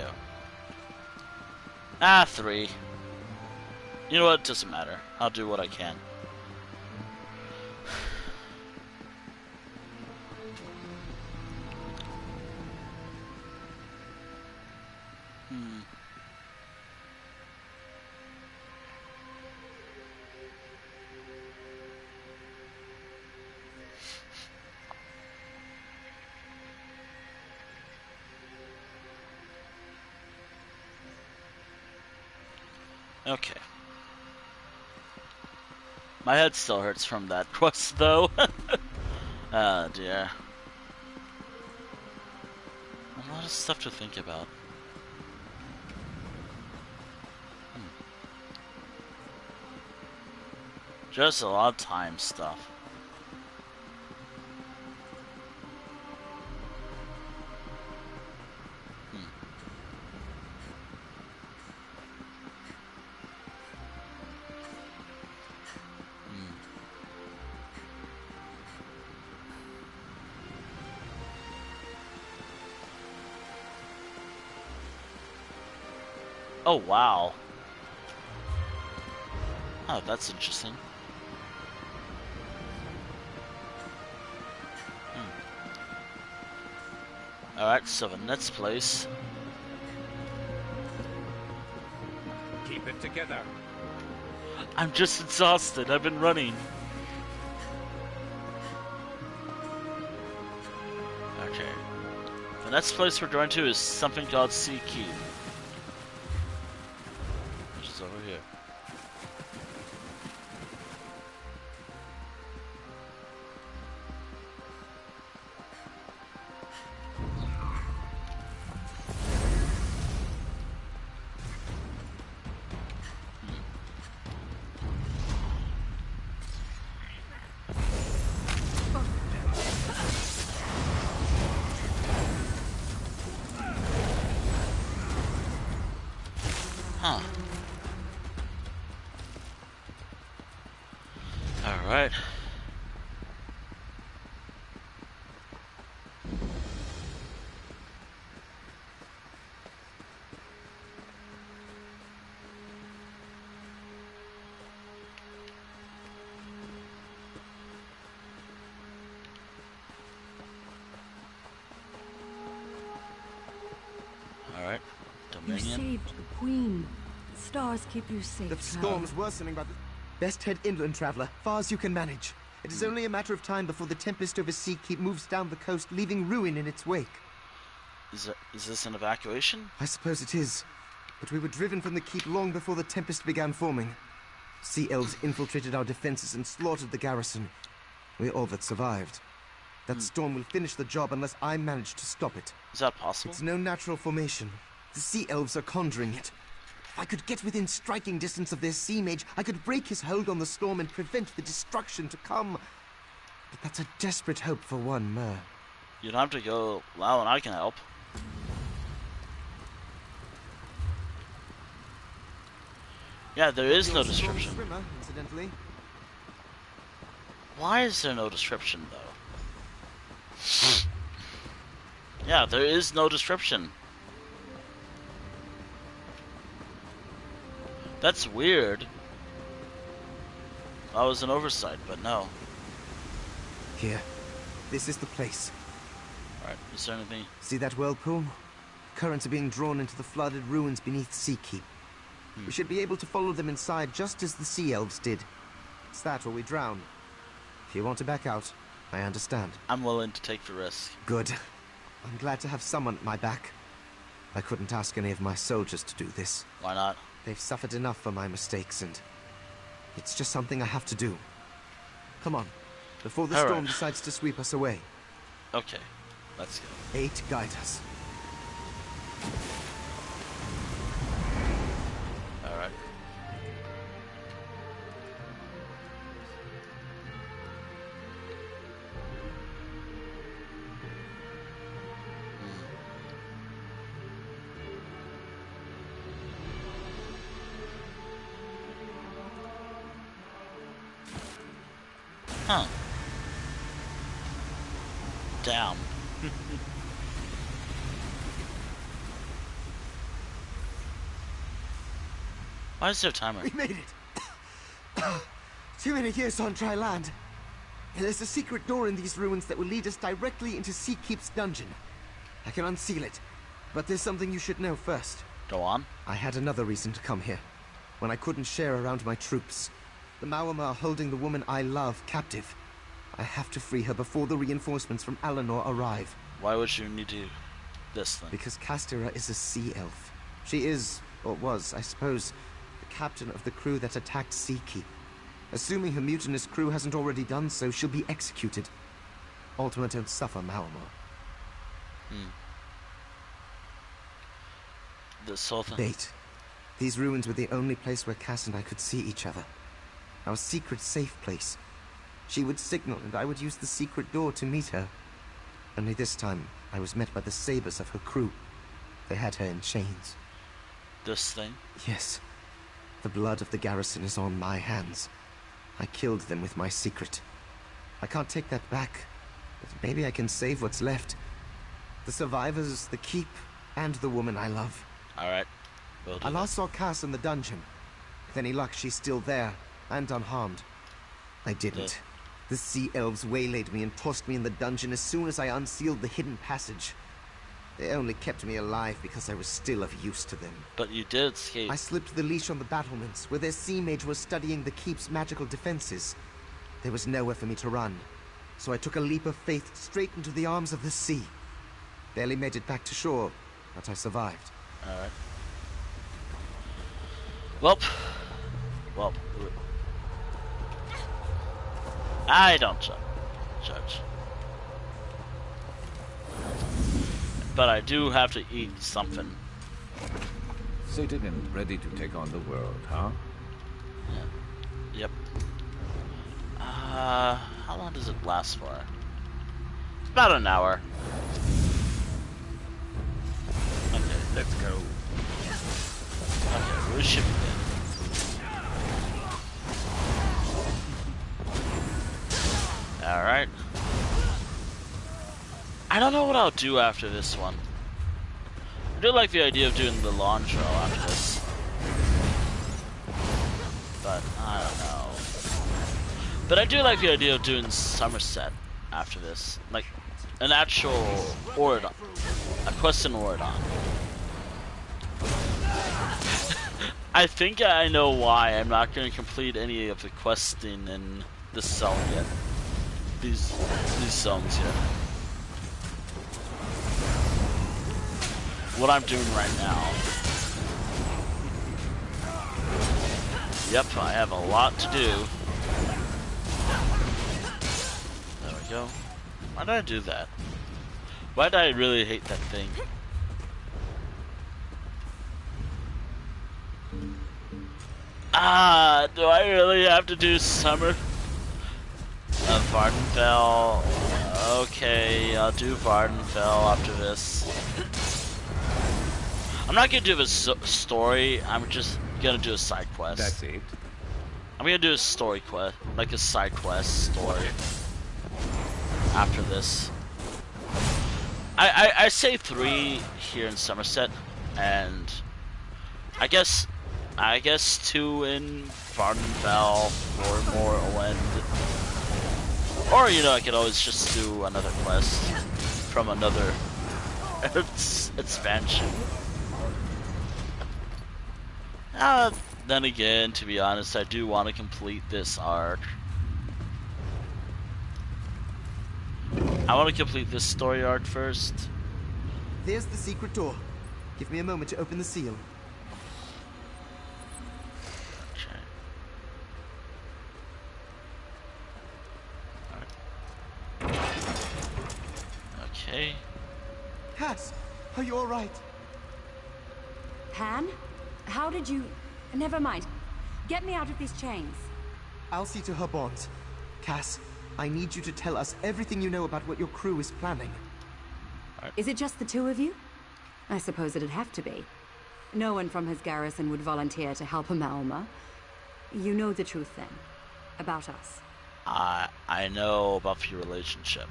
3. You know what? It doesn't matter. I'll do what I can. Okay. My head still hurts from that quest, though. Oh, dear. A lot of stuff to think about. Just a lot of time stuff. Oh, wow. Oh, that's interesting. Alright, so the next place. Keep it together. I'm just exhausted. I've been running. Okay. The next place we're going to is something called Sea Keep. Which is over here. Huh. Alright. Alright. You Dominion. saved the Queen. The stars keep you safe. The storm's worsening, but best head inland, traveler. Far as you can manage. It is only a matter of time before the tempest over Sea Keep moves down the coast, leaving ruin in its wake. Is this an evacuation? I suppose it is. But we were driven from the keep long before the tempest began forming. Sea elves infiltrated our defenses and slaughtered the garrison. We're all that survived. That storm will finish the job unless I manage to stop it. Is that possible? It's no natural formation. The sea elves are conjuring it. If I could get within striking distance of their sea mage, I could break his hold on the storm and prevent the destruction to come. But that's a desperate hope for one mer. You don't have to go, Lau, and I can help. Yeah, there is no description. Swimmer, incidentally. Why is there no description, though? Yeah, there is no description. That's weird. That was an oversight, but no. Here. This is the place. Alright, is there anything? See that whirlpool? Currents are being drawn into the flooded ruins beneath Sea Keep. We should be able to follow them inside just as the sea elves did. It's that or we drown. If you want to back out, I understand. I'm willing to take the risk. Good. I'm glad to have someone at my back. I couldn't ask any of my soldiers to do this. Why not? They've suffered enough for my mistakes, and it's just something I have to do. Come on, before the storm decides to sweep us away. Okay, let's go. 8 guide us. Alright. Huh. Damn. Why is there a timer? We made it! Too many years on dry land. And there's a secret door in these ruins that will lead us directly into Sea Keep's dungeon. I can unseal it, but there's something you should know first. Go on. I had another reason to come here, when I couldn't share around my troops. The Mawama are holding the woman I love captive. I have to free her before the reinforcements from Alinor arrive. Why would you need to do this then? Because Castera is a sea elf. She is, or was, I suppose, the captain of the crew that attacked Sea Keep. Assuming her mutinous crew hasn't already done so, she'll be executed. Ultima don't suffer, Mawama. This whole thing. Bait. These ruins were the only place where Cass and I could see each other. Our secret safe place. She would signal and I would use the secret door to meet her. Only this time, I was met by the sabers of her crew. They had her in chains. This thing? Yes. The blood of the garrison is on my hands. I killed them with my secret. I can't take that back, but maybe I can save what's left. The survivors, the keep, and the woman I love. Alright. I last saw Cass in the dungeon. With any luck, she's still there, and unharmed. I didn't. The sea elves waylaid me and tossed me in the dungeon as soon as I unsealed the hidden passage. They only kept me alive because I was still of use to them. But you did escape. I slipped the leash on the battlements, where their sea mage was studying the keep's magical defenses. There was nowhere for me to run, so I took a leap of faith straight into the arms of the sea. Barely made it back to shore, but I survived. Alright. Well, I don't judge. But I do have to eat something. Sated and ready to take on the world, huh? Yeah. Yep. How long does it last for? About an hour. Okay, let's go. Okay, we're shipping in. Alright. I don't know what I'll do after this one. I do like the idea of doing the Lilandril after this. But, I don't know. But I do like the idea of doing Summerset after this. Like, an actual Oridon. A quest in Oridon. I think I know why I'm not going to complete any of the questing in this zone yet. These zones yet. What I'm doing right now. Yep, I have a lot to do. There we go. Why did I do that? Why did I really hate that thing? Do I really have to do Summer? Vvardenfell. Okay, I'll do Vvardenfell after this. I'm not gonna do a story, I'm just gonna do a side quest. That's it. I'm gonna do a story quest, like a side quest story. After this. I say 3 here in Summerset, and I guess 2 in Vvardenfell or Morrowind. Or, you know, I could always just do another quest from another expansion. Then again, to be honest, I do want to complete this arc. I want to complete this story arc first. There's the secret door. Give me a moment to open the seal. Okay. Cass, are you alright? Pan? How did you... Never mind. Get me out of these chains. I'll see to her bonds. Cass, I need you to tell us everything you know about what your crew is planning. Is it just the 2 of you? I suppose it'd have to be. No one from his garrison would volunteer to help a Malma. You know the truth then. About us. I know about your relationship.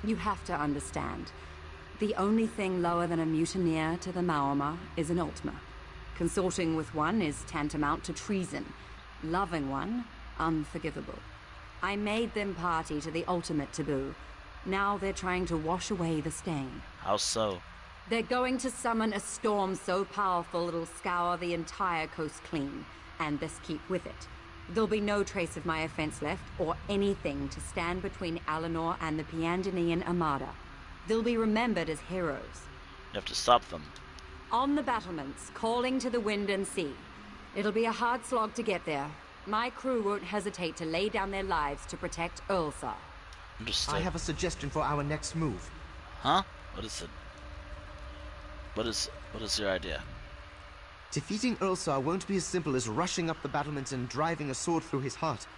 You have to understand. The only thing lower than a mutineer to the Malma is an Ultima. Consorting with one is tantamount to treason. Loving one, unforgivable. I made them party to the ultimate taboo. Now they're trying to wash away the stain. How so? They're going to summon a storm so powerful it'll scour the entire coast clean, and this keep with it. There'll be no trace of my offense left, or anything to stand between Alinor and the Piandinian Armada. They'll be remembered as heroes. You have to stop them. On the battlements, calling to the wind and sea. It'll be a hard slog to get there. My crew won't hesitate to lay down their lives to protect Ulsa. I have a suggestion for our next move. Huh? What is it? What is your idea? Defeating Ulsa won't be as simple as rushing up the battlements and driving a sword through his heart.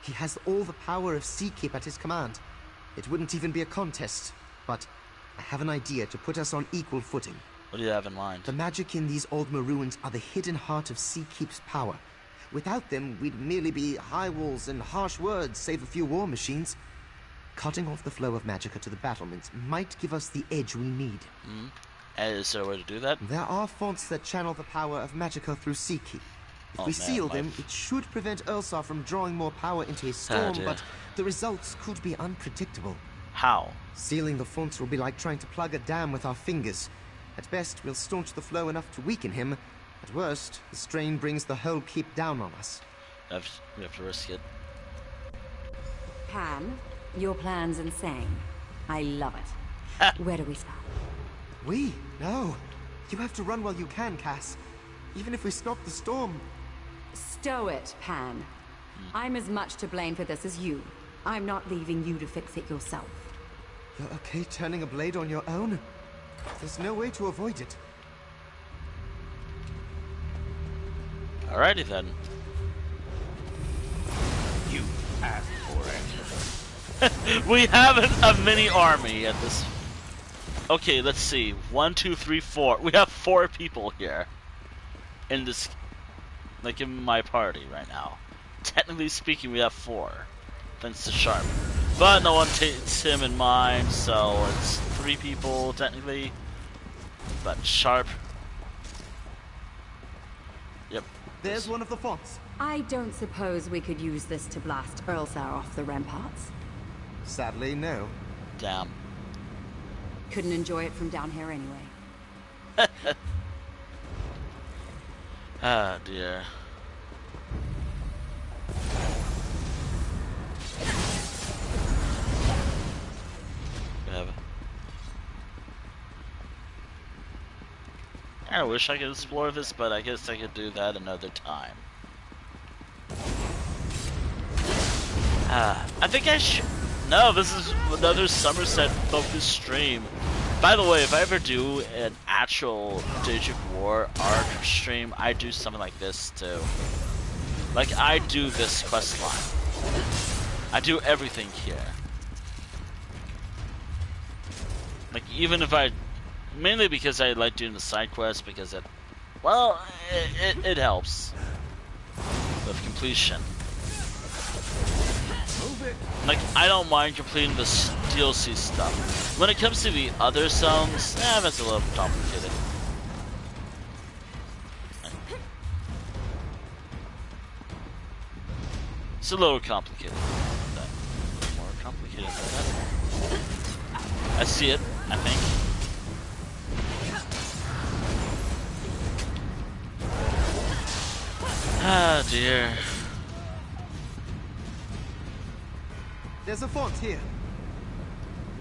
He has all the power of Sea Keep at his command. It wouldn't even be a contest, but I have an idea to put us on equal footing. What do you have in mind? The magic in these old ruins are the hidden heart of Sea Keep's power. Without them, we'd merely be high walls and harsh words, save a few war machines. Cutting off the flow of magicka to the battlements might give us the edge we need. Is there a way to do that? There are fonts that channel the power of magicka through Sea Keep. If we seal them, it should prevent Ulsa from drawing more power into his storm, but the results could be unpredictable. How? Sealing the fonts will be like trying to plug a dam with our fingers. At best, we'll staunch the flow enough to weaken him. At worst, the strain brings the whole keep down on us. We have to risk it. Pan, your plan's insane. I love it. Where do we start? No. You have to run while you can, Cass. Even if we stop the storm. Stow it, Pan. I'm as much to blame for this as you. I'm not leaving you to fix it yourself. You're okay turning a blade on your own? There's no way to avoid it. Alrighty then. You asked for it. We have a mini army at this. Okay, let's see. 1, 2, 3, 4. We have 4 people here. In this, like in my party right now. Technically speaking, we have 4. Thanks to Sharp. But no one takes him in mind, so it's 3 people technically. But Sharp. Yep. There's one of the fonts. I don't suppose we could use this to blast Earlsar off the ramparts? Sadly, no. Damn. Couldn't enjoy it from down here anyway. Ah, dear. I wish I could explore this, but I guess I could do that another time. I think I should. No, this is another Summerset focused stream. By the way, if I ever do an actual Age of War arc stream, I do something like this too. Like, I do this quest line. I do everything here. Like, even if I... Mainly because I like doing the side quests, because it... Well, it helps. With completion. Like, I don't mind completing the DLC stuff. When it comes to the other zones, that's a little complicated. It's a little complicated. More complicated than that. I see it, I think. Ah, dear. There's a font here.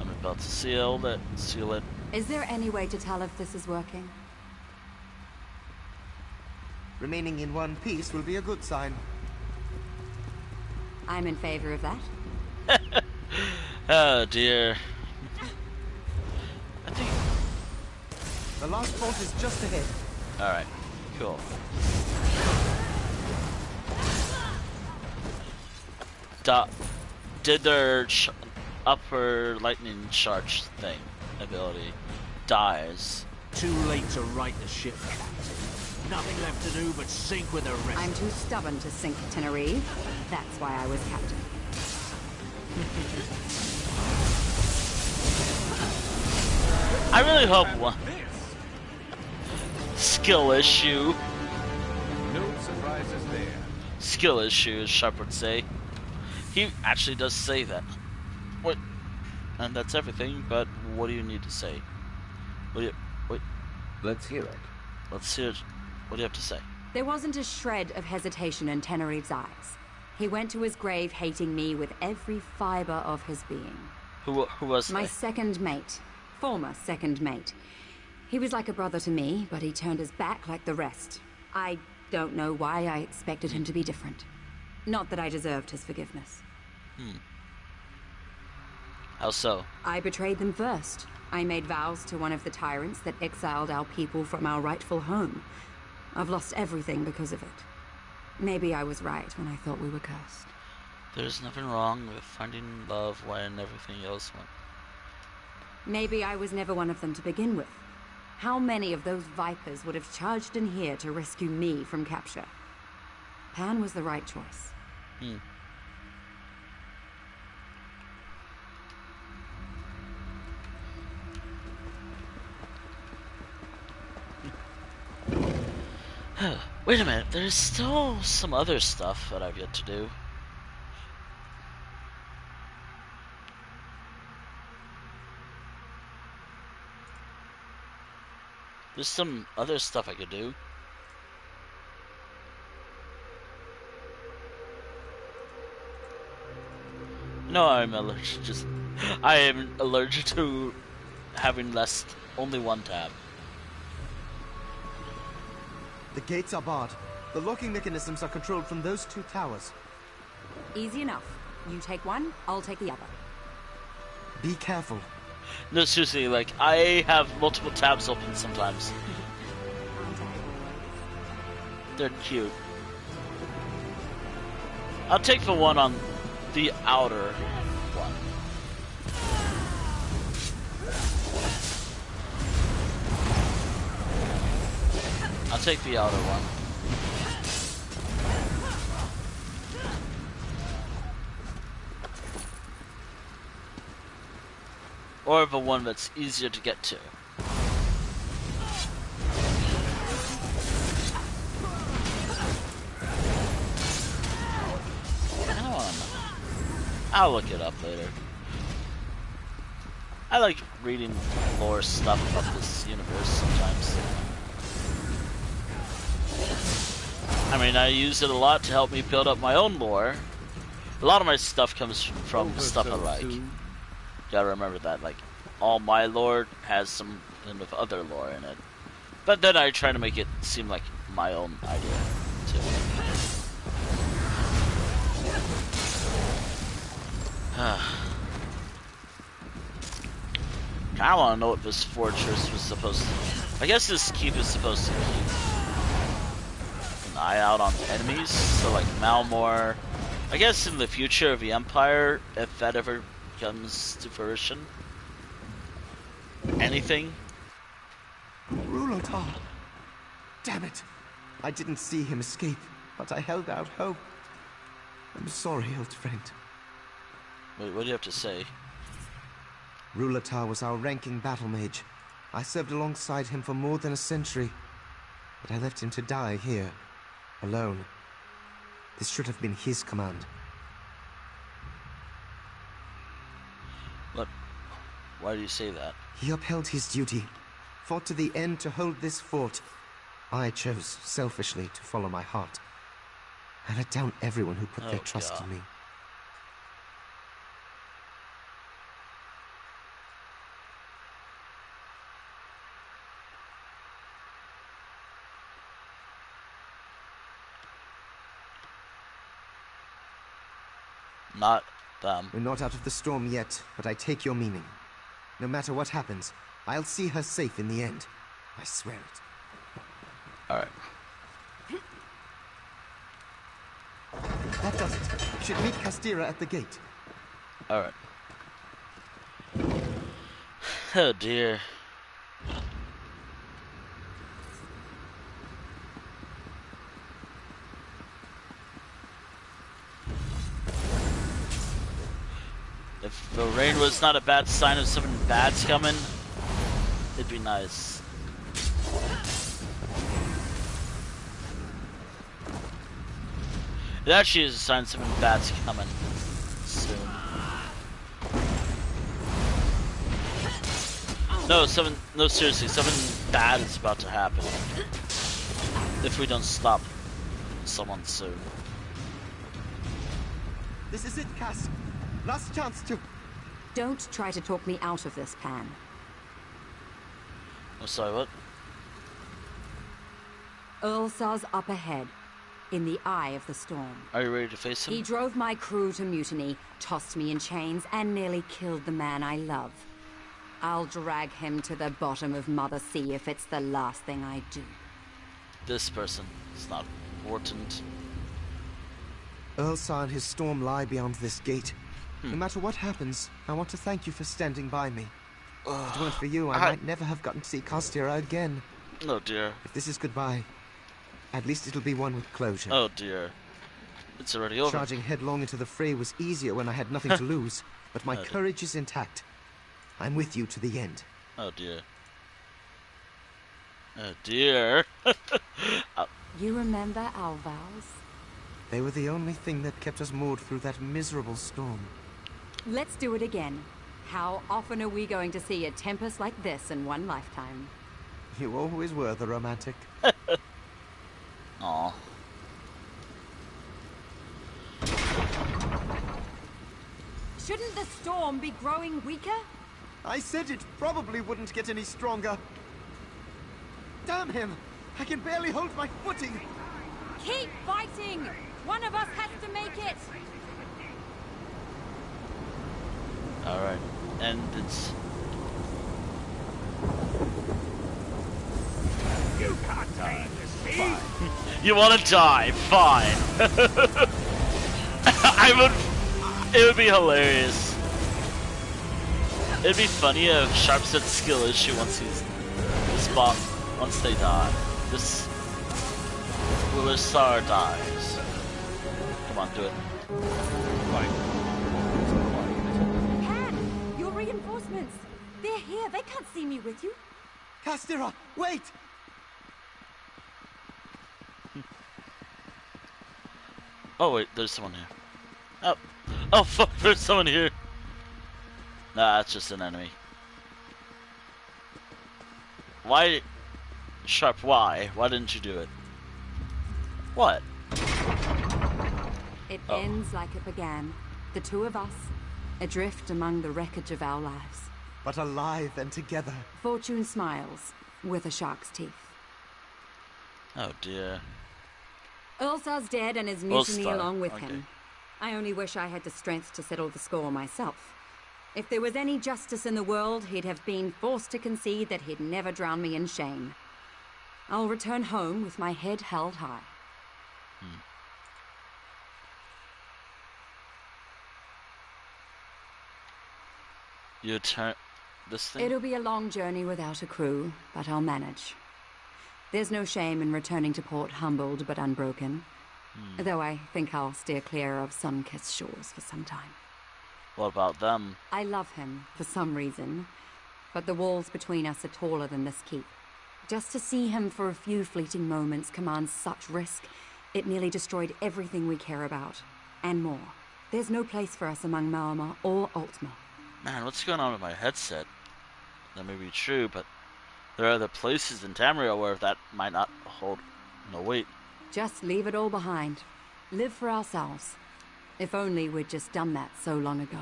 I'm about to seal it. Is there any way to tell if this is working? Remaining in one piece will be a good sign. I'm in favor of that. Oh dear. I think the last font is just ahead. Alright, cool. Did their upper lightning charge thing ability dies. Too late to right the ship, Captain. Nothing left to do but sink with the rest. I'm too stubborn to sink, Tenerife. That's why I was captain. I really hope one skill issue. No surprises there. Skill issue, as Sharp would say. He actually does say that. What? And that's everything, but what do you need to say? Wait. Let's hear it. Let's hear it. What do you have to say? There wasn't a shred of hesitation in Tenerife's eyes. He went to his grave hating me with every fiber of his being. Who was my they? second mate. Former second mate. He was like a brother to me, but he turned his back like the rest. I don't know why I expected him to be different. Not that I deserved his forgiveness. How so? I betrayed them first. I made vows to one of the tyrants that exiled our people from our rightful home. I've lost everything because of it. Maybe I was right when I thought we were cursed. There's nothing wrong with finding love when everything else went. Maybe I was never one of them to begin with. How many of those vipers would have charged in here to rescue me from capture? Pan was the right choice. Wait a minute, there's still some other stuff that I've yet to do. There's some other stuff I could do. No, I'm allergic. I am allergic to having only one tab. The gates are barred. The locking mechanisms are controlled from those 2 towers. Easy enough. You take one, I'll take the other. Be careful. No, seriously, like, I have multiple tabs open sometimes. They're cute. I'll take the one on the outer one. I'll take the outer one. Or the one that's easier to get to. Come on. I'll look it up later. I like reading lore stuff about this universe sometimes. I mean, I use it a lot to help me build up my own lore. A lot of my stuff comes from stuff I like. Gotta remember that, like, all my lore has some kind of other lore in it. But then I try to make it seem like my own idea, too. I want to know what this fortress was supposed to... I guess this keep is supposed to keep an eye out on enemies, so like Malmore... I guess in the future of the Empire, if that ever comes to fruition. Anything? Rulotar! Damn it! I didn't see him escape, but I held out hope. I'm sorry, old friend. Wait, what do you have to say? Rulotar was our ranking battle mage. I served alongside him for more than a century, but I left him to die here, alone. This should have been his command. What? Why do you say that? He upheld his duty, fought to the end to hold this fort. I chose, selfishly, to follow my heart. I let down everyone who put their trust in me. Not them. We're not out of the storm yet, but I take your meaning. No matter what happens, I'll see her safe in the end. I swear it. Alright. That does it. You should meet Castira at the gate. Alright. Oh dear. If the rain was not a bad sign of something bad's coming, it'd be nice. It actually is a sign something bad's coming soon. No, seriously, something bad is about to happen. If we don't stop someone soon. This is it, Cass. Last chance to... Don't try to talk me out of this, Pan. I'm sorry, what? Ulsar's up ahead, in the eye of the storm. Are you ready to face him? He drove my crew to mutiny, tossed me in chains, and nearly killed the man I love. I'll drag him to the bottom of Mother Sea if it's the last thing I do. This person is not important. Ulsar and his storm lie beyond this gate. No matter what happens, I want to thank you for standing by me. If it weren't for you, I might never have gotten to see Castira again. Oh dear. If this is goodbye, at least it'll be one with closure. Oh dear. It's already over. Charging headlong into the fray was easier when I had nothing to lose, but my courage is intact. I'm with you to the end. Oh dear. Oh dear. You remember our vows? They were the only thing that kept us moored through that miserable storm. Let's do it again. How often are we going to see a tempest like this in one lifetime? You always were the romantic. Aw. Shouldn't the storm be growing weaker? I said it probably wouldn't get any stronger. Damn him! I can barely hold my footing! Keep fighting! One of us has to make it! Alright. And it's... You can't tame the sea! Fine. You wanna die? Fine. It would be hilarious. It'd be funny if Sharpset's skill issue once they die. This Willisar dies. Come on, do it. Pan! Your reinforcements! They're here, they can't see me with you. Castira, wait! Oh wait, there's someone here. Oh. Oh fuck, there's someone here. Nah, that's just an enemy. Why? Sharp, why? Why didn't you do it? What? It ends like it began. The two of us, adrift among the wreckage of our lives. But alive and together. Fortune smiles, with a shark's teeth. Oh dear. Ulsar's dead and his mutiny Ulsar, along with okay. him. I only wish I had the strength to settle the score myself. If there was any justice in the world, he'd have been forced to concede that he'd never drown me in shame. I'll return home with my head held high. You turn this thing? It'll be a long journey without a crew, but I'll manage. There's no shame in returning to port humbled but unbroken. Though I think I'll steer clear of sun-kissed shores for some time. What about them? I love him, for some reason. But the walls between us are taller than this keep. Just to see him for a few fleeting moments commands such risk, it nearly destroyed everything we care about. And more. There's no place for us among Malma or Altma. Man, what's going on with my headset? That may be true, but there are other places in Tamriel where that might not hold no weight. Just leave it all behind. Live for ourselves. If only we'd just done that so long ago.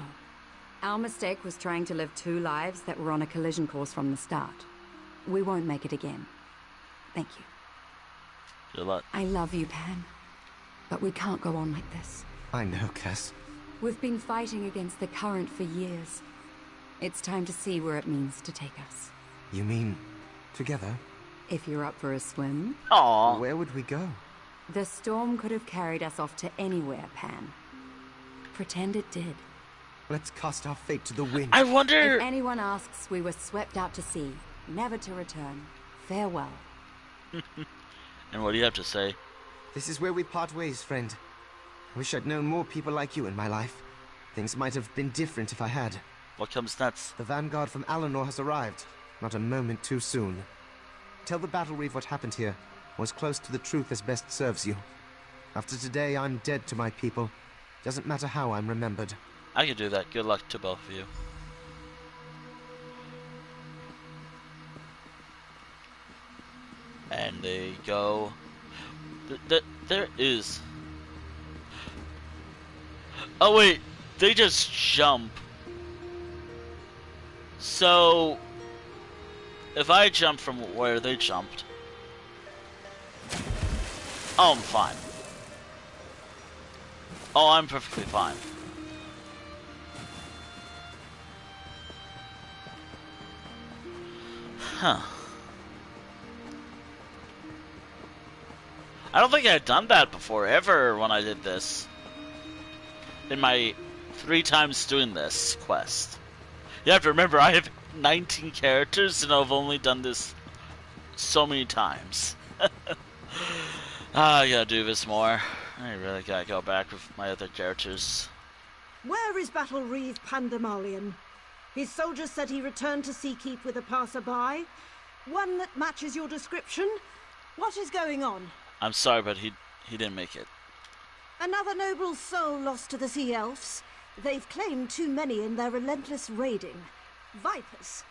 Our mistake was trying to live two lives that were on a collision course from the start. We won't make it again. Thank you. Good luck. I love you, Pan. But we can't go on like this. I know, Cass. We've been fighting against the current for years. It's time to see where it means to take us. You mean together? If you're up for a swim. Aww. Where would we go? The storm could have carried us off to anywhere, Pan. Pretend it did. Let's cast our fate to the wind. I wonder... If anyone asks, we were swept out to sea, never to return. Farewell. And what do you have to say? This is where we part ways, friend. I wish I'd known more people like you in my life. Things might have been different if I had. What comes next? The vanguard from Alinor has arrived. Not a moment too soon. Tell the Battle Reeve what happened here. Was close to the truth as best serves you. After today, I'm dead to my people. Doesn't matter how I'm remembered. I can do that. Good luck to both of you. And they go... There is... Oh wait, they just jump. So... If I jump from where they jumped... Oh, I'm fine. Oh, I'm perfectly fine. Huh. I don't think I had done that before, ever, when I did this. In my 3 times doing this quest. You have to remember, I have 19 characters, and I've only done this so many times. I gotta do this more. I really gotta go back with my other characters. Where is Battle Reeve Pandemalion? His soldiers said he returned to Seakeep with a passerby. One that matches your description? What is going on? I'm sorry, but he didn't make it. Another noble soul lost to the Sea Elves. They've claimed too many in their relentless raiding. Vipers.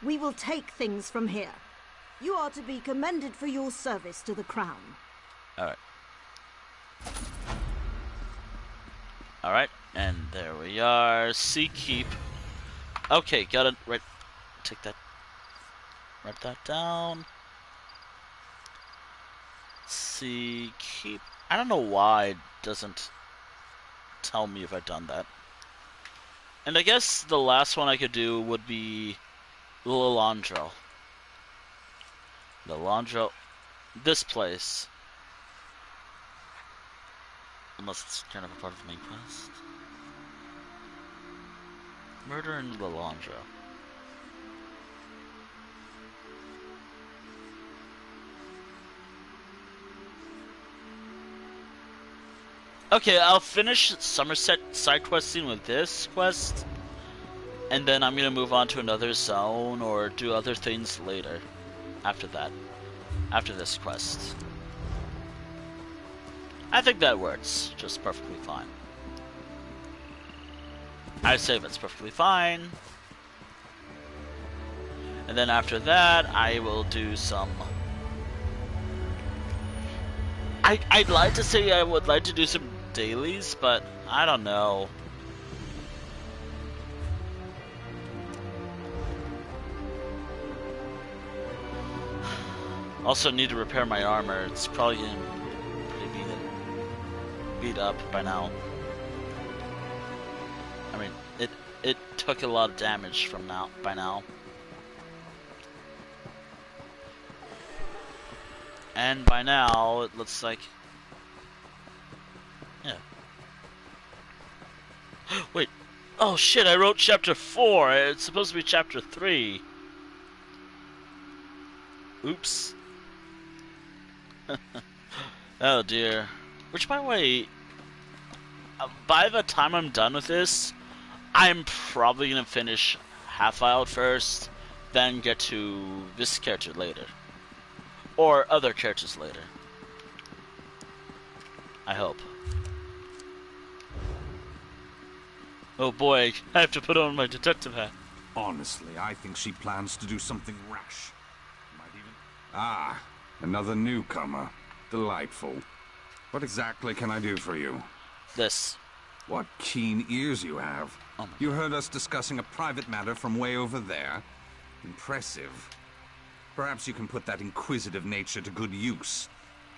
We will take things from here. You are to be commended for your service to the crown. Alright. Alright, and there we are. Sea Keep. Okay, gotta take that. Write that down. Sea Keep. I don't know why it doesn't tell me if I've done that. And I guess the last one I could do would be Lilandril. Lilandril. This place. Unless it's kind of a part of the main quest. Murder in Lilandril. Okay, I'll finish Summerset side questing with this quest, and then I'm gonna move on to another zone or do other things later. After that, after this quest, I think that works just perfectly fine. I save it's perfectly fine, and then after that, I will do some. I'd like to say I would like to do some dailies, but I don't know. Also need to repair my armor. It's probably getting pretty beat up by now. I mean, it took a lot of damage from by now. And by now, it looks like... Yeah. Wait. Oh shit, I wrote chapter 4. It's supposed to be chapter 3. Oops. Oh dear. Which, by the way, by the time I'm done with this, I'm probably gonna finish Half-Isle first, then get to this character later. Or other characters later. I hope. Oh boy, I have to put on my detective hat. Honestly, I think she plans to do something rash. Might even... Ah, another newcomer. Delightful. What exactly can I do for you? This. What keen ears you have. Oh you heard us discussing a private matter from way over there. Impressive. Perhaps you can put that inquisitive nature to good use.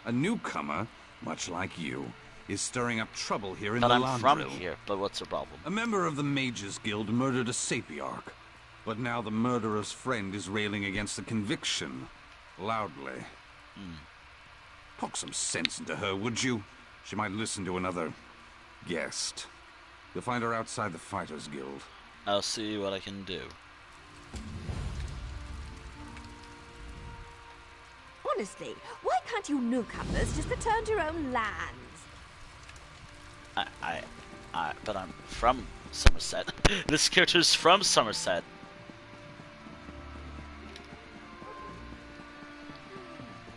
A newcomer, much like you, is stirring up trouble here in But Lilandril. I'm from here, but what's the problem? A member of the Mages Guild murdered a sapiarch, but now the murderer's friend is railing against the conviction, loudly. Poke some sense into her, would you? She might listen to another guest. You'll find her outside the Fighters Guild. I'll see what I can do. Honestly, why can't you newcomers just return to your own lands? But I'm from Summerset. This character's from Summerset.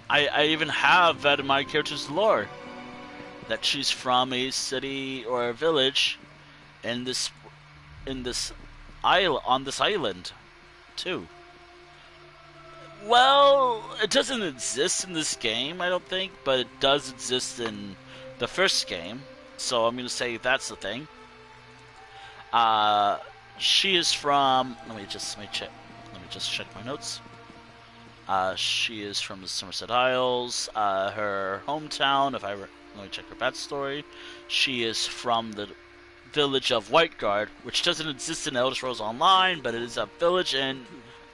I even have that in my character's lore. That she's from a city or a village in this isle, on this island, too. Well, it doesn't exist in this game, I don't think, but it does exist in the first game, so I'm gonna say that's the thing. She is from. Let me just check my notes. She is from the Summerset Isles. Her hometown, let me check her backstory. She is from the village of Whiteguard, which doesn't exist in Elder Scrolls Online, but it is a village in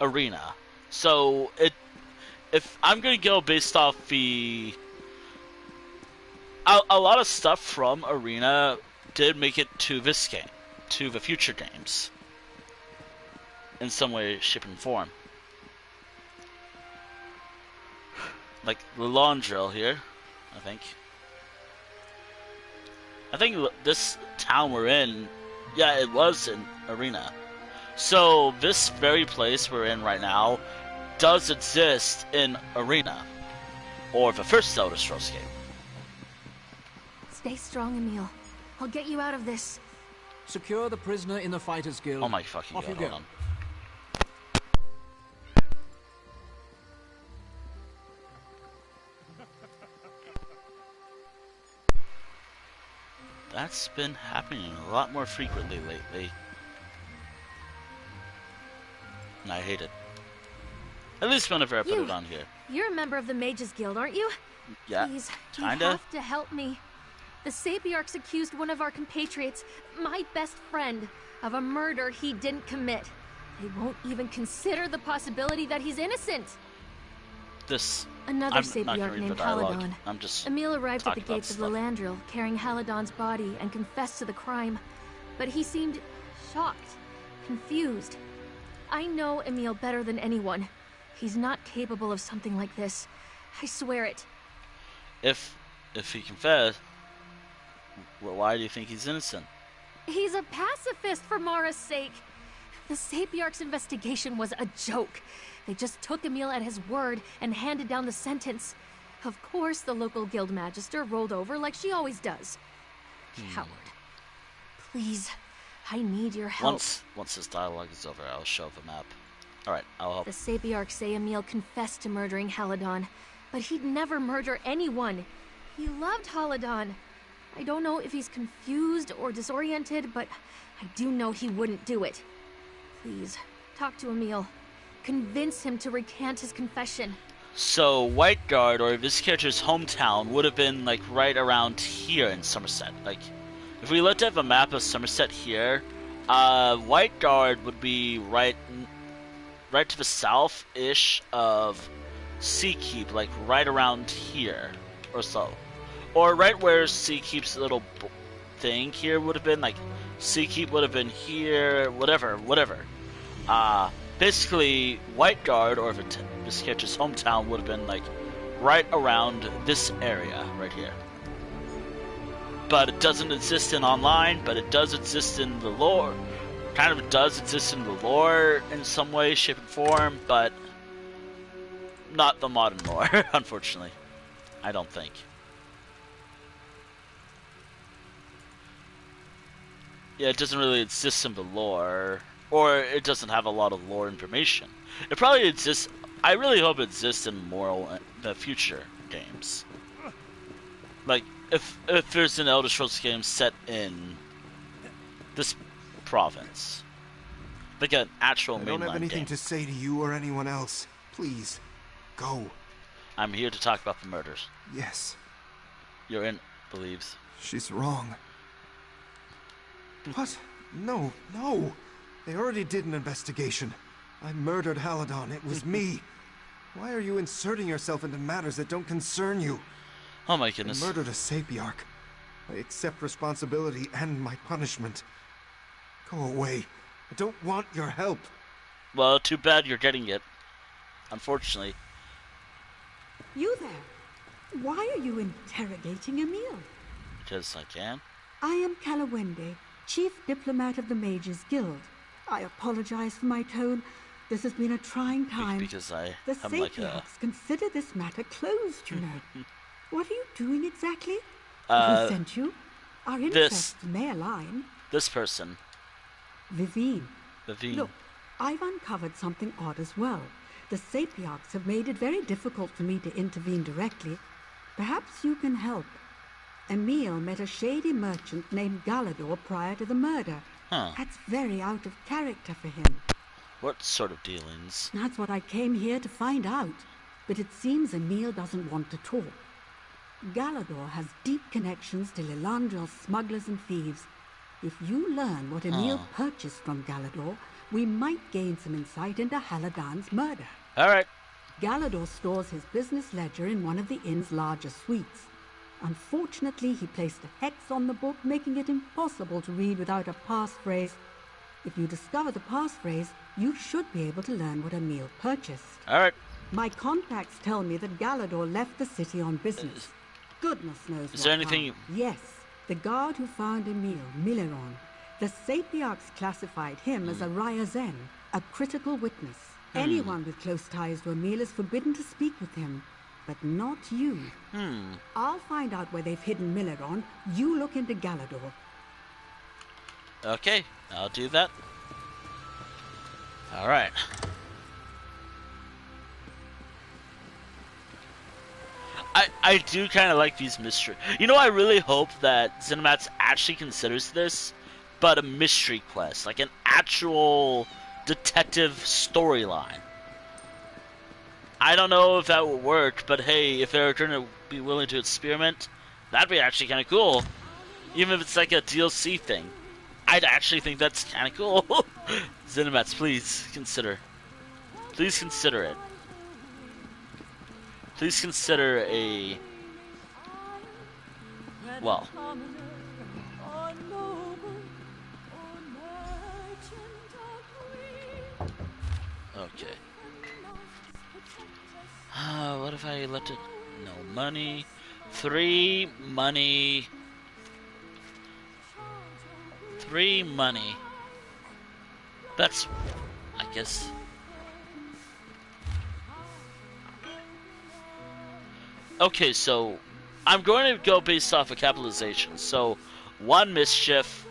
Arena. So if I'm gonna go based off a lot of stuff from Arena did make it to this game, to the future games, in some way, shape, and form. Like Lilandril here, I think. I think this town we're in, yeah, it was in Arena. So this very place we're in right now does exist in Arena, or the first Elder Scrolls game. Stay strong, Emil. I'll get you out of this. Secure the prisoner in the Fighters Guild. Oh my fucking Off god, you go. hold on. That's been happening a lot more frequently lately. And I hate it. At least whenever I put it on here. You're a member of the Mages Guild, aren't you? Yeah, Please, kinda. you have to help me. The Sapiarchs accused one of our compatriots, my best friend, of a murder he didn't commit. They won't even consider the possibility that he's innocent. Another Sapiarch named Haladon. Emil arrived at the gates of Lilandril, carrying Haladon's body, and confessed to the crime. But he seemed shocked, confused. I know Emil better than anyone. He's not capable of something like this. I swear it. If he confessed, well, why do you think he's innocent? He's a pacifist for Mara's sake. The Sapiarch's investigation was a joke. They just took Emil at his word and handed down the sentence. Of course, the local guild magister rolled over like she always does. Coward. Please, I need your help. Once this dialogue is over, I'll show the map. Alright, I'll help. The Sapiarchs say Emil confessed to murdering Haladon, but he'd never murder anyone. He loved Haladon. I don't know if he's confused or disoriented, but I do know he wouldn't do it. Please, talk to Emil. Convince him to recant his confession. So, Whiteguard, or this character's hometown, would have been, like, right around here in Summerset. Like, if we looked at the map of Summerset here, Whiteguard would be right to the south-ish of Seakeep, like, right around here, or so. Or right where Seakeep's little thing here would have been, like, Seakeep would have been here, whatever. Basically, Whiteguard, or this character's hometown, would have been, like, right around this area, right here. But it doesn't exist in online, but it does exist in the lore. Kind of does exist in the lore in some way, shape, and form, but not the modern lore, unfortunately. I don't think. Yeah, it doesn't really exist in the lore. Or it doesn't have a lot of lore information. It probably exists. I really hope it exists in the future games. Like, if there's an Elder Scrolls game set in this province. Like an actual mainland game. I don't have anything to say to you or anyone else. Please, go. I'm here to talk about the murders. Yes. Your aunt believes. She's wrong. What? No. They already did an investigation. I murdered Haladon. It was me. Why are you inserting yourself into matters that don't concern you? Oh my goodness. I murdered a Sapiarch. I accept responsibility and my punishment. Go away. I don't want your help. Well, too bad you're getting it. Unfortunately. You there? Why are you interrogating Emil? Because I can. I am Kalawende, Chief Diplomat of the Mages Guild. I apologize for my tone. This has been a trying time. Because I the am like a... consider this matter closed, you know. What are you doing exactly? Who sent you? Our interests may align. This person. Vivine. Vivine. Look, I've uncovered something odd as well. The Sapiarchs have made it very difficult for me to intervene directly. Perhaps you can help. Emil met a shady merchant named Galador prior to the murder. That's very out of character for him. What sort of dealings? That's what I came here to find out. But it seems Emil doesn't want to talk. Galador has deep connections to Lilandril smugglers and thieves. If you learn what Emil purchased from Galador, we might gain some insight into Haladon's murder. All right. Galador stores his business ledger in one of the inn's larger suites. Unfortunately, he placed a hex on the book, making it impossible to read without a passphrase. If you discover the passphrase, you should be able to learn what Emil purchased. All right. My contacts tell me that Galador left the city on business. Goodness knows Is there anything... Yes, the guard who found Emil, Miliron. The Sapiarchs classified him as a Ryazen, a critical witness. Anyone with close ties to Emil is forbidden to speak with him. But not you. I'll find out where they've hidden Miliron. You look into Galador. Okay, I'll do that. Alright. I do kind of like these mystery. You know, I really hope that Zenimax actually considers this, but a mystery quest, like an actual detective storyline. I don't know if that will work, but hey, if they're going to be willing to experiment, that'd be actually kind of cool. Even if it's like a DLC thing, I'd actually think that's kind of cool. Zenimax, please consider. Please consider it. Please consider a... well... okay. What if I left it? No money. 3 money. 3 money. That's... I guess... okay, so... I'm going to go based off of capitalization. So, 1 mischief,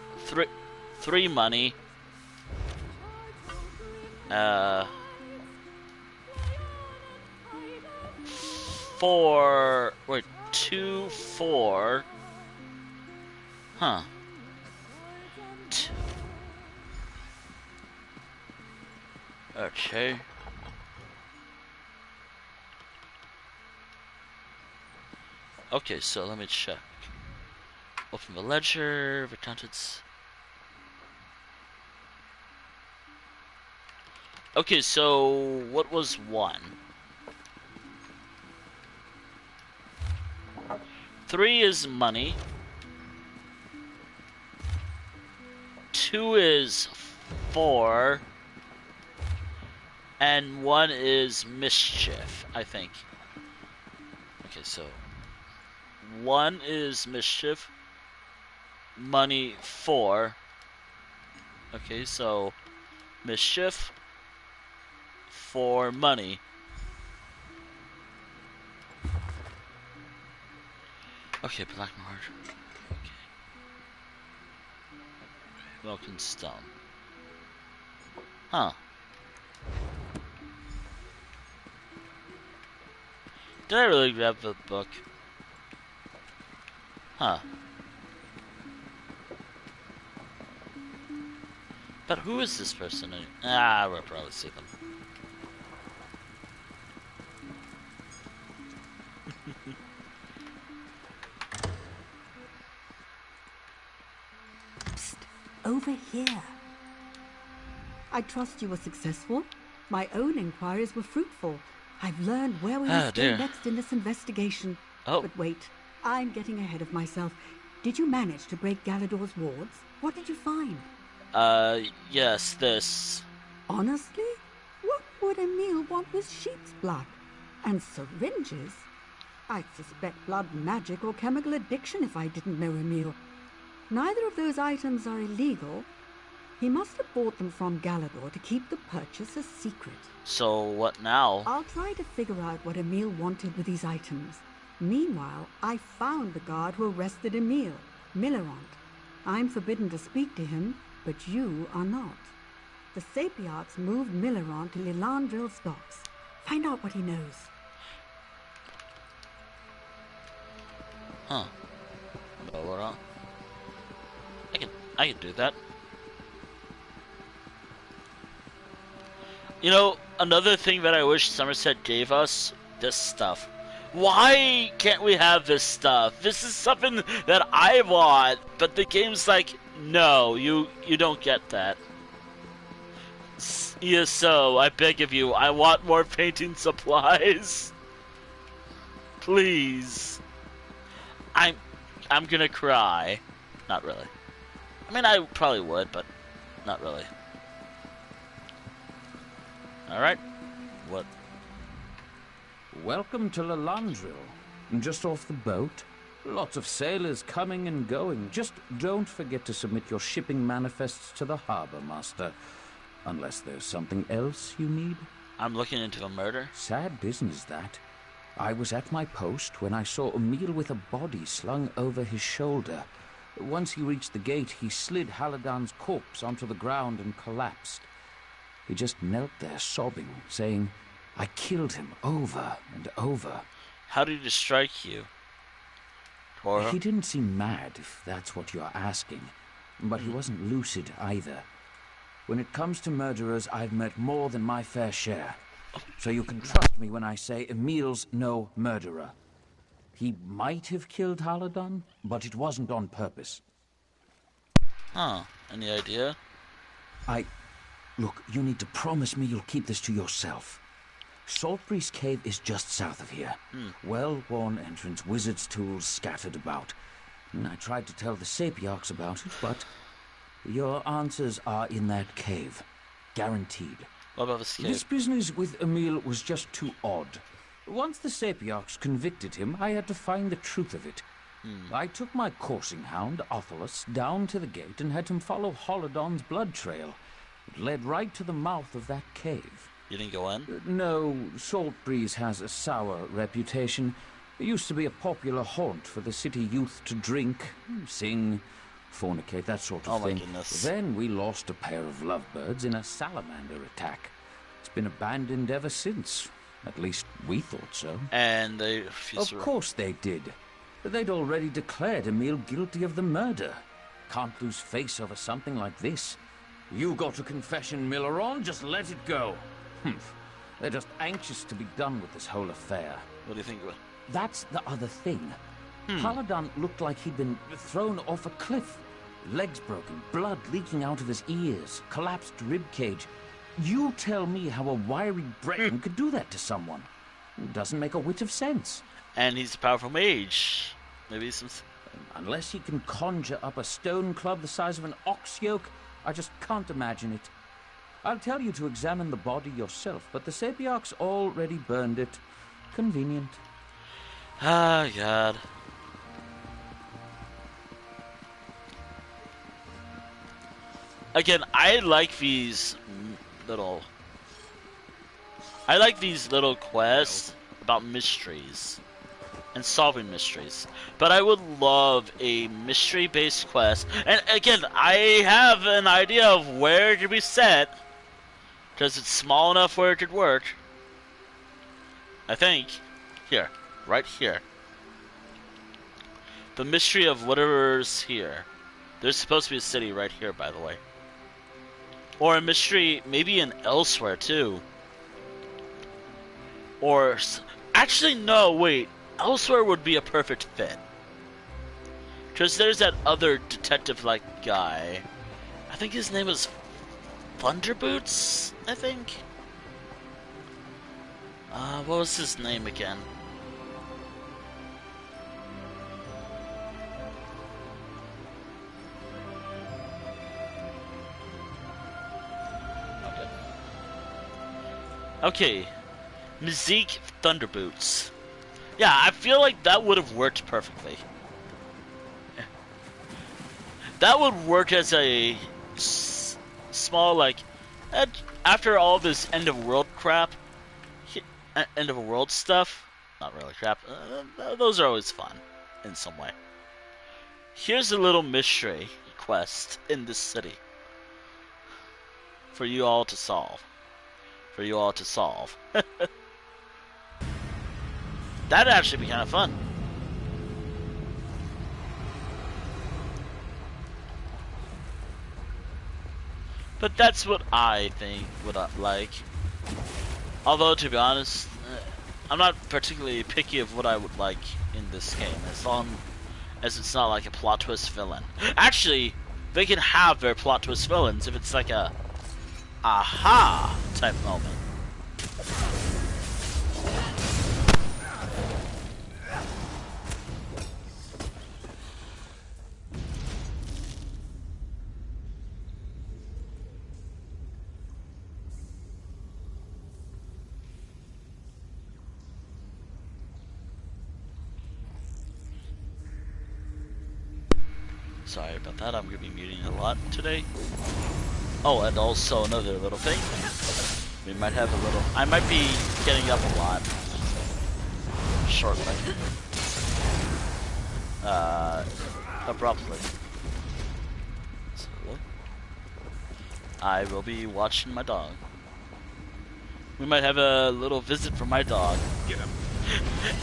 3 money. 4... wait, 2, 4... huh. Okay. Okay, so let me check. Open the ledger, accountants. Okay, so what was 1? 3 is money. 2 is 4. And 1 is mischief, I think. Okay, so 1 is mischief. Money 4. Okay, so mischief for money. Okay, black mark. Okay. Welcome stone. Huh. Did I really grab the book? Huh. But who is this person? Ah, we'll probably see them. Psst, over here. I trust you were successful. My own inquiries were fruitful. I've learned where we must go next in this investigation. Oh. But wait, I'm getting ahead of myself. Did you manage to break Galador's wards? What did you find? Yes, this. Honestly? What would Emil want with sheep's blood? And syringes? I'd suspect blood magic or chemical addiction if I didn't know Emil. Neither of those items are illegal. He must have bought them from Galador to keep the purchase a secret. So, what now? I'll try to figure out what Emil wanted with these items. Meanwhile, I found the guard who arrested Emil, Millerant. I'm forbidden to speak to him, but you are not. The Sapiarchs moved Millerant to Lilandril's docks. Find out what he knows. Huh. Millerant. I can do that. You know, another thing that I wish Summerset gave us, this stuff. Why can't we have this stuff? This is something that I want, but the game's like, no, you don't get that. Yes, so, I beg of you, I want more painting supplies. Please. I'm gonna cry. Not really. I mean, I probably would, but not really. Alright. What? Welcome to Lilandril. Just off the boat. Lots of sailors coming and going. Just don't forget to submit your shipping manifests to the harbor master. Unless there's something else you need. I'm looking into a murder. Sad business, that. I was at my post when I saw Emil with a body slung over his shoulder. Once he reached the gate, he slid Haladan's corpse onto the ground and collapsed. He just knelt there sobbing, saying, I killed him over and over. How did he strike you? Torah? He didn't seem mad, if that's what you're asking. But he wasn't lucid either. When it comes to murderers, I've met more than my fair share. So you can trust me when I say Emil's no murderer. He might have killed Haladon, but it wasn't on purpose. Huh. Any idea? Look, you need to promise me you'll keep this to yourself. Saltbreeze Cave is just south of here. Well-worn entrance, wizard's tools scattered about. I tried to tell the Sapiarchs about it, but your answers are in that cave. Guaranteed. What about this cave? This business with Emil was just too odd. Once the Sapiarchs convicted him, I had to find the truth of it. I took my coursing hound, Othelus, down to the gate and had him follow Haladon's blood trail. It led right to the mouth of that cave. You didn't go in? No, Saltbreeze has a sour reputation. It used to be a popular haunt for the city youth to drink, sing, fornicate, that sort of thing. My goodness. Then we lost a pair of lovebirds in a salamander attack. It's been abandoned ever since. At least we thought so. And they... Of course they did. They'd already declared Emil guilty of the murder. Can't lose face over something like this. You got a confession, Milleron, just let it go. Humph. They're just anxious to be done with this whole affair. What do you think? That's the other thing. Haladon looked like he'd been thrown off a cliff. Legs broken, blood leaking out of his ears, collapsed ribcage. You tell me how a wiry Breton could do that to someone. It doesn't make a whit of sense. And he's a powerful mage. Maybe some... Unless he can conjure up a stone club the size of an ox yoke, I just can't imagine it. I'll tell you to examine the body yourself, but the Sapiarchs already burned it. Convenient. Ah, God. Again, I like these little quests about mysteries and solving mysteries. But I would love a mystery-based quest. And again, I have an idea of where it could be set, because it's small enough where it could work. I think. Here. Right here. The mystery of whatever's here. There's supposed to be a city right here, by the way. Or a mystery, maybe in elsewhere, too. Or... Actually, no, wait. Elsewhere would be a perfect fit. Because there's that other detective-like guy. I think his name is Thunderboots, I think? What was his name again? Okay. Mizik Thunderboots. Yeah, I feel like that would have worked perfectly. That would work as a small, like, after all this end of world crap, end of world stuff, not really crap, those are always fun in some way. Here's a little mystery quest in this city for you all to solve. That'd actually be kind of fun. But that's what I think would like. Although, to be honest, I'm not particularly picky of what I would like in this game, as long as it's not like a plot twist villain. Actually, they can have their plot twist villains if it's like a aha type moment. Sorry about that, I'm going to be muting a lot today. Oh, and also another little thing. We might have a little... I might be getting up a lot. Shortly. Abruptly. So, I will be watching my dog. We might have a little visit from my dog. Get him.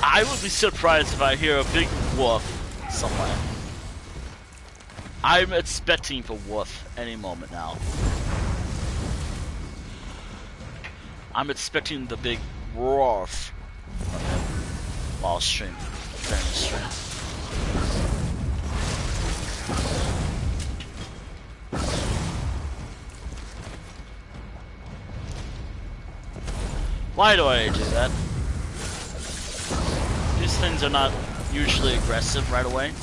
I would be surprised if I hear a big wolf somewhere. I'm expecting the wolf any moment now. I'm expecting the big wolf while during the stream. Why do I do that? These things are not usually aggressive right away.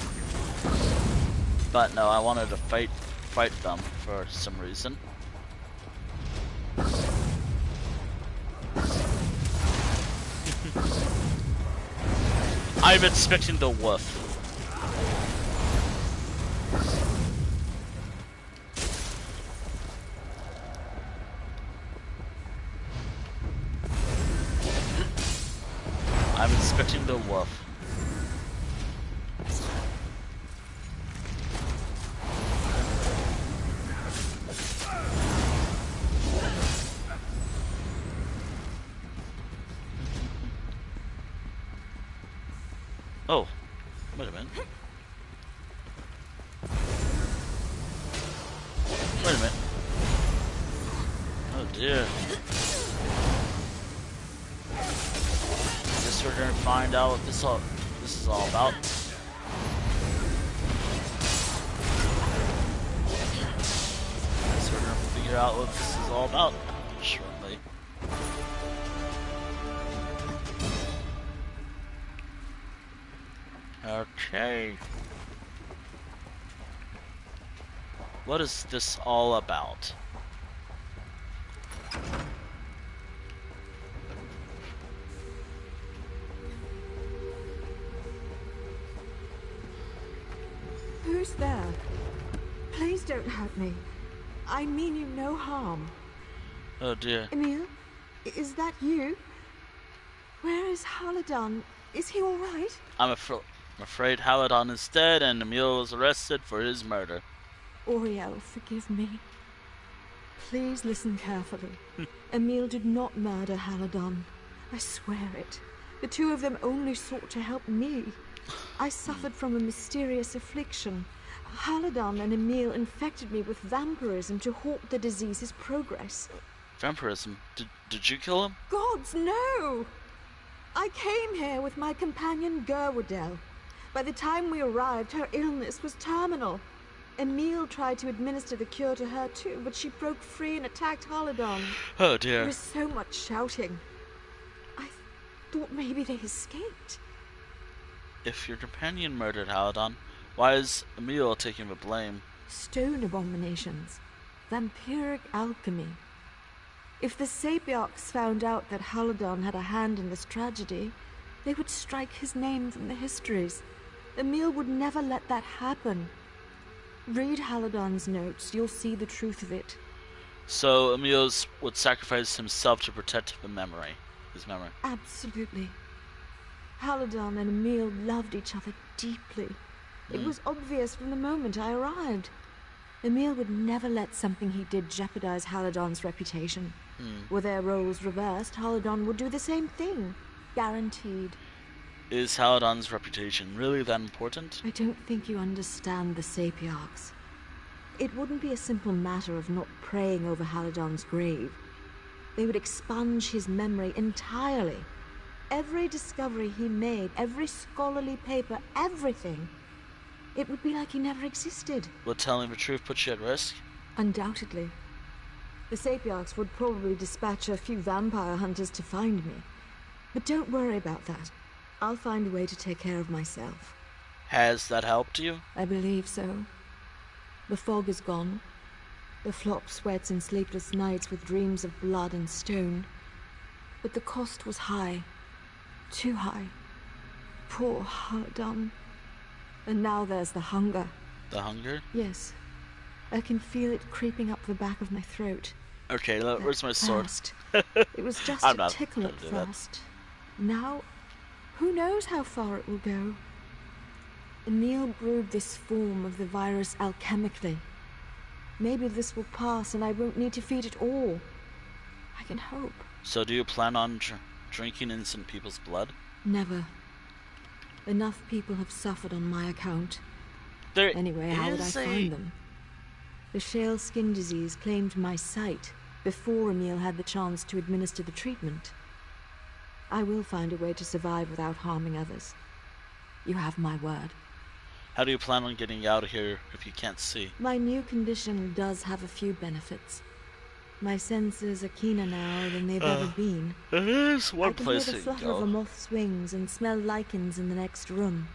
But no, I wanted to fight them for some reason. I'm expecting the wolf. I'm expecting the wolf. Oh, wait a minute. Wait a minute. Oh dear. Guess we're gonna find out what this is all about. Guess we're gonna figure out what this is all about shortly. Okay. What is this all about? Who's there? Please don't hurt me. I mean you no harm. Oh dear. Emil, is that you? Where is Haladon? Is he all right? I'm afraid Haladon is dead and Emil was arrested for his murder. Auriel, forgive me. Please listen carefully. Emil did not murder Haladon. I swear it. The two of them only sought to help me. I suffered from a mysterious affliction. Haladon and Emil infected me with vampirism to halt the disease's progress. Vampirism? Did you kill him? Gods, no! I came here with my companion Gerwadel. By the time we arrived, her illness was terminal. Emil tried to administer the cure to her too, but she broke free and attacked Haladon. Oh dear. There was so much shouting. I thought maybe they escaped. If your companion murdered Haladon, why is Emil taking the blame? Stone abominations. Vampiric alchemy. If the Sapiarchs found out that Haladon had a hand in this tragedy, they would strike his name from the histories. Emil would never let that happen. Read Haladon's notes, you'll see the truth of it. So Emil would sacrifice himself to protect his memory. Absolutely. Haladon and Emil loved each other deeply. It was obvious from the moment I arrived. Emil would never let something he did jeopardize Haladon's reputation. Were their roles reversed, Haladon would do the same thing. Guaranteed. Is Haladon's reputation really that important? I don't think you understand the Sapiarchs. It wouldn't be a simple matter of not praying over Haladon's grave. They would expunge his memory entirely. Every discovery he made, every scholarly paper, everything. It would be like he never existed. Would telling the truth put you at risk? Undoubtedly. The Sapiarchs would probably dispatch a few vampire hunters to find me. But don't worry about that. I'll find a way to take care of myself. Has that helped you? I believe so. The fog is gone. The flop sweats in sleepless nights with dreams of blood and stone. But the cost was high. Too high. Poor Haladon. And now there's the hunger. The hunger? Yes. I can feel it creeping up the back of my throat. Okay, where's my sword? It was just a tickle at first. Now, who knows how far it will go? Emil brewed this form of the virus alchemically. Maybe this will pass and I won't need to feed it all. I can hope. So do you plan on drinking innocent people's blood? Never. Enough people have suffered on my account. Anyway, how would I find them? The shale skin disease claimed my sight before Emil had the chance to administer the treatment. I will find a way to survive without harming others. You have my word. How do you plan on getting out of here if you can't see? My new condition does have a few benefits. My senses are keener now than they've ever been. There's one place I can hear the flutter of a moth's wings and smell lichens in the next room.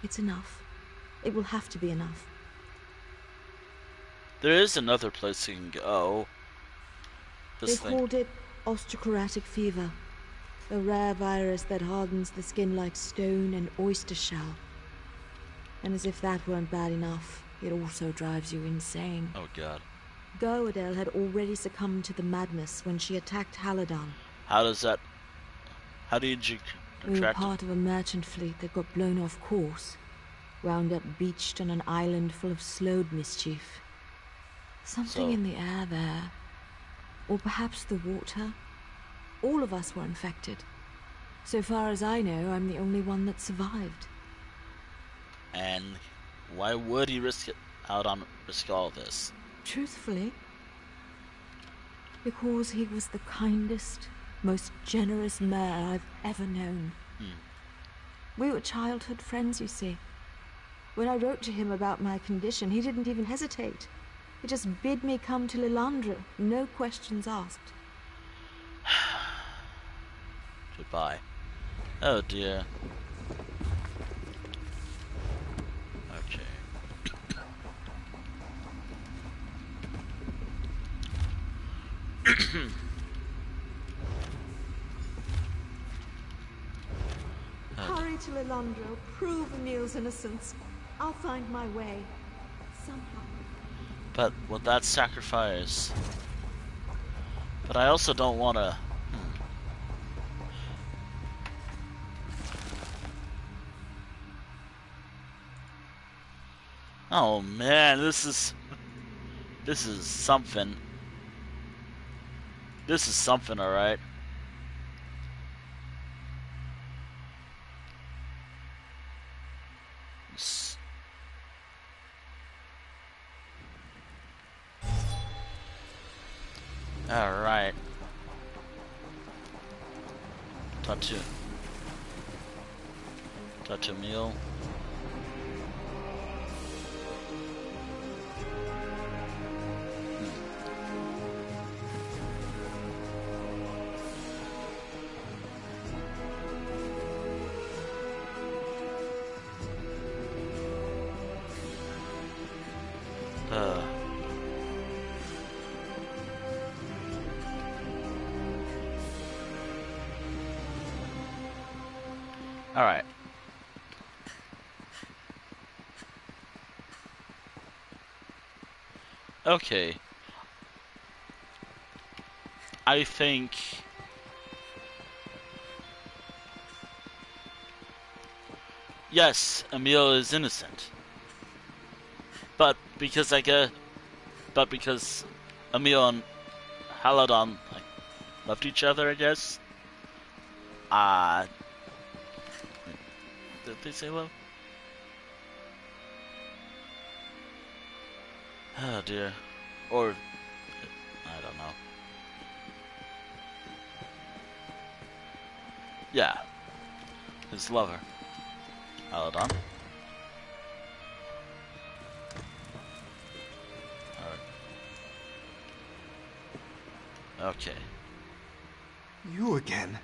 It's enough. It will have to be enough. There is another place you can go. They called it osteochondritic fever, a rare virus that hardens the skin like stone and oyster shell. And as if that weren't bad enough, it also drives you insane. Oh god. Gerwadel had already succumbed to the madness when she attacked Haladan. How did you We were part of a merchant fleet that got blown off course, wound up beached on an island full of slowed mischief. Something in the air there, or perhaps the water. All of us were infected. So far as I know, I'm the only one that survived. And why would he risk all this? Truthfully, because he was the kindest, most generous mayor I've ever known. We were childhood friends, you see. When I wrote to him about my condition, he didn't even hesitate. He just bid me come to Lilandril, no questions asked. Goodbye. Oh dear. Hurry to Lilandril, prove Emil's innocence. I'll find my way. Somehow. But with that sacrifice... But I also don't want to... Oh man, this is something. This is something, alright. Alright. Touch a meal. Alright. Okay. I think... Yes, Emil is innocent. But because Emil and Haladan loved each other, I guess. Did they say love? Oh dear. Or I don't know. Yeah. His lover. Haladan. Okay. You again?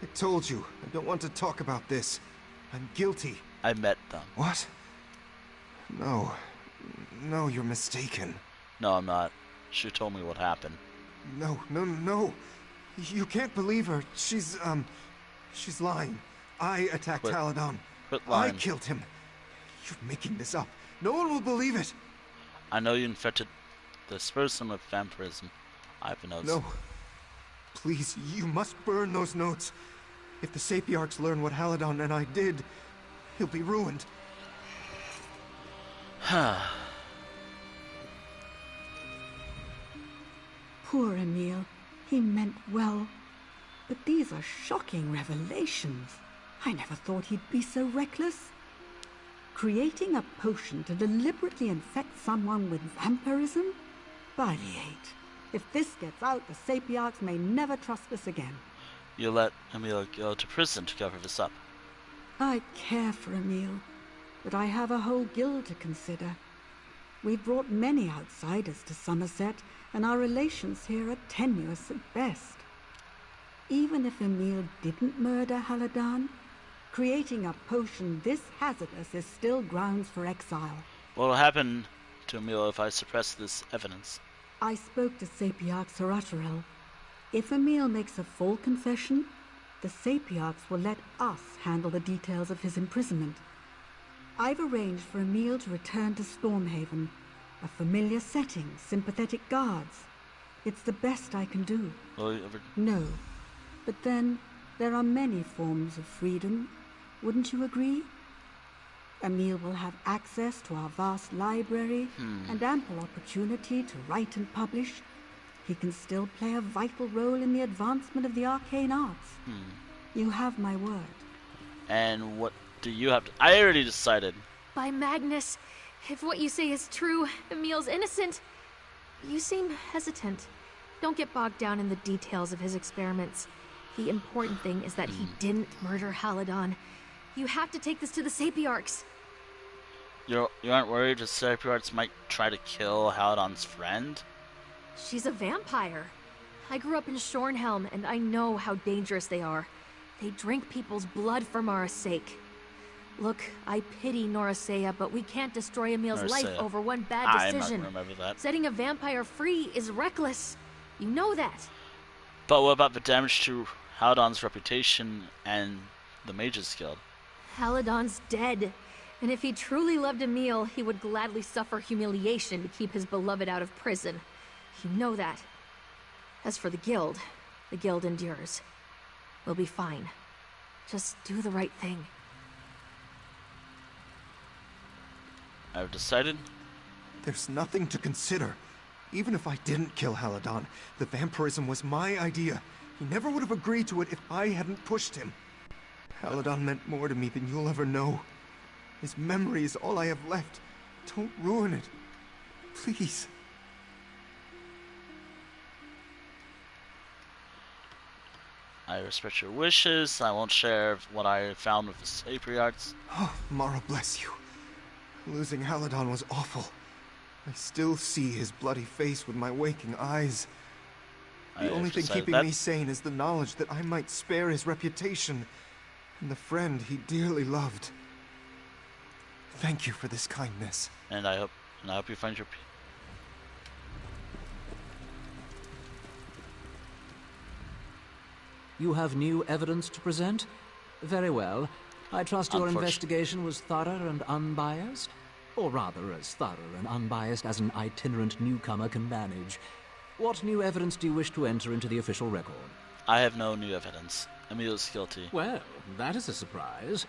I told you, I don't want to talk about this. I'm guilty. I met them. What? No. No, you're mistaken. No, I'm not. She told me what happened. No. You can't believe her. She's lying. I attacked Haladan. Quit lying. I killed him. You're making this up. No one will believe it. I know you infected this person with vampirism. I have notes. No. Please, you must burn those notes. If the Sapiarchs learn what Haladan and I did, he'll be ruined. Poor Emil. He meant well. But these are shocking revelations. I never thought he'd be so reckless. Creating a potion to deliberately infect someone with vampirism? By the eight. If this gets out, the Sapiarchs may never trust us again. You let Emil go to prison to cover this up. I care for Emil, but I have a whole guild to consider. We've brought many outsiders to Summerset, and our relations here are tenuous at best. Even if Emil didn't murder Haladan, creating a potion this hazardous is still grounds for exile. What will happen to Emil if I suppress this evidence? I spoke to Sapiarch Saratarel. If Emil makes a full confession, the Sapiarchs will let us handle the details of his imprisonment. I've arranged for Emil to return to Stormhaven. A familiar setting, sympathetic guards. It's the best I can do. No. But then, there are many forms of freedom. Wouldn't you agree? Emil will have access to our vast library and ample opportunity to write and publish. He can still play a vital role in the advancement of the arcane arts. You have my word. And what do you have to... I already decided. By Magnus, if what you say is true, Emil's innocent. You seem hesitant. Don't get bogged down in the details of his experiments. The important thing is that he didn't murder Haladan. You have to take this to the Sapiarchs. You aren't worried the Sapiarchs might try to kill Haladan's friend? She's a vampire. I grew up in Shornhelm, and I know how dangerous they are. They drink people's blood for Mara's sake. Look, I pity Norasea, but we can't destroy Emil's life over one bad decision. I remember that. Setting a vampire free is reckless. You know that. But what about the damage to Haladan's reputation and the Mages Guild? Haladan's dead. And if he truly loved Emil, he would gladly suffer humiliation to keep his beloved out of prison. You know that. As for the guild endures. We'll be fine. Just do the right thing. I've decided. There's nothing to consider. Even if I didn't kill Haladan, the vampirism was my idea. He never would have agreed to it if I hadn't pushed him. Haladan meant more to me than you'll ever know. His memory is all I have left. Don't ruin it. Please. I respect your wishes. I won't share what I found with the Sapiarchs. Oh, Mara bless you. Losing Haladan was awful. I still see his bloody face with my waking eyes. The only thing keeping me sane is the knowledge that I might spare his reputation and the friend he dearly loved. Thank you for this kindness. And I hope you find your peace. You have new evidence to present? Very well. I trust your investigation was thorough and unbiased? Or rather, as thorough and unbiased as an itinerant newcomer can manage. What new evidence do you wish to enter into the official record? I have no new evidence. Emil is guilty. Well, that is a surprise.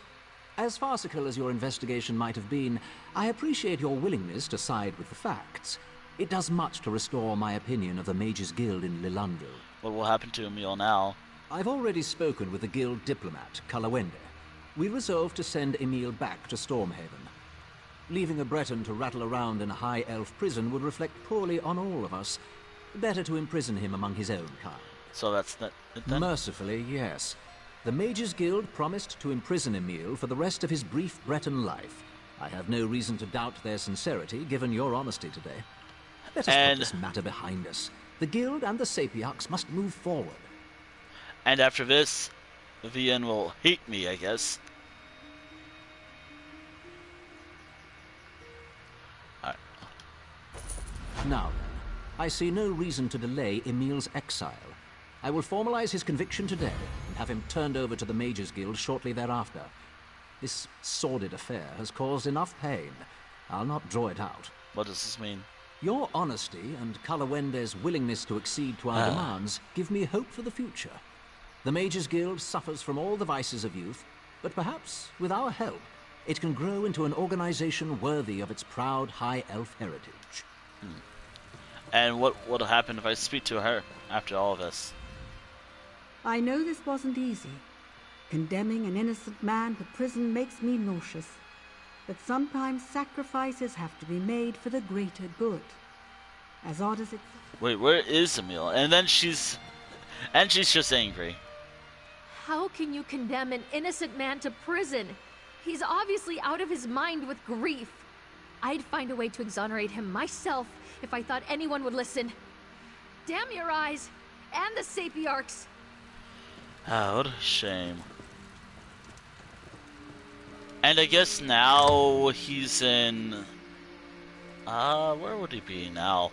As farcical as your investigation might have been, I appreciate your willingness to side with the facts. It does much to restore my opinion of the Mages Guild in Lilandril. What will happen to Emil now? I've already spoken with the guild diplomat, Kalawende. We resolved to send Emil back to Stormhaven. Leaving a Breton to rattle around in a high elf prison would reflect poorly on all of us. Better to imprison him among his own kind. So that's it then? Mercifully, yes. The Mages Guild promised to imprison Emil for the rest of his brief Breton life. I have no reason to doubt their sincerity, given your honesty today. Let us put this matter behind us. The Guild and the Sapiarchs must move forward. And after this, Vian will hate me, I guess. Alright. Now then, I see no reason to delay Emil's exile. I will formalize his conviction today and have him turned over to the Mages Guild shortly thereafter. This sordid affair has caused enough pain. I'll not draw it out. What does this mean? Your honesty and Kalawende's willingness to accede to our demands give me hope for the future. The Mages Guild suffers from all the vices of youth, but perhaps, with our help, it can grow into an organization worthy of its proud high elf heritage. And what will happen if I speak to her after all of this? I know this wasn't easy, Condemning an innocent man to prison makes me nauseous. But sometimes sacrifices have to be made for the greater good. As odd as it... Wait, where is Emil? And then she's just angry. How can you condemn an innocent man to prison? He's obviously out of his mind with grief. I'd find a way to exonerate him myself if I thought anyone would listen. Damn your eyes! And the Sapiarchs! Oh, what a shame. And I guess now he's in... where would he be now?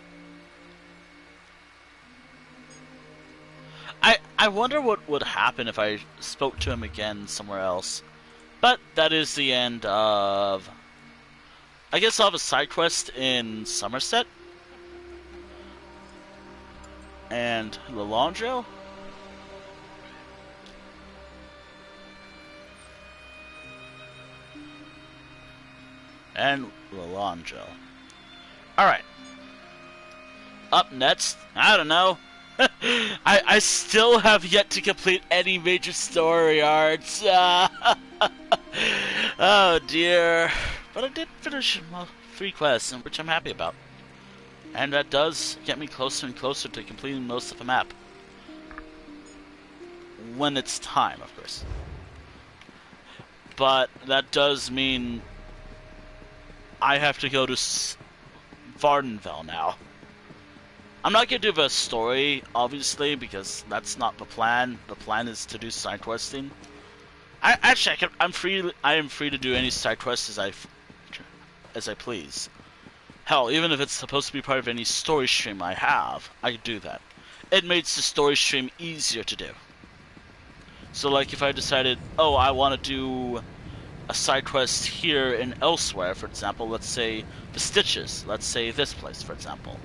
I wonder what would happen if I spoke to him again somewhere else. But that is the end of... I guess I'll have a side quest in Summerset. And Lilandril. And Lilandril. Alright. Up next, I don't know. I still have yet to complete any major story arcs. Oh dear. But I did finish 3 quests, which I'm happy about. And that does get me closer and closer to completing most of the map. When it's time, of course. But that does mean I have to go to Vvardenfell now. I'm not going to do the story, obviously, because that's not the plan. The plan is to do side questing. I am free to do any side quests as I please. Hell, even if it's supposed to be part of any story stream I have, I could do that. It makes the story stream easier to do. So, like, if I decided, oh, I want to do a side quest here and elsewhere, for example, let's say the Stitches, let's say this place, for example,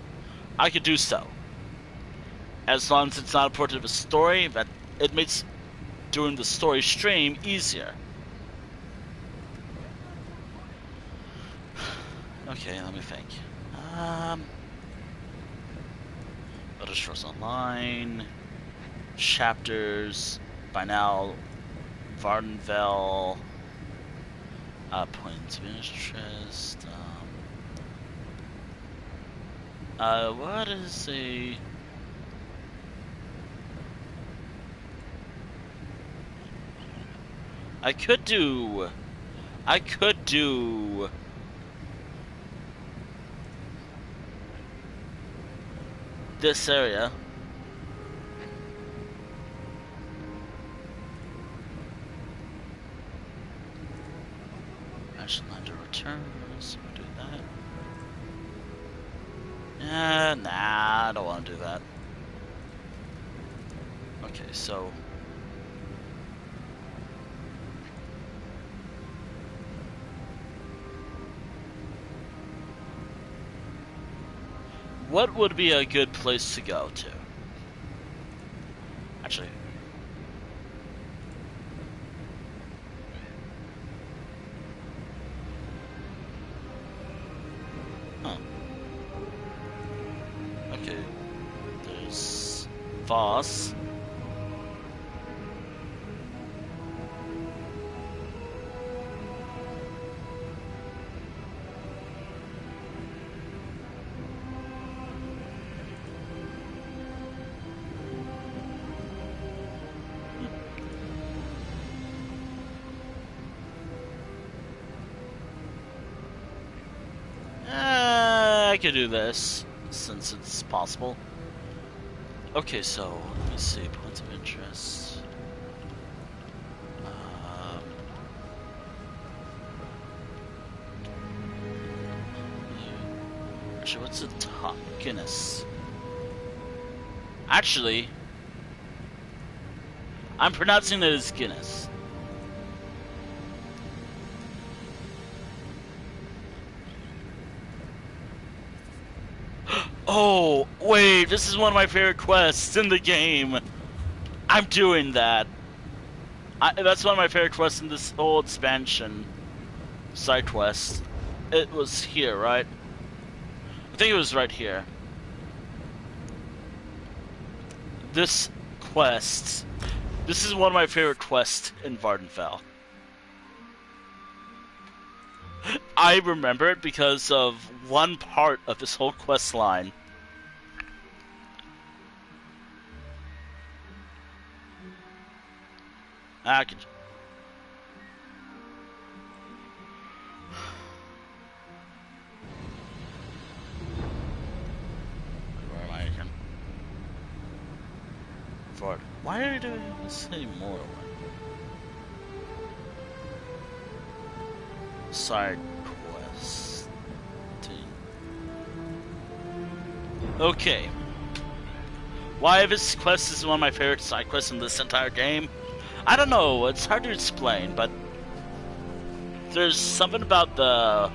I could do so. As long as it's not a part of a story, that it makes doing the story stream easier. Okay, let me think. Elder Scrolls Online, chapters, by now, Vvardenfell, points of interest, what is a... I could do this area. Lilandril returns, we'll do that. Nah, I don't want to do that. Okay, so... what would be a good place to go to? Actually... huh. Okay. There's... Voss. I could do this, since it's possible. Okay, so, let me see, points of interest. Actually, what's the top? Gnisis. Actually, I'm pronouncing it as Gnisis. Oh, wait, this is one of my favorite quests in the game. I'm doing that. That's one of my favorite quests in this whole expansion. Side quest. It was here, right? I think it was right here. This quest This is one of my favorite quests in Vvardenfell. I remember it because of one part of this whole quest line. I could... Where am I again? Ford. Why are you doing the same Morrowind? Side quest. Okay. Why this quest is one of my favorite side quests in this entire game? I don't know, it's hard to explain, but there's something about the...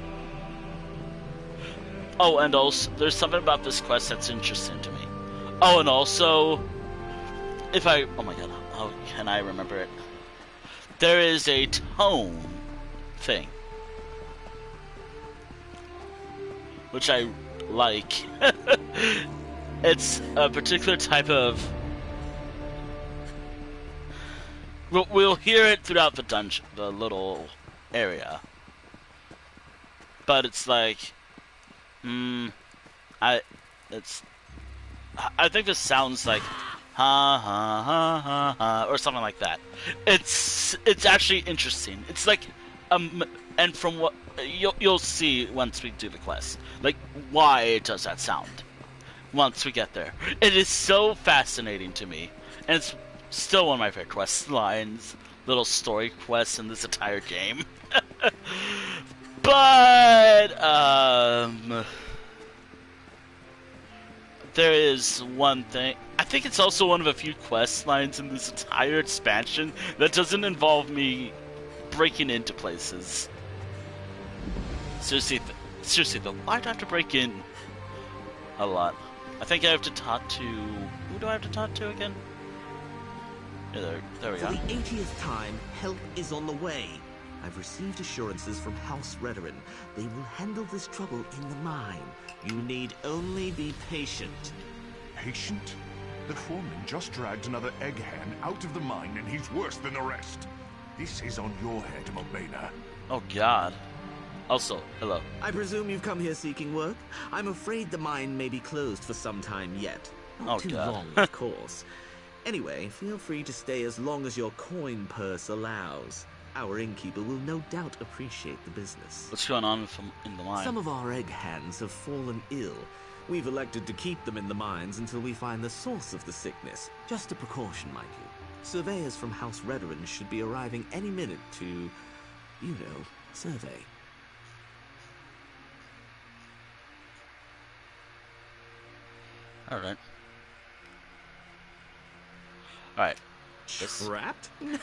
Oh, and also, there's something about this quest that's interesting to me. Oh, and also, if I... Oh my god, how can I remember it? There is a tone thing, which I like. It's a particular type of... We'll hear it throughout the dungeon, the little area. But it's like... I think this sounds like... Ha ha ha ha ha, or something like that. It's actually interesting. It's like... and from what... You'll see once we do the quest. Like, why it does that sound. Once we get there. It is so fascinating to me. And it's still one of my favorite quest lines. Little story quests in this entire game. But, there is one thing. I think it's also one of a few quest lines in this entire expansion that doesn't involve me breaking into places. Seriously though, why do I have to break in a lot? I think I have to talk to... Who do I have to talk to again? Yeah, there we go. For the 80th time, help is on the way. I've received assurances from House Redoran. They will handle this trouble in the mine. You need only be patient. Patient? The foreman just dragged another egg-hen out of the mine and he's worse than the rest. This is on your head, Mobena. Oh god. Also, hello. I presume you've come here seeking work? I'm afraid the mine may be closed for some time yet. Not too long, of course. Anyway, feel free to stay as long as your coin purse allows. Our innkeeper will no doubt appreciate the business. What's going on in the mine? Some of our egg hands have fallen ill. We've elected to keep them in the mines until we find the source of the sickness. Just a precaution, mind you. Surveyors from House Redoran should be arriving any minute to, you know, survey. Alright. Alright. Trapped? No,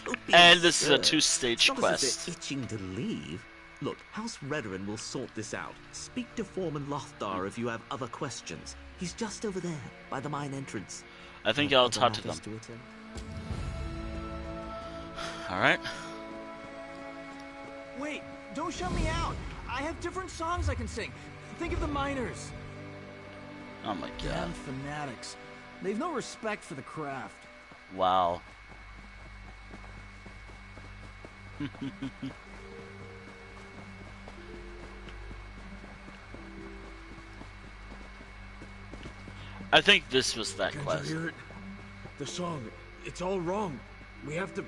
don't be and this absurd. is a 2-stage quest. They're itching to leave. Look, House Redoran will sort this out. Speak to Foreman Lothdar if you have other questions. He's just over there, by the mine entrance. I think I'll talk to them. Alright. Wait, don't shut me out. I have different songs I can sing. Think of the miners. Oh my god. Damn fanatics. They've no respect for the craft. Wow. I think this was that Can't quest. you hear it? The song, it's all wrong. We have to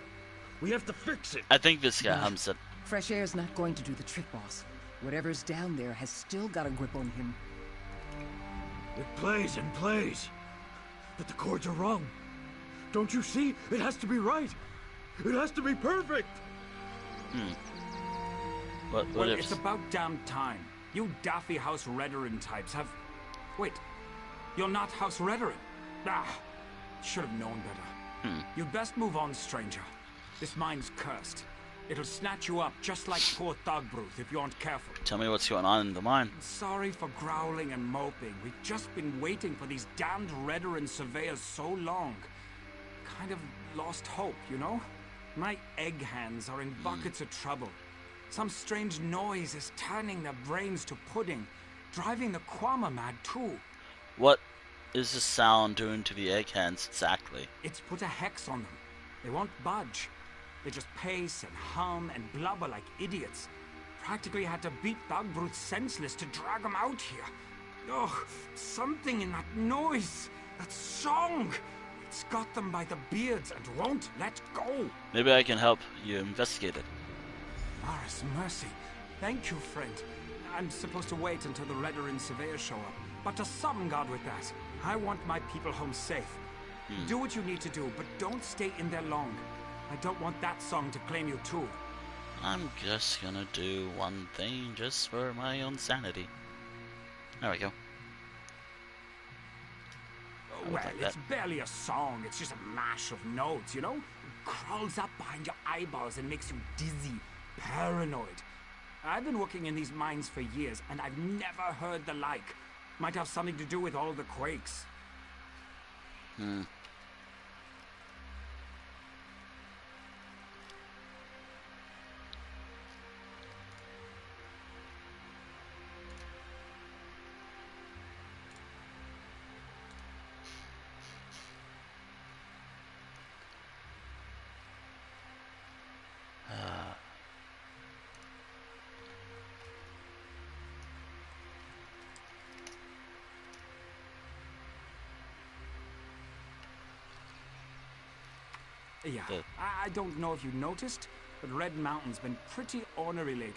fix it. I think this guy hums it. Fresh air's not going to do the trick, boss. Whatever's down there has still got a grip on him. It plays and plays, but the chords are wrong. Don't you see? It has to be right. It has to be perfect. What Well, if... it's about damn time. You daffy House Redoran types have... Wait, you're not House Redoran? Ah, should have known better. You'd best move on, stranger. This mine's cursed. It'll snatch you up just like poor Thogbruth if you aren't careful. Tell me what's going on in the mine. Sorry for growling and moping. We've just been waiting for these damned Redoran surveyors so long. Kind of lost hope, you know? My egg hands are in buckets of trouble. Some strange noise is turning their brains to pudding, driving the Kwama mad too. What is the sound doing to the egg hands exactly? It's put a hex on them. They won't budge. They just pace and hum and blubber like idiots. Practically had to beat Thugbrute senseless to drag them out here. Oh, something in that noise, that song. It's got them by the beards and won't let go. Maybe I can help you investigate it. Maris, mercy. Thank you, friend. I'm supposed to wait until the Redarin surveyors show up. But to some god with that, I want my people home safe. Do what you need to do, but don't stay in there long. I don't want that song to claim you too. I'm just gonna do one thing just for my own sanity. There we go. Well, it's barely a song. It's just a mash of notes, you know? It crawls up behind your eyeballs and makes you dizzy, paranoid. I've been working in these mines for years, and I've never heard the like. Might have something to do with all the quakes. Yeah, I don't know if you noticed, but Red Mountain's been pretty ornery lately.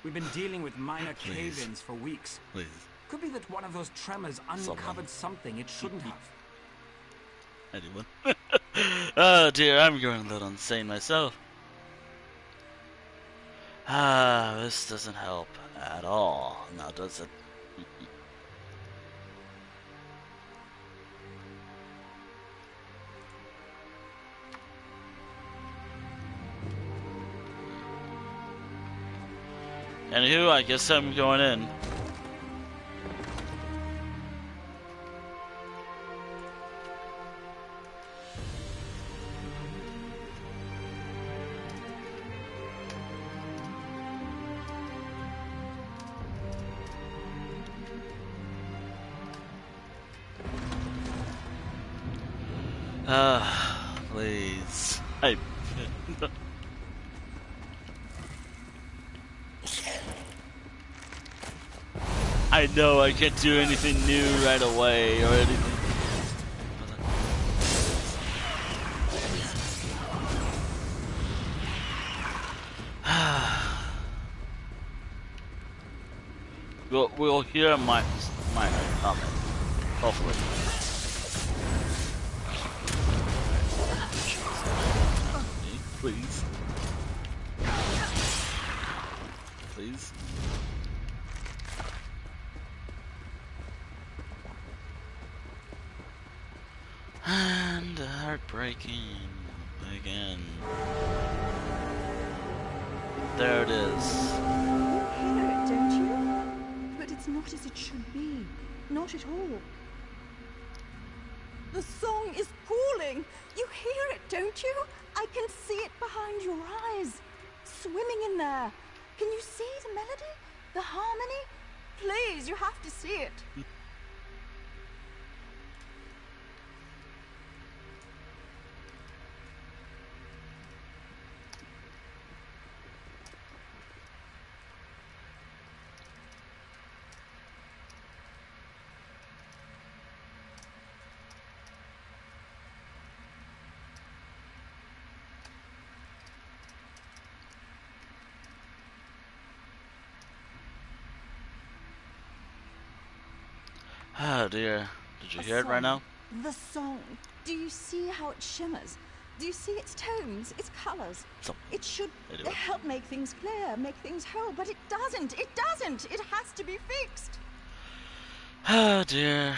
We've been dealing with minor cave-ins for weeks. Please. Could be that one of those tremors uncovered something it shouldn't have. Anyone? Oh dear, I'm going a little insane myself. This doesn't help at all, now does it? Anywho, I guess I'm going in. Please. I know I can't do anything new right away or anything. We'll hear my comment, hopefully. Please. Please. And heartbreaking again. There it is. You hear it, don't you? But it's not as it should be. Not at all. The song is calling. You hear it, don't you? I can see it behind your eyes. Swimming in there. Can you see the melody? The harmony? Please, you have to see it. Oh dear. Did you hear it right now? The song. Do you see how it shimmers? Do you see its tones, its colors? It should help make things clear, make things whole, but it doesn't. It doesn't. It has to be fixed. Oh dear.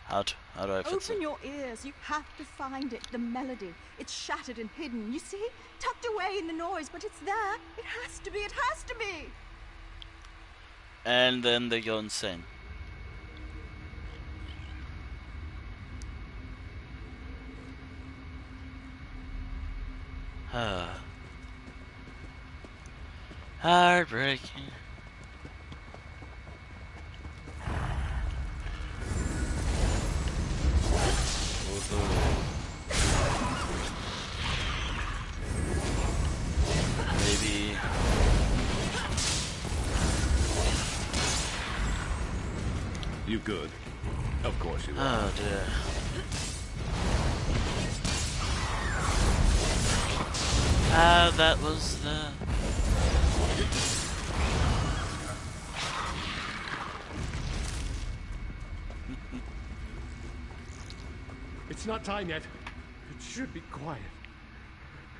How do I fix it? Open your ears. You have to find it. The melody. It's shattered and hidden. You see? Tucked away in the noise, but it's there. It has to be. It has to be. And then they go insane. Heartbreaking. you good. Of course you are. Oh dear. That was the... It's not time yet. It should be quiet.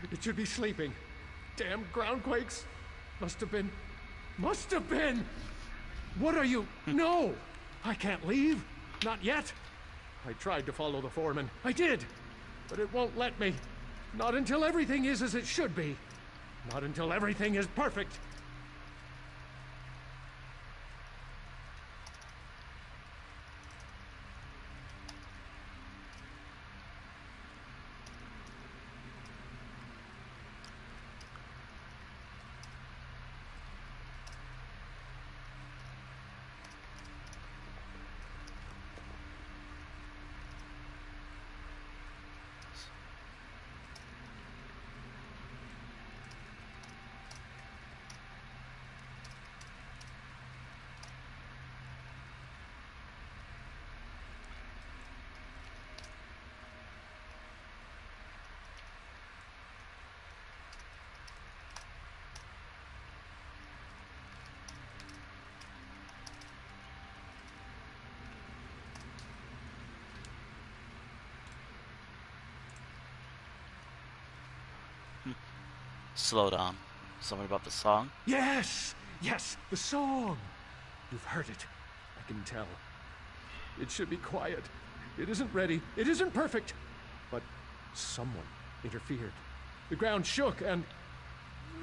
It should be sleeping. Damn groundquakes. Must have been. What are you? No! I can't leave. Not yet. I tried to follow the foreman. I did. But it won't let me. Not until everything is as it should be. Not until everything is perfect. Slow down. Something about the song? Yes! Yes, the song! You've heard it. I can tell. It should be quiet. It isn't ready. It isn't perfect. But someone interfered. The ground shook and...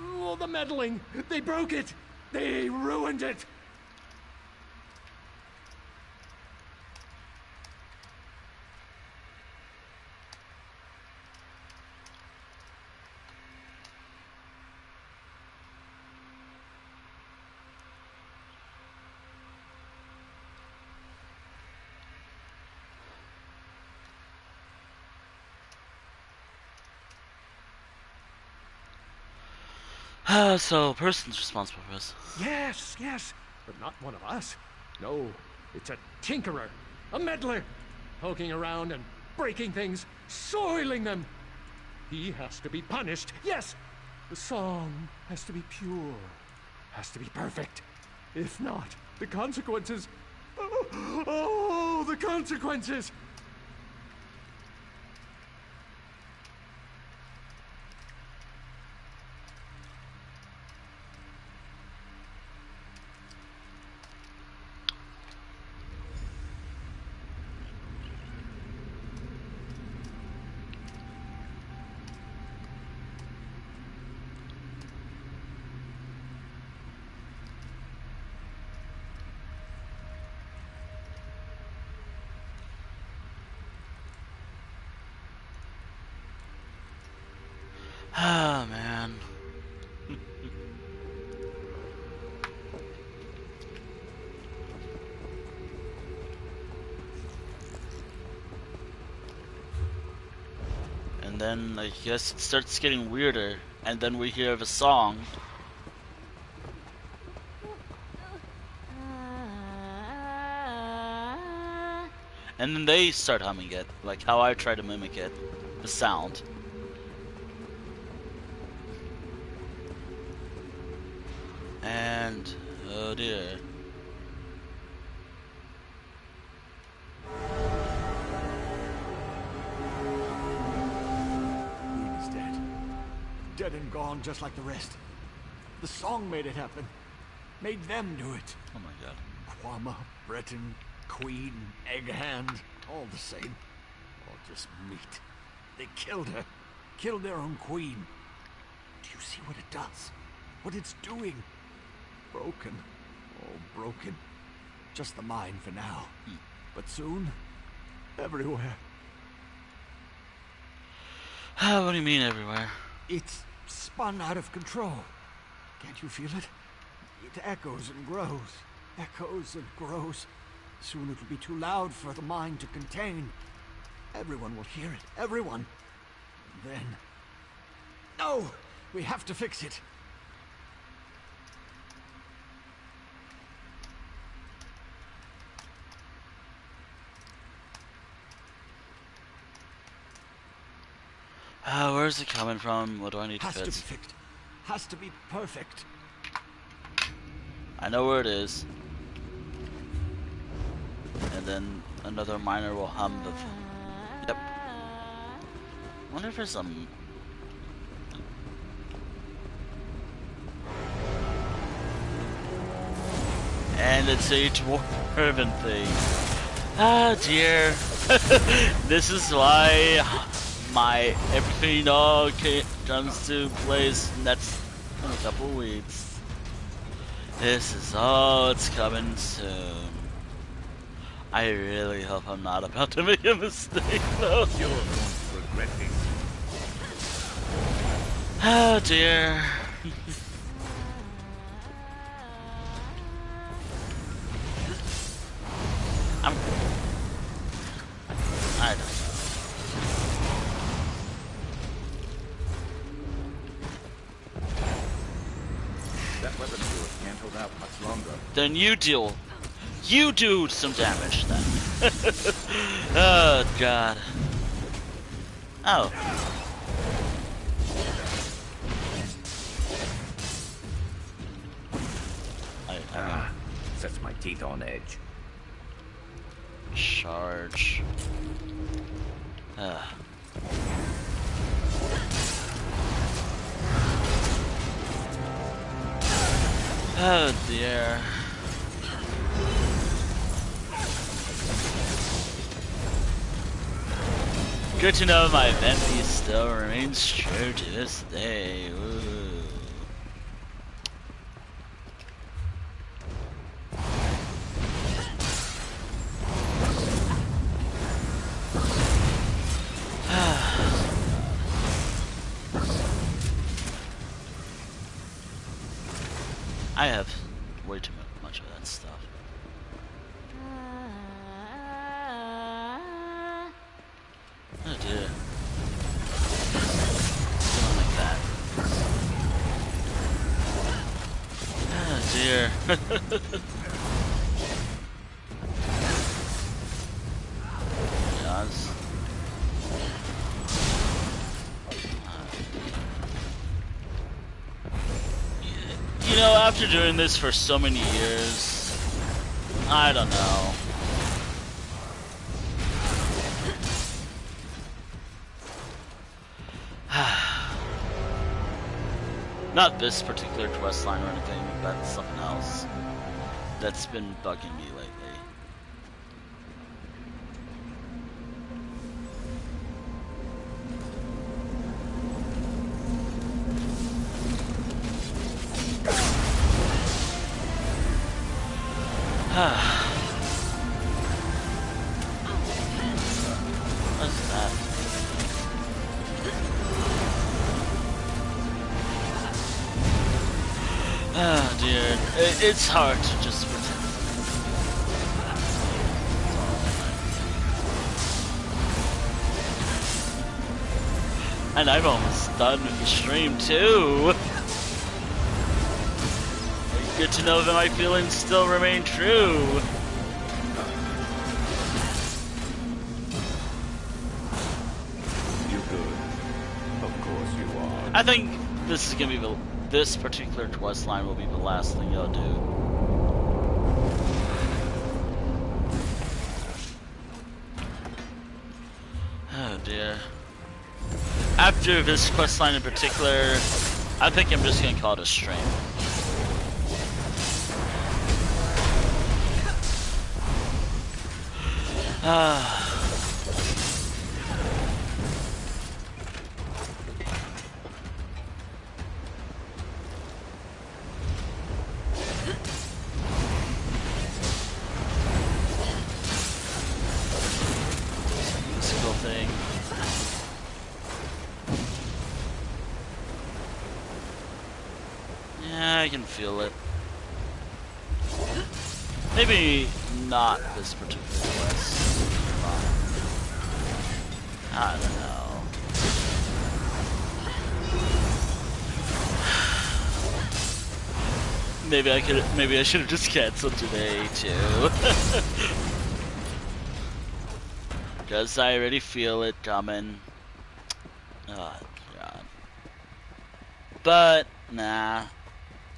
Oh, the meddling! They broke it! They ruined it! So, a person's responsible for this. Yes, yes, but not one of us. No, it's a tinkerer, a meddler, poking around and breaking things, soiling them. He has to be punished. Yes, the song has to be pure, has to be perfect. If not, the consequences... Oh, the consequences! Ah, man. And then I guess it starts getting weirder, and then we hear the song. And then they start humming it, like how I try to mimic it, the sound. And, oh dear. Queen is dead. Dead and gone just like the rest. The song made it happen. Made them do it. Oh my god. Quama, Breton, Queen, Egghand, all the same. All just meat. They killed her. Killed their own queen. Do you see what it does? What it's doing? Broken. All broken. Just the mind for now. But soon, everywhere. What do you mean everywhere? It's spun out of control. Can't you feel it? It echoes and grows. Echoes and grows. Soon it'll be too loud for the mind to contain. Everyone will hear it. Everyone. And then... No! We have to fix it. Where's it coming from? What do I need to Has to be fix? fixed. Has to be perfect. I know where it is. And then another miner will hum the... Yep. Wonder if there's some... And it's a dwarven thing. Ah, dear. This is why my everything all comes to place next in a couple weeks. This is all it's coming soon. I really hope I'm not about to make a mistake, though. You're going to regret it. Oh dear. I don't know. That weapon of yours can't hold out much longer. Then you do some damage then. Oh god. Oh. Sets my teeth on edge. Charge. Oh dear. Good to know my memory still remains true to this day. Ooh. I have way too much of that stuff. Oh dear. Something like that. Oh dear. Yes. You know, after doing this for so many years, I don't know. Not this particular quest line or anything, but something else that's been bugging me lately. What's that? Oh dear, it's hard to just pretend. And I'm almost done with the stream too. Good to know that my feelings still remain true. You're good. Of course you are. I think this is gonna be this particular quest line will be the last thing you'll do. Oh dear. After this quest line in particular, I think I'm just gonna call it a stream. Musical thing. Yeah, I can feel it. Maybe not this particular quest. I don't know. Maybe I should have just canceled today too. Because I already feel it coming. Oh, God. But, nah.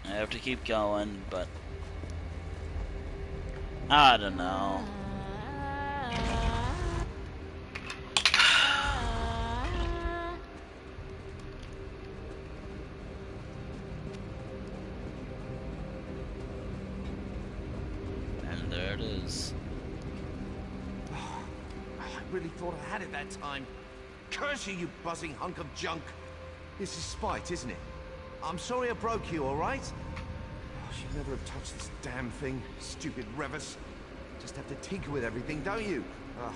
I have to keep going, but... I don't know. And there it is. I really thought I had it that time. Curse you, you buzzing hunk of junk. This is spite, isn't it? I'm sorry I broke you, all right? Oh, should never have touched this damn thing. Stupid Revis. Just have to tinker with everything, don't you? Ugh.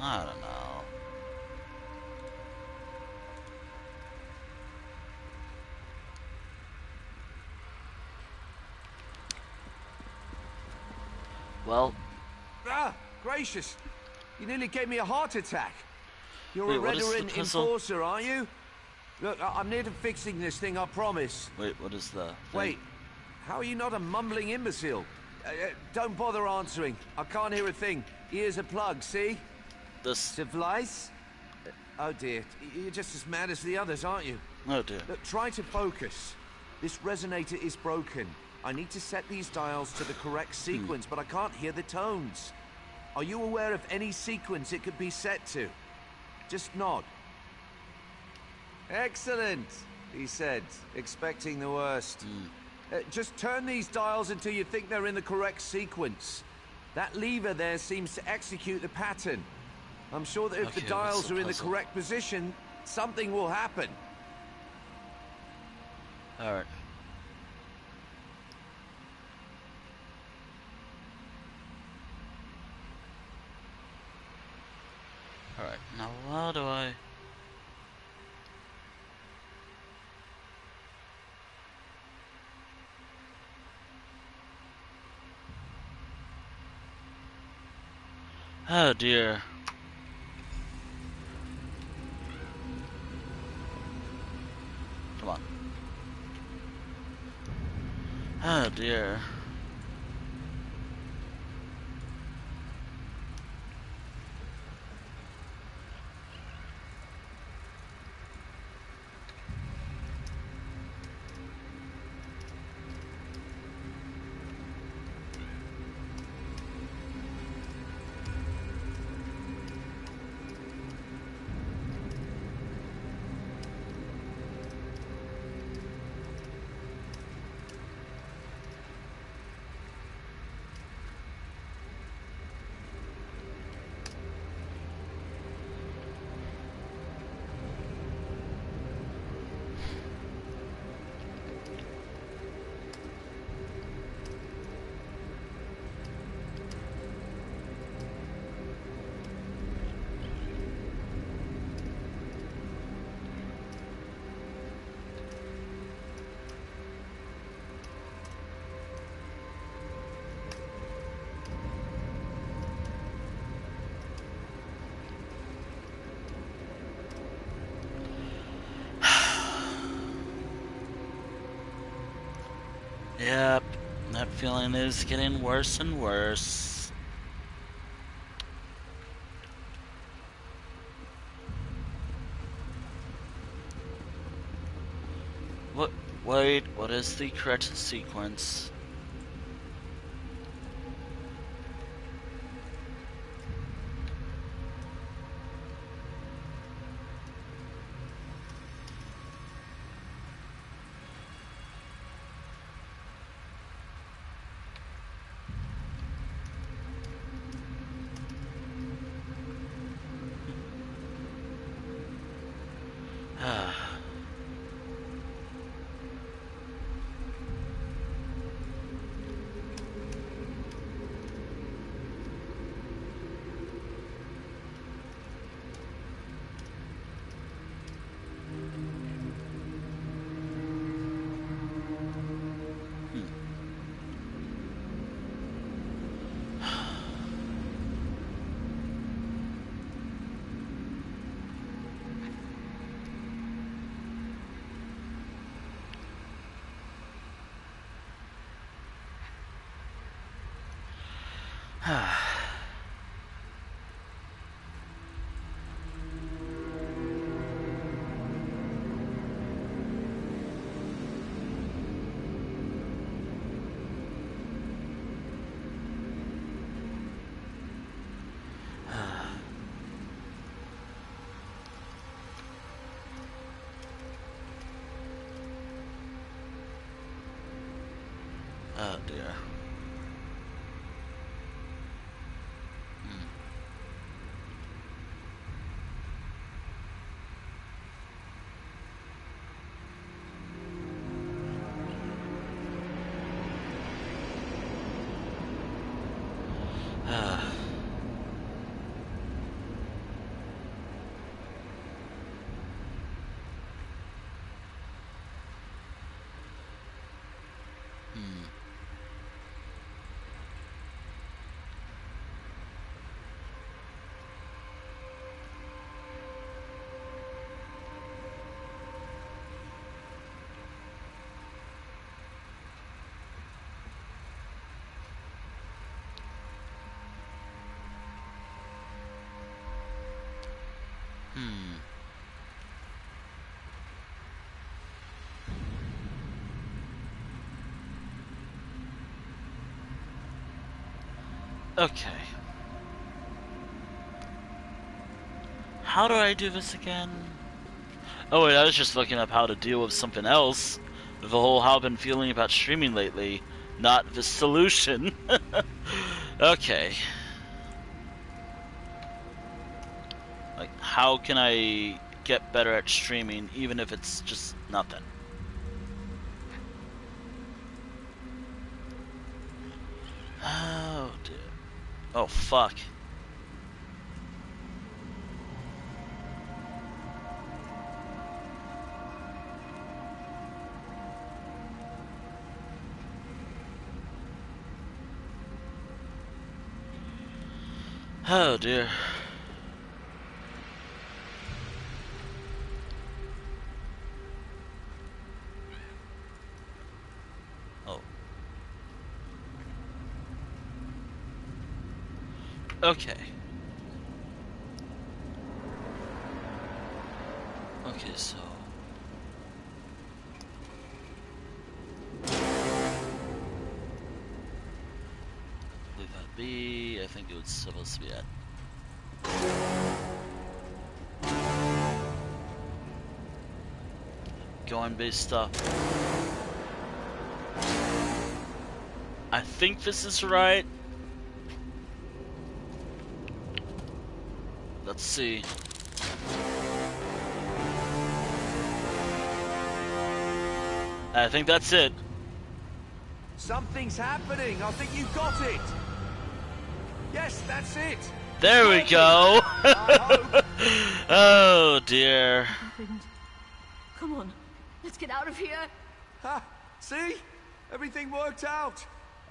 I don't know. Well. Ah, gracious. You nearly gave me a heart attack. You're Wait, a veteran puzzle? enforcer, aren't you? Look, I'm near to fixing this thing, I promise. Wait, what is the thing? Wait, how are you not a mumbling imbecile? Don't bother answering. I can't hear a thing. Ears are plugged, see? This... Supplies? Oh dear, you're just as mad as the others, aren't you? Oh dear. Look, try to focus. This resonator is broken. I need to set these dials to the correct sequence, but I can't hear the tones. Are you aware of any sequence it could be set to? Just nod. Excellent. he said, expecting the worst. Just turn these dials until you think they're in the correct sequence. That lever there seems to execute the pattern. I'm sure that if the dials are in the correct position, something will happen. Alright. Alright, now how do I... Oh dear. Come on. Oh dear. Yep, that feeling is getting worse and worse. Wait, what is the correct sequence? Oh dear. Okay. How do I do this again? Oh wait, I was just looking up how to deal with something else. The whole how I've been feeling about streaming lately, not the solution. Okay. Like, how can I get better at streaming, even if it's just nothing? Oh dear. Oh fuck. Oh dear. Oh. Okay. Okay, so leave that be. I think it was supposed to be at. Go on base stuff. I think this is right. Let's see. I think that's it. Something's happening. I think you got it. Yes, that's it. There we go. Oh dear. Come on, let's get out of here. Ha! See? Everything worked out.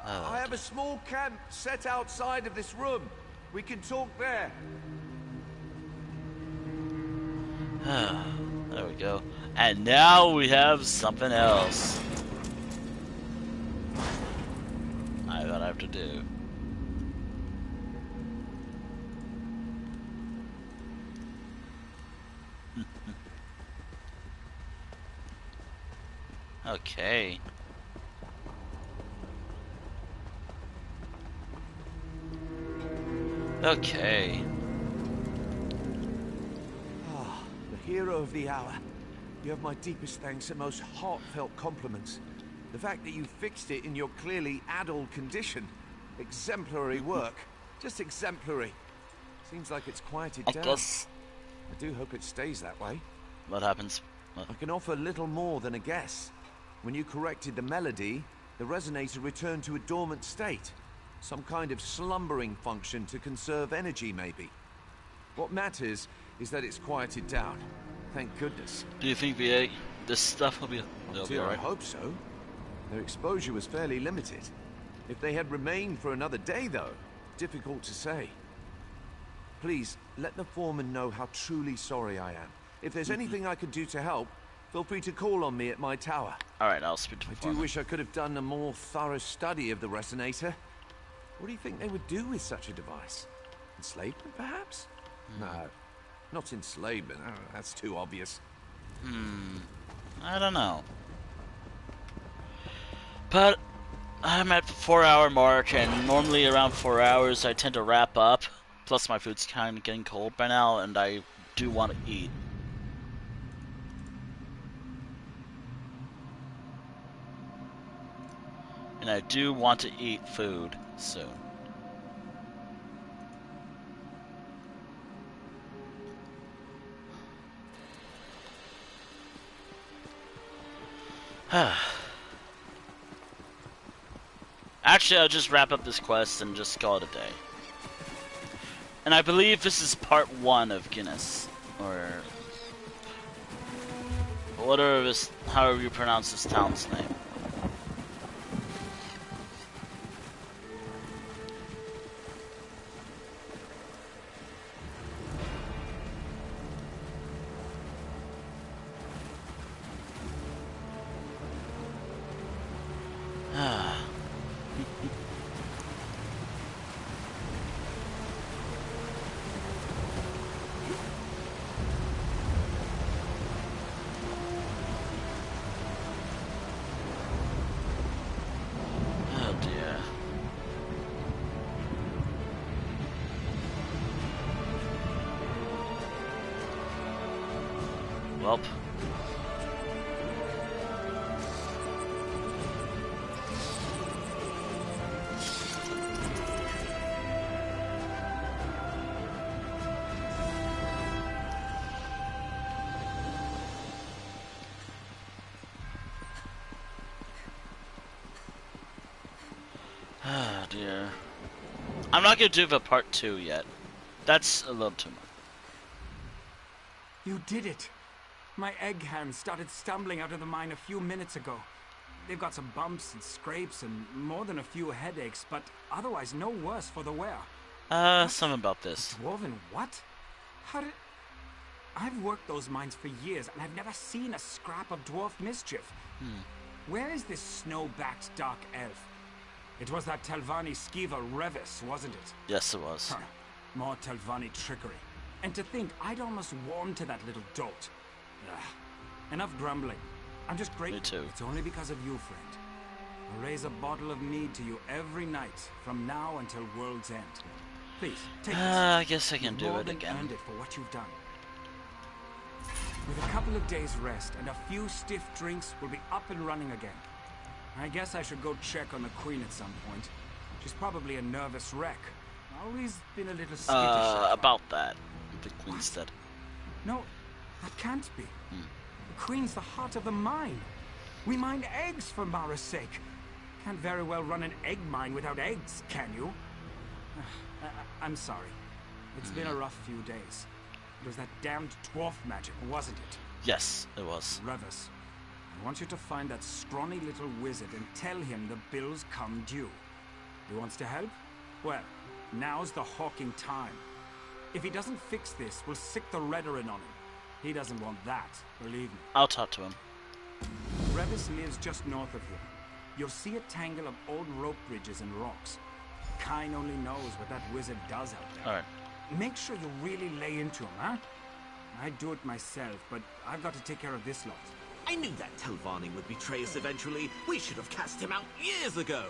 Oh, I have a small camp set outside of this room. We can talk there. There we go. And now we have something else. I thought I have to do. Okay. Okay. Ah, the hero of the hour. You have my deepest thanks and most heartfelt compliments. The fact that you fixed it in your clearly addled condition. Exemplary work. Just exemplary. Seems like it's quieted down. I do hope it stays that way. What happens? I can offer little more than a guess. When you corrected the melody, the resonator returned to a dormant state. Some kind of slumbering function to conserve energy, maybe. What matters is that it's quieted down. Thank goodness. Do you think this stuff will be I hope so. Their exposure was fairly limited. If they had remained for another day, though, difficult to say. Please, let the foreman know how truly sorry I am. If there's anything I could do to help, feel free to call on me at my tower. Alright, I'll speak to the foreman. I do wish I could have done a more thorough study of the resonator. What do you think they would do with such a device? Enslavement, perhaps? No, not enslavement. Oh, that's too obvious. I don't know. But I'm at the 4-hour mark, and normally around 4 hours I tend to wrap up. Plus my food's kind of getting cold by now, and I do want to eat. And I do want to eat food soon. Actually, I'll just wrap up this quest and just call it a day. And I believe this is part 1 of Gnisis, or whatever this, however you pronounce this town's name. Welp. Oh dear. I'm not gonna do the part 2 yet. That's a little too much. You did it! My egg hands started stumbling out of the mine a few minutes ago. They've got some bumps and scrapes and more than a few headaches, but otherwise no worse for the wear. Something about this. Dwarven what? How did... I've worked those mines for years, and I've never seen a scrap of dwarf mischief. Where is this snow-backed dark elf? It was that Telvanni skeever Revis, wasn't it? Yes, it was. Huh. More Telvanni trickery. And to think I'd almost warmed to that little dolt. Ugh. Enough grumbling. I'm just grateful. Me too. It's only because of you, friend. I'll raise a bottle of mead to you every night, from now until world's end. Please, take this. I guess I can You've do more it than again. earned it for what you've done. With a couple of days rest and a few stiff drinks, we'll be up and running again. I guess I should go check on the Queen at some point. She's probably a nervous wreck. Always been a little skittish. About that. The Queen's dead. No, that can't be. The Queen's the heart of the mine. We mine eggs for Mara's sake. Can't very well run an egg mine without eggs, can you? I'm sorry. It's been a rough few days. It was that damned dwarf magic, wasn't it? Yes, it was. Revis, I want you to find that scrawny little wizard and tell him the bills come due. He wants to help? Well, now's the hawking time. If he doesn't fix this, we'll sick the Redoran on him. He doesn't want that, believe me. I'll talk to him. Revis lives just north of here. You'll see a tangle of old rope bridges and rocks. Kine only knows what that wizard does out there. Alright. Make sure you really lay into him, huh? I'd do it myself, but I've got to take care of this lot. I knew that Telvanni would betray us eventually. We should have cast him out years ago.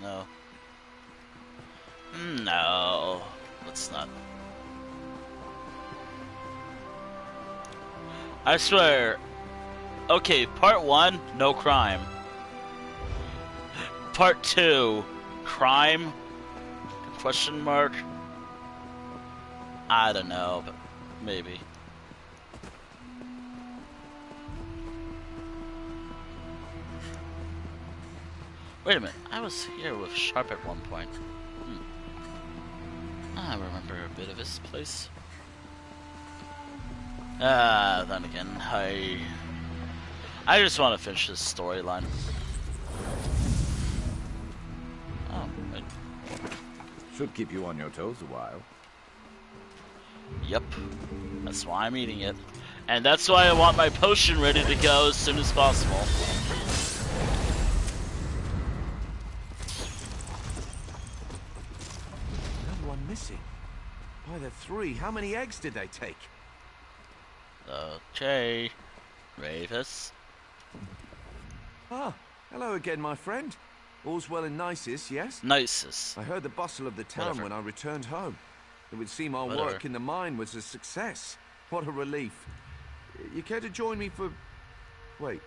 No. No. Let's not. I swear. Okay, part 1, no crime. Part 2, crime? Question mark? I don't know, but maybe. Wait a minute, I was here with Sharp at one point. I remember a bit of this place. Then again, I just want to finish this storyline. Oh, wait. Should keep you on your toes a while. Yep. That's why I'm eating it. And that's why I want my potion ready to go as soon as possible. Another one missing. By the 3, how many eggs did they take? Okay. Ravis. Ah, hello again, my friend. All's well in Gnisis, yes? Gnisis. I heard the bustle of the town Whatever. when I returned home. It would seem our Whatever. work in the mine was a success. What a relief. You care to join me for... Wait,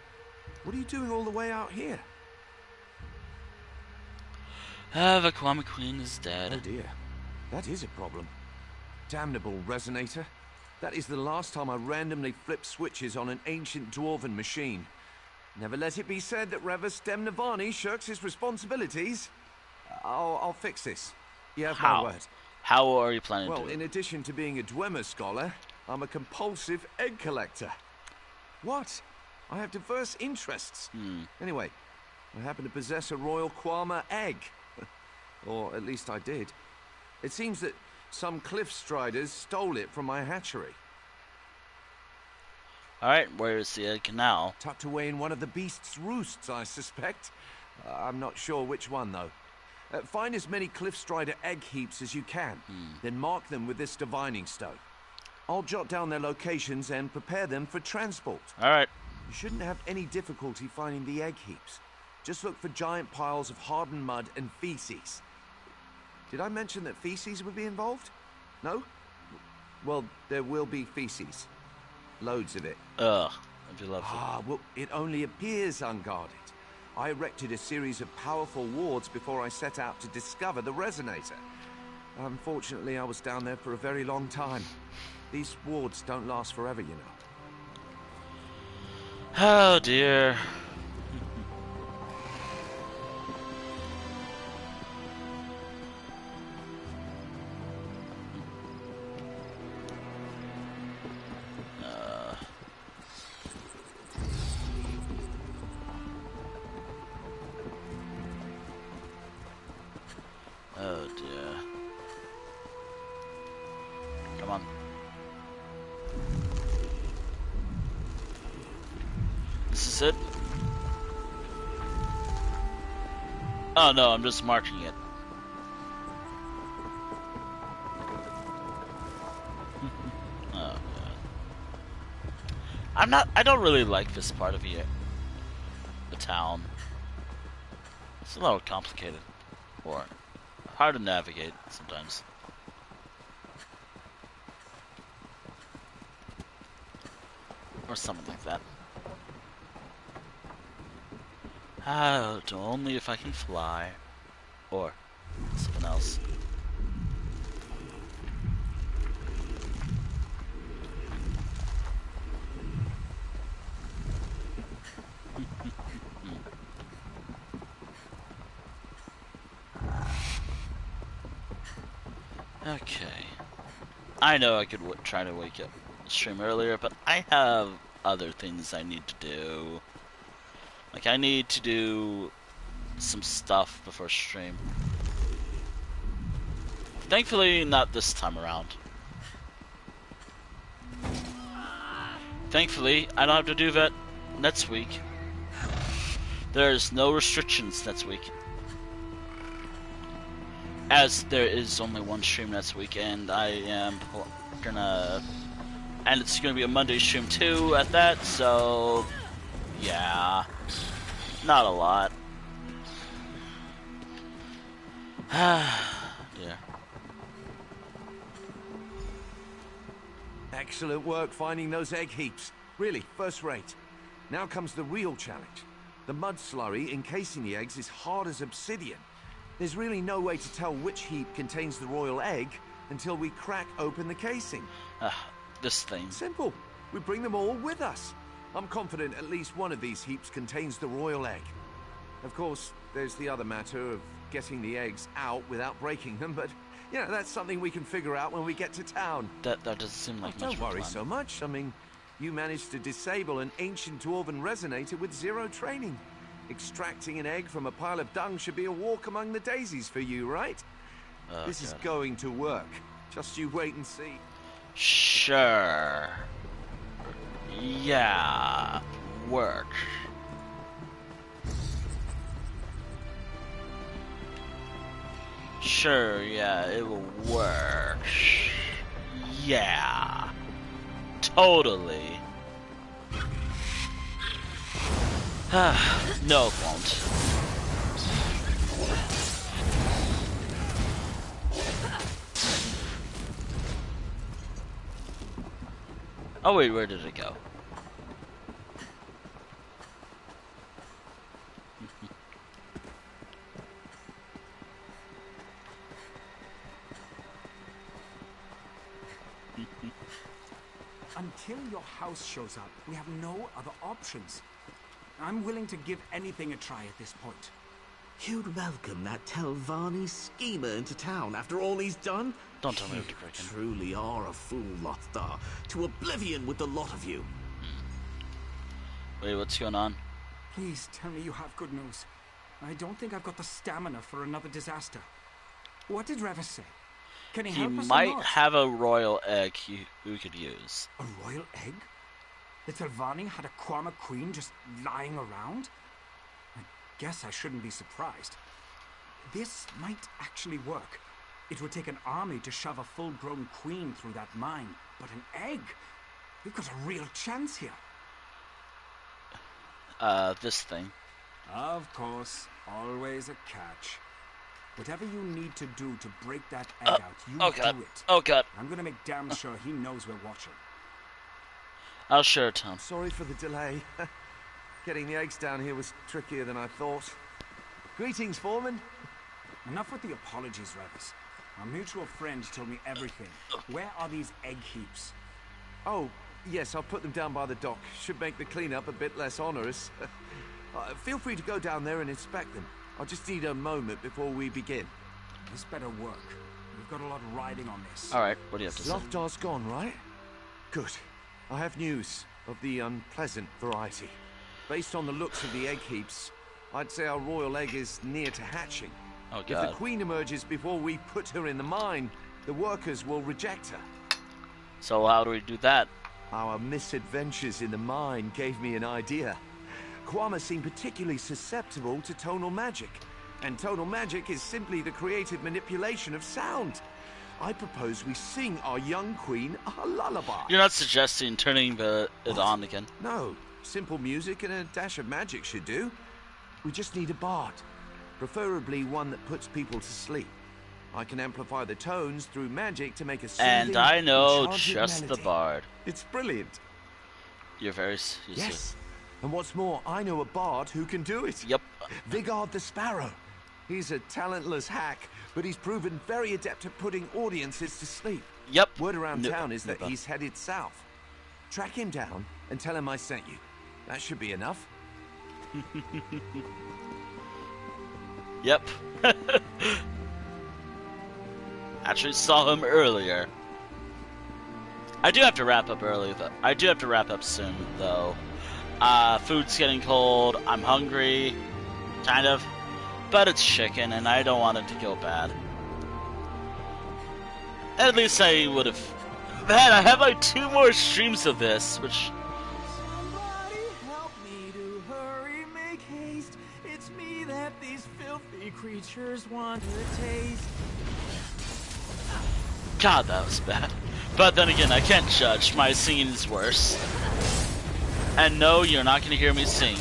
what are you doing all the way out here? The Kwame Queen is dead. Oh dear, that is a problem. Damnable resonator. That is the last time I randomly flipped switches on an ancient dwarven machine. Never let it be said that Revis Demnavani shirks his responsibilities. I'll fix this. You have my word. How are you planning to Well, do it? in addition to being a Dwemer scholar, I'm a compulsive egg collector. What? I have diverse interests. Anyway, I happen to possess a royal Quama egg. Or at least I did. It seems that some cliff striders stole it from my hatchery. Alright, where is the egg now? Tucked away in one of the beast's roosts, I suspect. I'm not sure which one, though. Find as many cliff strider egg heaps as you can, then mark them with this divining stone. I'll jot down their locations and prepare them for transport. Alright. You shouldn't have any difficulty finding the egg heaps. Just look for giant piles of hardened mud and feces. Did I mention that feces would be involved? No? Well, there will be feces. Loads of it. Ugh, that'd be lovely. Ah, well, it only appears unguarded. I erected a series of powerful wards before I set out to discover the resonator. Unfortunately, I was down there for a very long time. These wards don't last forever, you know. Oh dear. Oh dear. Come on. This is it? Oh no, I'm just marking it. Oh god. I don't really like this part of the town. It's a little complicated. Or hard to navigate sometimes. Or something like that. Oh, only if I can fly. Or something else. Okay. I know I could try to wake up stream earlier, but I have other things I need to do. Like, I need to do some stuff before stream. Thankfully, not this time around. Thankfully, I don't have to do that next week. There's no restrictions next week. As there is only one stream next week, and I am gonna... And it's gonna be a Monday stream too at that, so... Yeah. Not a lot. Yeah. Excellent work finding those egg heaps. Really, first rate. Now comes the real challenge. The mud slurry encasing the eggs is hard as obsidian. There's really no way to tell which heap contains the royal egg until we crack open the casing. This thing. Simple. We bring them all with us. I'm confident at least one of these heaps contains the royal egg. Of course, there's the other matter of getting the eggs out without breaking them, but, you know, that's something we can figure out when we get to town. That doesn't seem like much Don't worry so much. I mean, you managed to disable an ancient dwarven resonator with zero training. Extracting an egg from a pile of dung should be a walk among the daisies for you, right? This is going to work. Just you wait and see. Sure. Yeah. Work. Sure, yeah, it will work. Yeah. Totally. No, it won't. Oh wait, where did it go? Until your house shows up, we have no other options. I'm willing to give anything a try at this point. You'd welcome that Telvanni schemer into town after all he's done? Don't tell me what to break in. You truly are a fool, Lothar. To oblivion with the lot of you. Wait, what's going on? Please tell me you have good news. I don't think I've got the stamina for another disaster. What did Revis say? Can he help us or might not? have a royal egg we could use. A royal egg? The Telvanni had a Kwama queen just lying around? I guess I shouldn't be surprised. This might actually work. It would take an army to shove a full-grown queen through that mine, but an egg? We've got a real chance here. This thing. Of course, always a catch. Whatever you need to do to break that egg out, you do it. Oh god. I'm gonna make damn sure he knows we're watching. Oh, sure, Tom. Sorry for the delay. Getting the eggs down here was trickier than I thought. Greetings, Foreman. Enough with the apologies, Revis. Our mutual friend told me everything. Where are these egg heaps? Oh, yes, I'll put them down by the dock. Should make the cleanup a bit less onerous. Feel free to go down there and inspect them. I'll just need a moment before we begin. This better work. We've got a lot riding on this. Alright, what do you have to say? Loftar's gone, right? Good. I have news of the unpleasant variety. Based on the looks of the egg heaps, I'd say our royal egg is near to hatching. Oh, If God. the queen emerges before we put her in the mine, the workers will reject her. So how do we do that? Our misadventures in the mine gave me an idea. Kwama seemed particularly susceptible to tonal magic, and tonal magic is simply the creative manipulation of sound. I propose we sing our young queen a lullaby. You're not suggesting turning it on again? No, simple music and a dash of magic should do. We just need a bard, preferably one that puts people to sleep. I can amplify the tones through magic to make a soothing, And I know enchanted just melody. the bard. It's brilliant. You're very... Yes. And what's more, I know a bard who can do it. Yep. Vigard the Sparrow. He's a talentless hack, but he's proven very adept at putting audiences to sleep. Yep. Word around town is that he's headed south. Track him down and tell him I sent you. That should be enough. Yep. Actually saw him earlier. I do have to wrap up early, though. I do have to wrap up soon, though. Food's getting cold. I'm hungry. Kind of. But it's chicken, and I don't want it to go bad. At least I would have... Man, I have like 2 more streams of this, which... Somebody help me to hurry, make haste. It's me that these filthy creatures want to taste. God, that was bad. But then again, I can't judge. My singing is worse. And no, you're not going to hear me sing.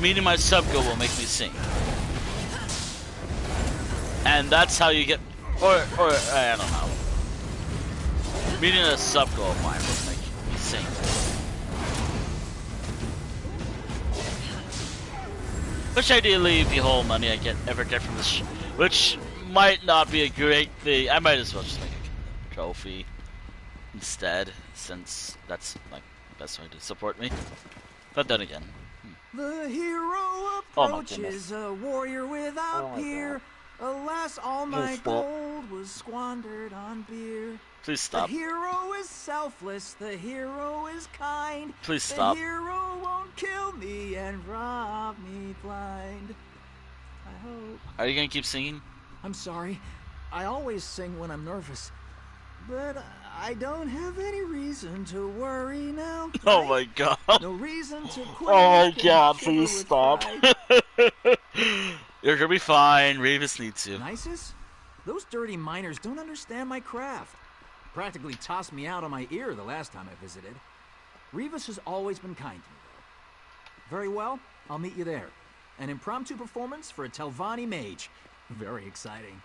Meeting my sub-goal will make me sing. And that's how you get... Or I don't know. Meeting a sub-goal of mine will make me sing. Which ideally, the whole money I ever get from this... Which might not be a great thing. I might as well just make a trophy instead, since that's like the best way to support me. But then again... The hero approaches a warrior without peer. Alas, all my gold was squandered on beer. Please stop. The hero is selfless, the hero is kind. Please stop. The hero won't kill me and rob me blind. I hope. Are you gonna keep singing? I'm sorry. I always sing when I'm nervous. But I don't have any reason to worry now. Oh my god. No reason to quit. Oh my god, please stop. You're gonna be fine. Revis needs you. Gnisis? Those dirty miners don't understand my craft. Practically tossed me out on my ear the last time I visited. Revis has always been kind to me, though. Very well, I'll meet you there. An impromptu performance for a Telvanni mage. Very exciting.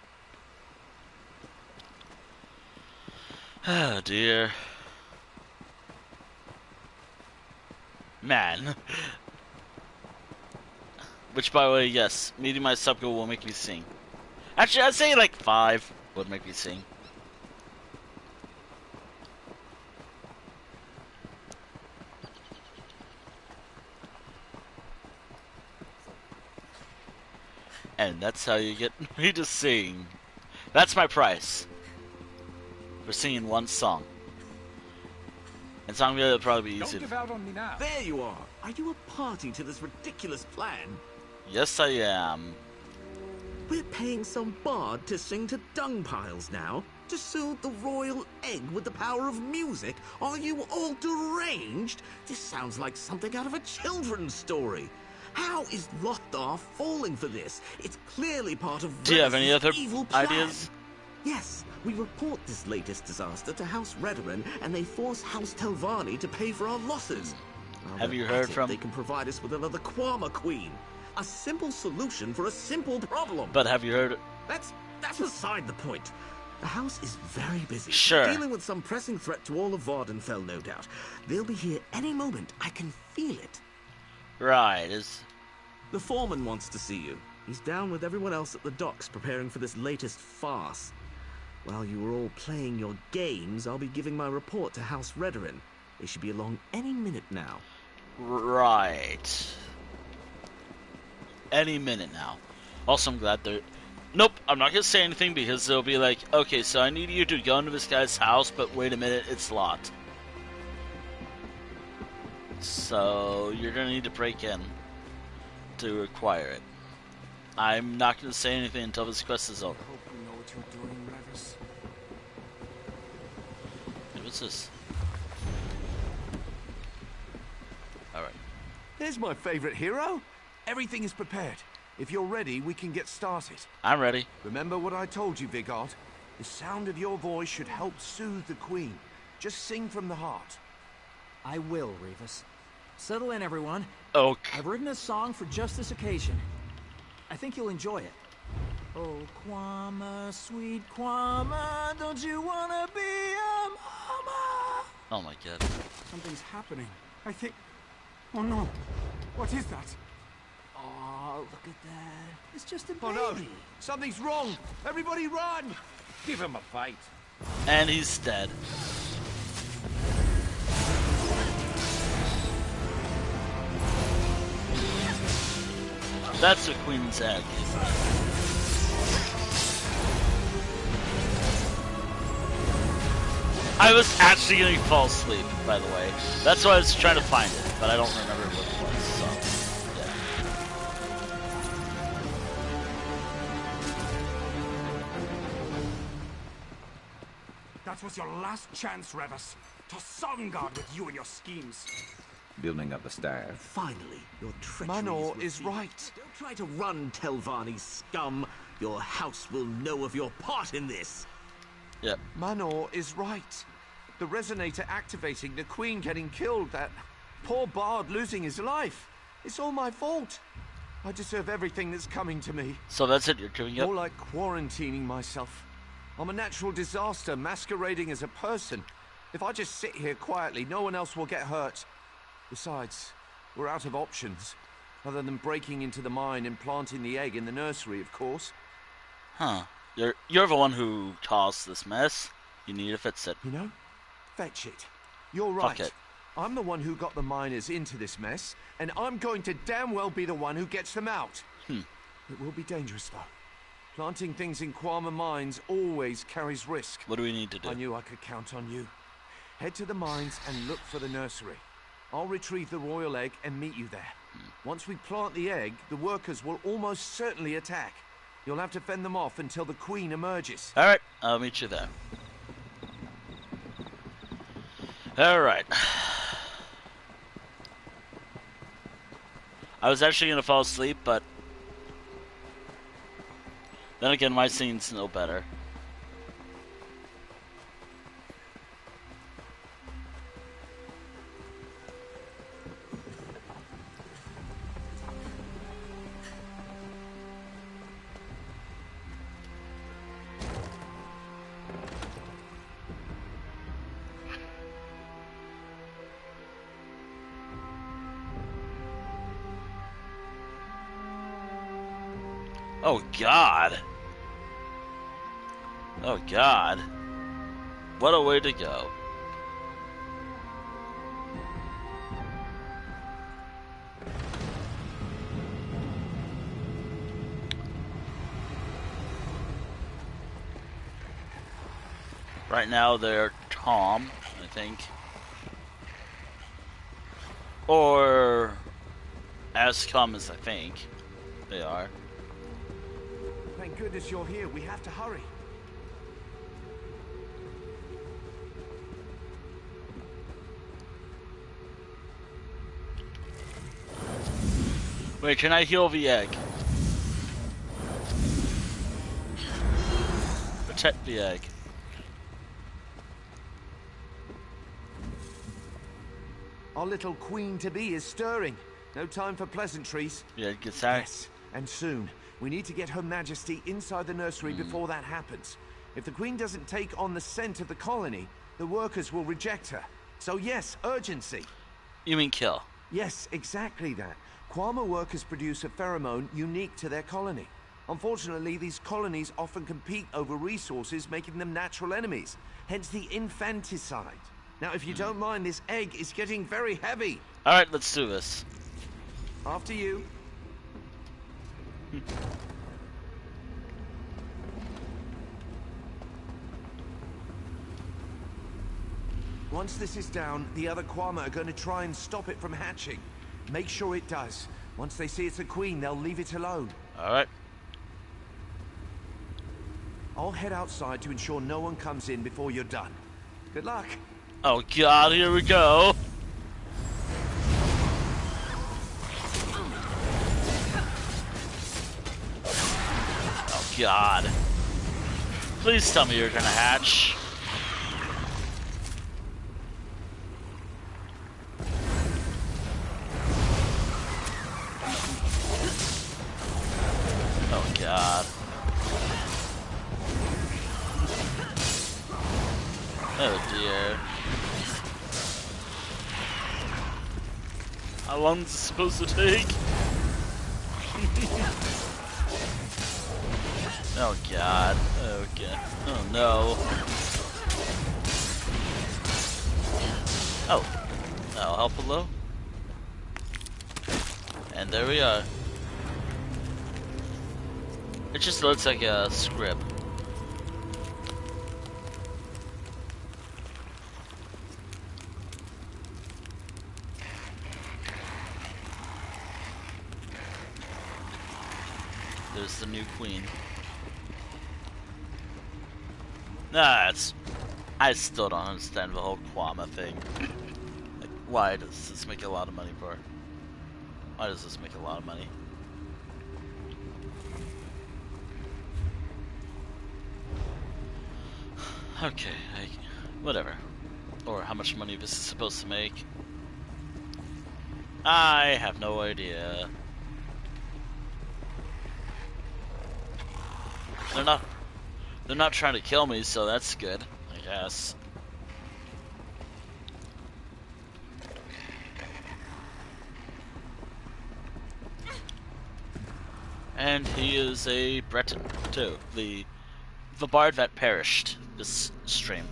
Oh dear. Man. Which, by the way, yes, meeting my sub-goal will make me sing. Actually, I'd say like 5 would make me sing. And that's how you get me to sing. That's my price for singing one song. And song will probably be easy. Don't give out on me now. There you are. Are you a party to this ridiculous plan? Yes, I am. We're paying some bard to sing to dung piles now? To soothe the royal egg with the power of music? Are you all deranged? This sounds like something out of a children's story. How is Lothar falling for this? It's clearly part of Do you have any other evil plan. ideas? Yes, we report this latest disaster to House Redoran, and they force House Telvanni to pay for our losses. Have you heard from... They can provide us with another Kwama Queen. A simple solution for a simple problem. But have you heard... That's beside the point. The house is very busy. Sure. Dealing with some pressing threat to all of Vvardenfell, no doubt. They'll be here any moment. I can feel it. Right. The foreman wants to see you. He's down with everyone else at the docks preparing for this latest farce. While you were all playing your games, I'll be giving my report to House Redorin. They should be along any minute now. Right. Any minute now. Also, I'm glad they're... Nope, I'm not going to say anything because they'll be like, okay, so I need you to go into this guy's house, but wait a minute, it's locked. So, you're going to need to break in to acquire it. I'm not going to say anything until this quest is over. I hope you know what you're doing, Revis. Hey, what's this? Alright. There's my favorite hero. Everything is prepared. If you're ready, we can get started. I'm ready. Remember what I told you, Vigard? The sound of your voice should help soothe the Queen. Just sing from the heart. I will, Revis. Settle in, everyone. Okay. I've written a song for just this occasion. I think you'll enjoy it. Oh, Quama, sweet Quama, don't you wanna be a mama? Oh my god. Something's happening. I think... Oh no. What is that? Oh, look at that. It's just a baby. Oh no! Something's wrong! Everybody run! Give him a fight. And he's dead. That's the Queen's egg. I was actually going to fall asleep, by the way. That's why I was trying to find it, but I don't remember what it was, so, yeah. That was your last chance, Revis. To Sovngarde with you and your schemes. Building up the staff. Finally, your treachery Manor is right. Don't try to run, Telvanni scum. Your house will know of your part in this. Yep. Manor is right. The resonator activating, the Queen getting killed, that poor Bard losing his life. It's all my fault. I deserve everything that's coming to me. So that's it, you're giving up? More like quarantining myself. I'm a natural disaster masquerading as a person. If I just sit here quietly, no one else will get hurt. Besides, we're out of options. Other than breaking into the mine and planting the egg in the nursery, of course. Huh. You're the one who caused this mess. You need to fix it. You know? Fetch it. You're right. Fuck it. I'm the one who got the miners into this mess, and I'm going to damn well be the one who gets them out. It will be dangerous, though. Planting things in Quama mines always carries risk. What do we need to do? I knew I could count on you. Head to the mines and look for the nursery. I'll retrieve the royal egg and meet you there. Once we plant the egg, the workers will almost certainly attack. You'll have to fend them off until the Queen emerges. Alright, I'll meet you there. Alright. I was actually going to fall asleep, but... Then again, my scene's no better. Oh God. Oh God. What a way to go. Right now they're Tom, I think. Or Ascom is, I think. They are. Thank goodness you're here. We have to hurry. Wait, can I heal the egg? Protect the egg. Our little queen-to-be is stirring. No time for pleasantries. Yeah, get that. Yes, and soon. We need to get Her Majesty inside the nursery before that happens. If the Queen doesn't take on the scent of the colony, the workers will reject her. So yes, urgency. You mean kill? Yes, exactly that. Kwama workers produce a pheromone unique to their colony. Unfortunately, these colonies often compete over resources, making them natural enemies. Hence the infanticide. Now, if you don't mind, this egg is getting very heavy. Alright, let's do this. After you. Once this is down, the other Kwama are going to try and stop it from hatching. Make sure it does. Once they see it's a queen, they'll leave it alone. Alright. I'll head outside to ensure no one comes in before you're done. Good luck. Oh god, here we go. Oh god. Please tell me you're gonna hatch. Oh god. Oh dear. How long is it supposed to take? Oh god. Oh god. Oh no. Oh. I'll help below. And there we are. It just looks like a script. There's the new queen. Nah, I still don't understand the whole Kwama thing. Like, why does this make a lot of money for? Why does this make a lot of money? Okay, whatever. Or how much money this is supposed to make. I have no idea. They're not trying to kill me, so that's good, I guess. And he is a Breton too. The bard that perished this stream.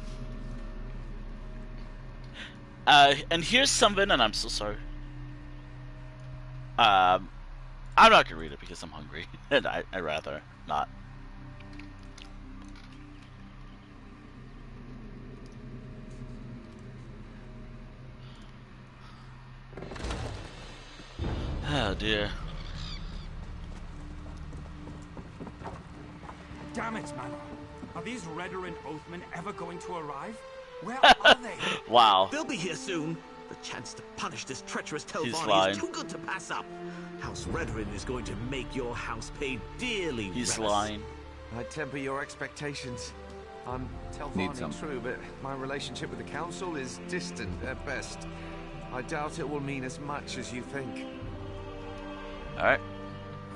And here's something, and I'm so sorry. I'm not gonna read it because I'm hungry, and I'd rather not. Oh dear. Damn it, man. Are these Redoran Oathmen ever going to arrive? Where are they? Wow. They'll be here soon. The chance to punish this treacherous He's Telvanni lying. is too good to pass up. House Redoran is going to make your house pay dearly. He's Revis. lying. I temper your expectations. I'm Telvanni true, but my relationship with the council is distant at best. I doubt it will mean as much as you think. Alright.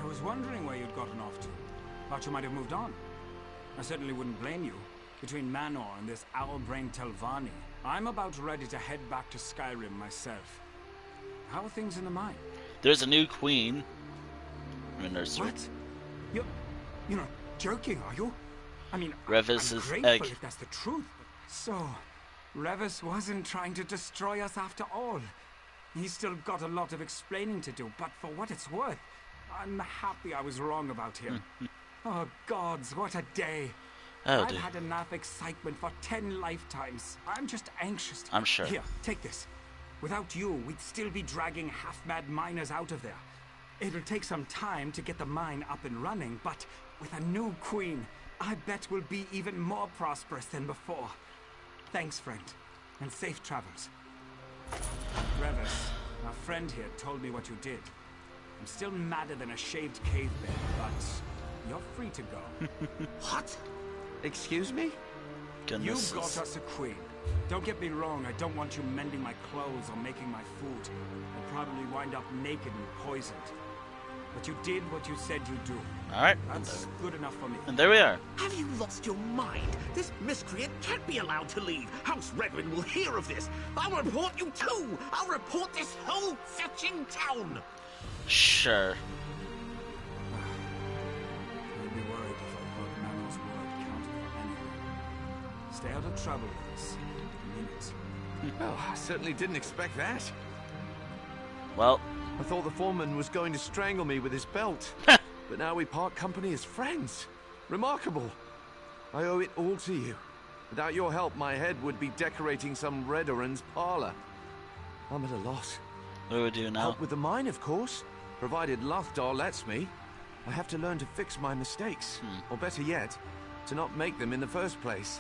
I was wondering where you'd gotten off to. Thought you might have moved on. I certainly wouldn't blame you. Between Manor and this owl-brained Telvanni, I'm about ready to head back to Skyrim myself. How are things in the mine? There's a new queen. In the nursery. What? You're not joking, are you? I mean, Revis I'm is grateful egg. if that's the truth. So, Revis wasn't trying to destroy us after all. He's still got a lot of explaining to do, but for what it's worth, I'm happy I was wrong about him. Oh gods, what a day. Oh, I've dear. had enough excitement for 10 lifetimes. I'm just anxious. I'm sure. Here, take this. Without you, we'd still be dragging half-mad miners out of there. It'll take some time to get the mine up and running, but with a new queen, I bet we'll be even more prosperous than before. Thanks, friend, and safe travels. Revis, our friend here told me what you did. I'm still madder than a shaved cave bear, but you're free to go. What? Excuse me? You got us a queen. Don't get me wrong, I don't want you mending my clothes or making my food. I'll probably wind up naked and poisoned. But you did what you said you'd do. Alright. That's good enough for me. And there we are. Have you lost your mind? This miscreant can't be allowed to leave. House Reverend will hear of this. I'll report you too. I'll report this whole fetching town. Sure. I'd be worried if I heard Manuel's word counted for anything. Stay out of trouble with us. I mean it. Well, I certainly didn't expect that. Well, I thought the foreman was going to strangle me with his belt. But now we part company as friends. Remarkable. I owe it all to you. Without your help, my head would be decorating some Redoran's parlor. I'm at a loss. What do we do now? Help with the mine, of course. Provided Lothdar lets me. I have to learn to fix my mistakes. Or better yet, to not make them in the first place.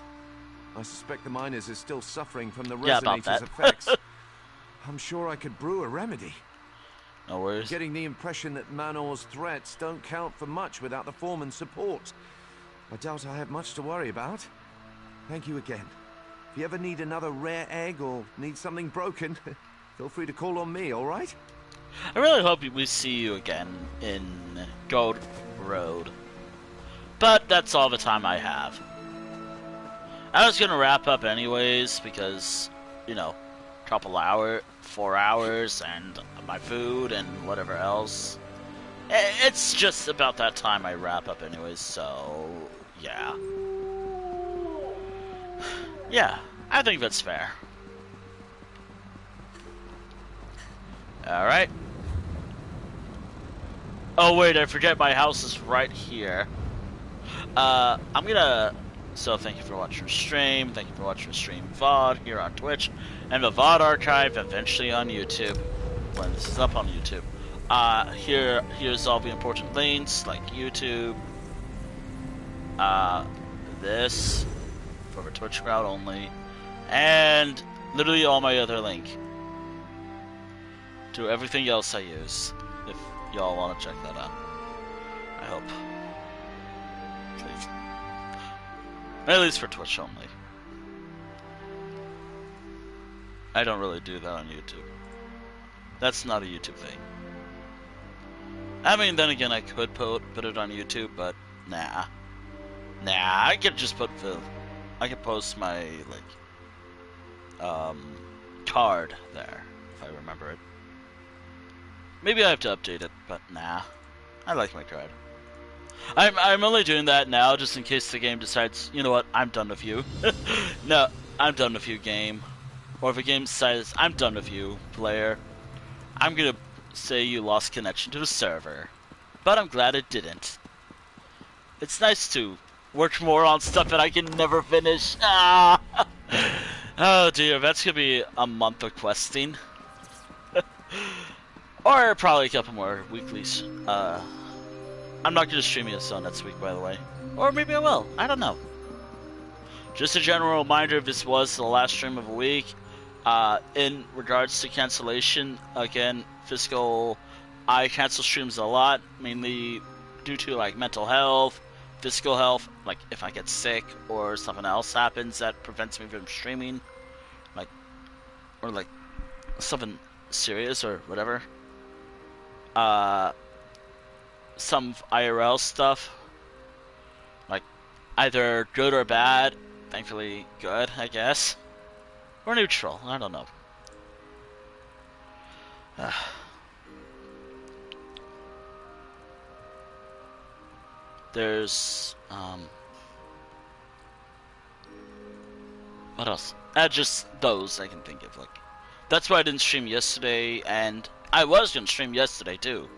I suspect the miners are still suffering from the resonator's effects. I'm sure I could brew a remedy. No worries. I'm getting the impression that Manor's threats don't count for much without the foreman's support. I doubt I have much to worry about. Thank you again. If you ever need another rare egg or need something broken, feel free to call on me, alright? I really hope we see you again in Gold Road. But that's all the time I have. I was gonna wrap up anyways because, you know, 4 hours and my food and whatever else. It's just about that time I wrap up anyways, so yeah. Yeah, I think that's fair. Alright. Oh wait, I forget my house is right here. I'm gonna... So thank you for watching the stream, thank you for watching the stream VOD here on Twitch, and the VOD archive eventually on YouTube, when this is up on YouTube. Here's all the important links, like YouTube, this, for the Twitch crowd only, and literally all my other link to everything else I use, if y'all want to check that out. I hope. Please. At least for Twitch only. I don't really do that on YouTube. That's not a YouTube thing. I mean, then again, I could put it on YouTube, but nah. Nah, I could just I could post my, like, card there, if I remember it. Maybe I have to update it, but nah. I like my card. I'm only doing that now just in case the game decides, you know what, I'm done with you. No, I'm done with you, game. Or if a game says, I'm done with you, player. I'm gonna say you lost connection to the server. But I'm glad it didn't. It's nice to work more on stuff that I can never finish. Ah! Oh dear, that's gonna be a month of questing. Or probably a couple more weeklies. I'm not gonna stream ESO next week, by the way. Or maybe I will. I don't know. Just a general reminder, this was the last stream of a week. In regards to cancellation, again, I cancel streams a lot, mainly due to, like, mental health, physical health, like, if I get sick or something else happens that prevents me from streaming, or something serious or whatever. Some IRL stuff, like, either good or bad, thankfully good, I guess. Or neutral, I don't know. There's, what else? Just those I can think of, like. That's why I didn't stream yesterday, and I was gonna stream yesterday too.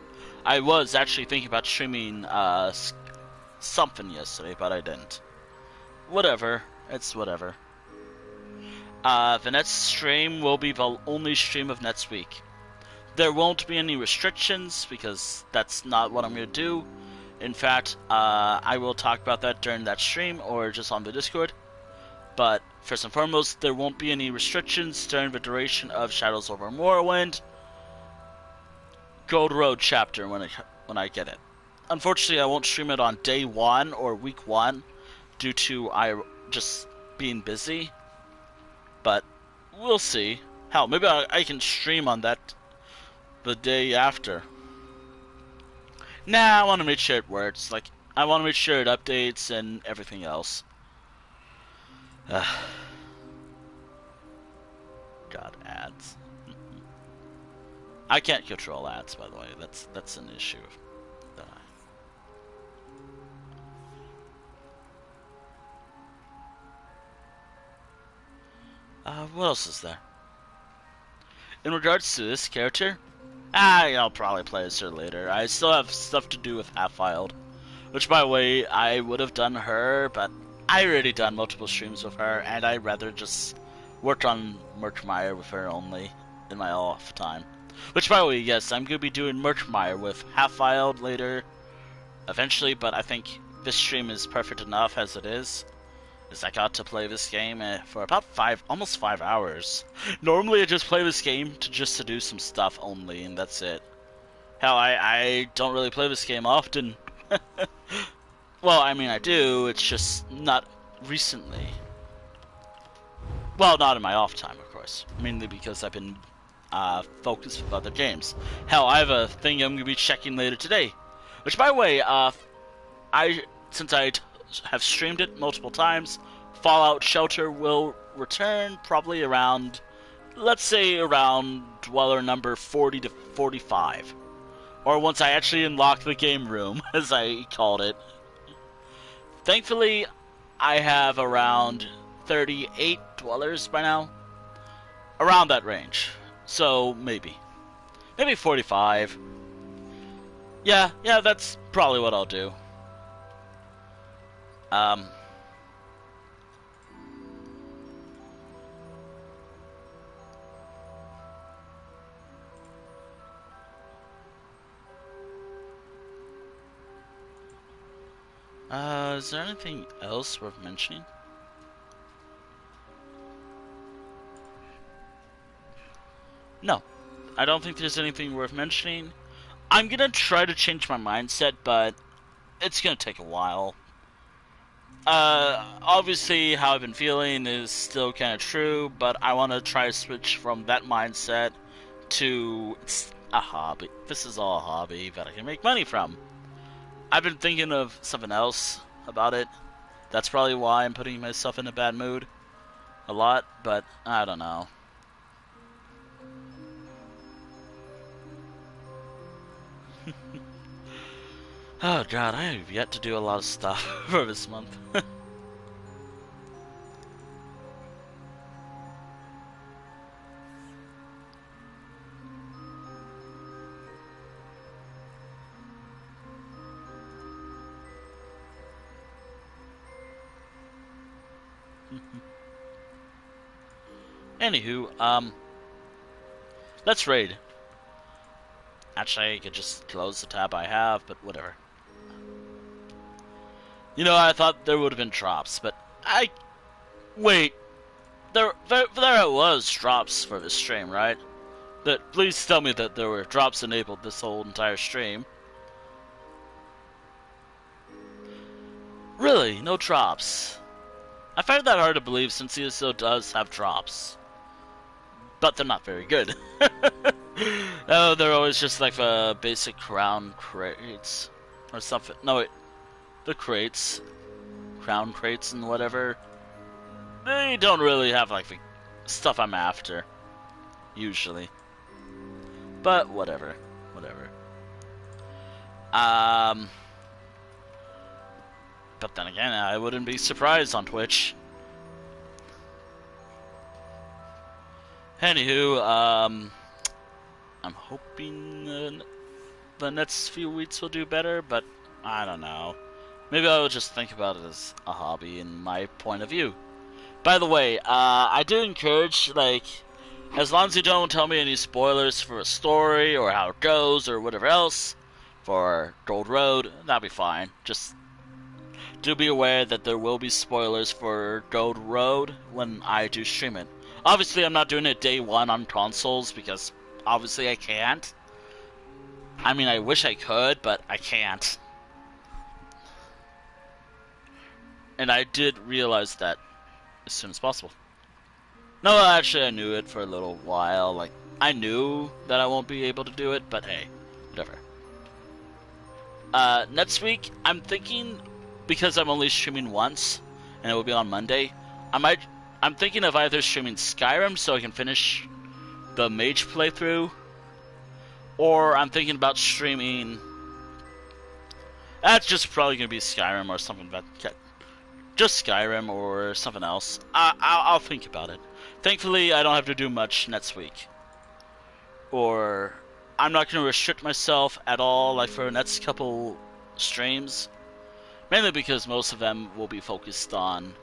I was actually thinking about streaming, something yesterday, but I didn't. Whatever, it's whatever. The next stream will be the only stream of next week. There won't be any restrictions, because that's not what I'm going to do. In fact, I will talk about that during that stream, or just on the Discord. But, first and foremost, there won't be any restrictions during the duration of Shadows over Morrowind Gold Road Chapter when I get it. Unfortunately, I won't stream it on day 1 or week 1, due to I just being busy. But we'll see. Hell, maybe I can stream on that the day after. Nah, I want to make sure it works. Like, I want to make sure it updates and everything else. God, ads. I can't control ads, by the way. That's an issue. What else is there? In regards to this character, I'll probably play as her later. I still have stuff to do with Half-Filed, which, by the way, I would have done her, but I already done multiple streams with her, and I'd rather just work on Murkmire with her only in my off time. Which, by the way, yes, I'm going to be doing Murkmire with Half-Filed later, eventually, but I think this stream is perfect enough as it is. As I got to play this game for about almost 5 hours. Normally I just play this game to do some stuff only, and that's it. Hell, I don't really play this game often. Well, I mean I do, it's just not recently. Well, not in my off time, of course. Mainly because I've been focused with other games. Hell, I have a thing I'm going to be checking later today. Which, by the way, since I have streamed it multiple times, Fallout Shelter will return probably around, let's say around dweller number 40 to 45. Or once I actually unlock the game room, as I called it. Thankfully, I have around 38 dwellers by now. Around that range. So, maybe 45. Yeah, that's probably what I'll do. Is there anything else worth mentioning? No, I don't think there's anything worth mentioning. I'm gonna try to change my mindset, but it's gonna take a while. Obviously how I've been feeling is still kind of true, but I want to try to switch from that mindset to it's a hobby. This is all a hobby that I can make money from. I've been thinking of something else about it. That's probably why I'm putting myself in a bad mood a lot, but I don't know. Oh god, I have yet to do a lot of stuff for this month. Anywho, let's raid. Actually, I could just close the tab I have, but whatever. You know, I thought there would have been drops, but wait. There was drops for this stream, right? Please tell me that there were drops enabled this whole entire stream. Really? No drops? I find that hard to believe since CSO does have drops. But they're not very good. Oh, they're always just like basic crown crates. Or something. No, wait. The crates. Crown crates and whatever. They don't really have like the stuff I'm after. Usually. But whatever. But then again, I wouldn't be surprised on Twitch. Anywho, I'm hoping the next few weeks will do better, but I don't know. Maybe I'll just think about it as a hobby in my point of view. By the way, I do encourage, like, as long as you don't tell me any spoilers for a story or how it goes or whatever else for Gold Road, that'll be fine. Just do be aware that there will be spoilers for Gold Road when I do stream it. Obviously, I'm not doing it day one on consoles because obviously I can't. I mean, I wish I could, but I can't. And I did realize that as soon as possible. No, actually, I knew it for a little while. Like, I knew that I won't be able to do it, but hey, whatever. Next week, I'm thinking, because I'm only streaming once, and it will be on Monday, I'm thinking of either streaming Skyrim so I can finish the mage playthrough, or I'm thinking about streaming... That's just probably going to be Skyrim or something about... Just Skyrim or something else. I'll think about it. Thankfully, I don't have to do much next week. Or I'm not going to restrict myself at all, like for the next couple streams. Mainly because most of them will be focused on,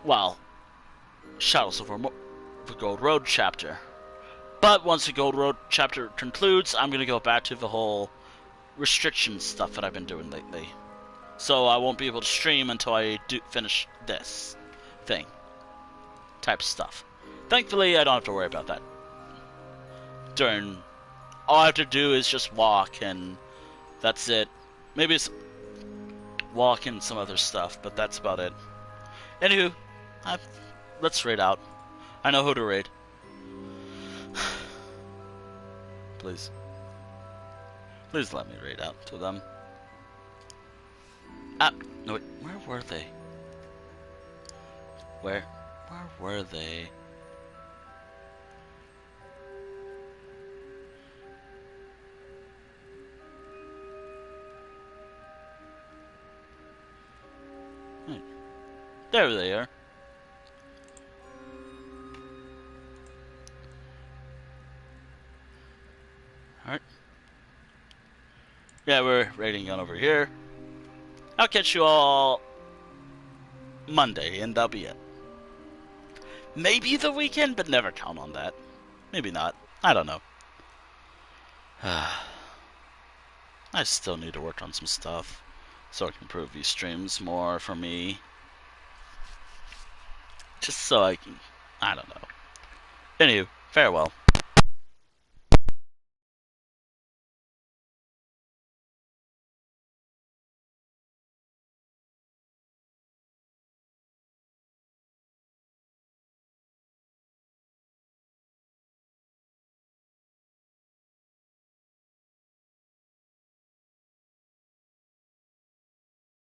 well, Shadows of the Gold Road chapter. But once the Gold Road chapter concludes, I'm going to go back to the whole restriction stuff that I've been doing lately. So I won't be able to stream until I finish this thing. Type stuff. Thankfully, I don't have to worry about that. All I have to do is just walk, and that's it. Maybe it's walk and some other stuff, but that's about it. Anywho, let's raid out. I know who to raid. Please. Please let me raid out to them. No wait, where were they? Where were they? There they are. Alright. Yeah, we're raiding on over here. I'll catch you all Monday, and that'll be it. Maybe the weekend, but never count on that. Maybe not. I don't know. I still need to work on some stuff so I can improve these streams more for me. Just so I can... I don't know. Anywho, farewell.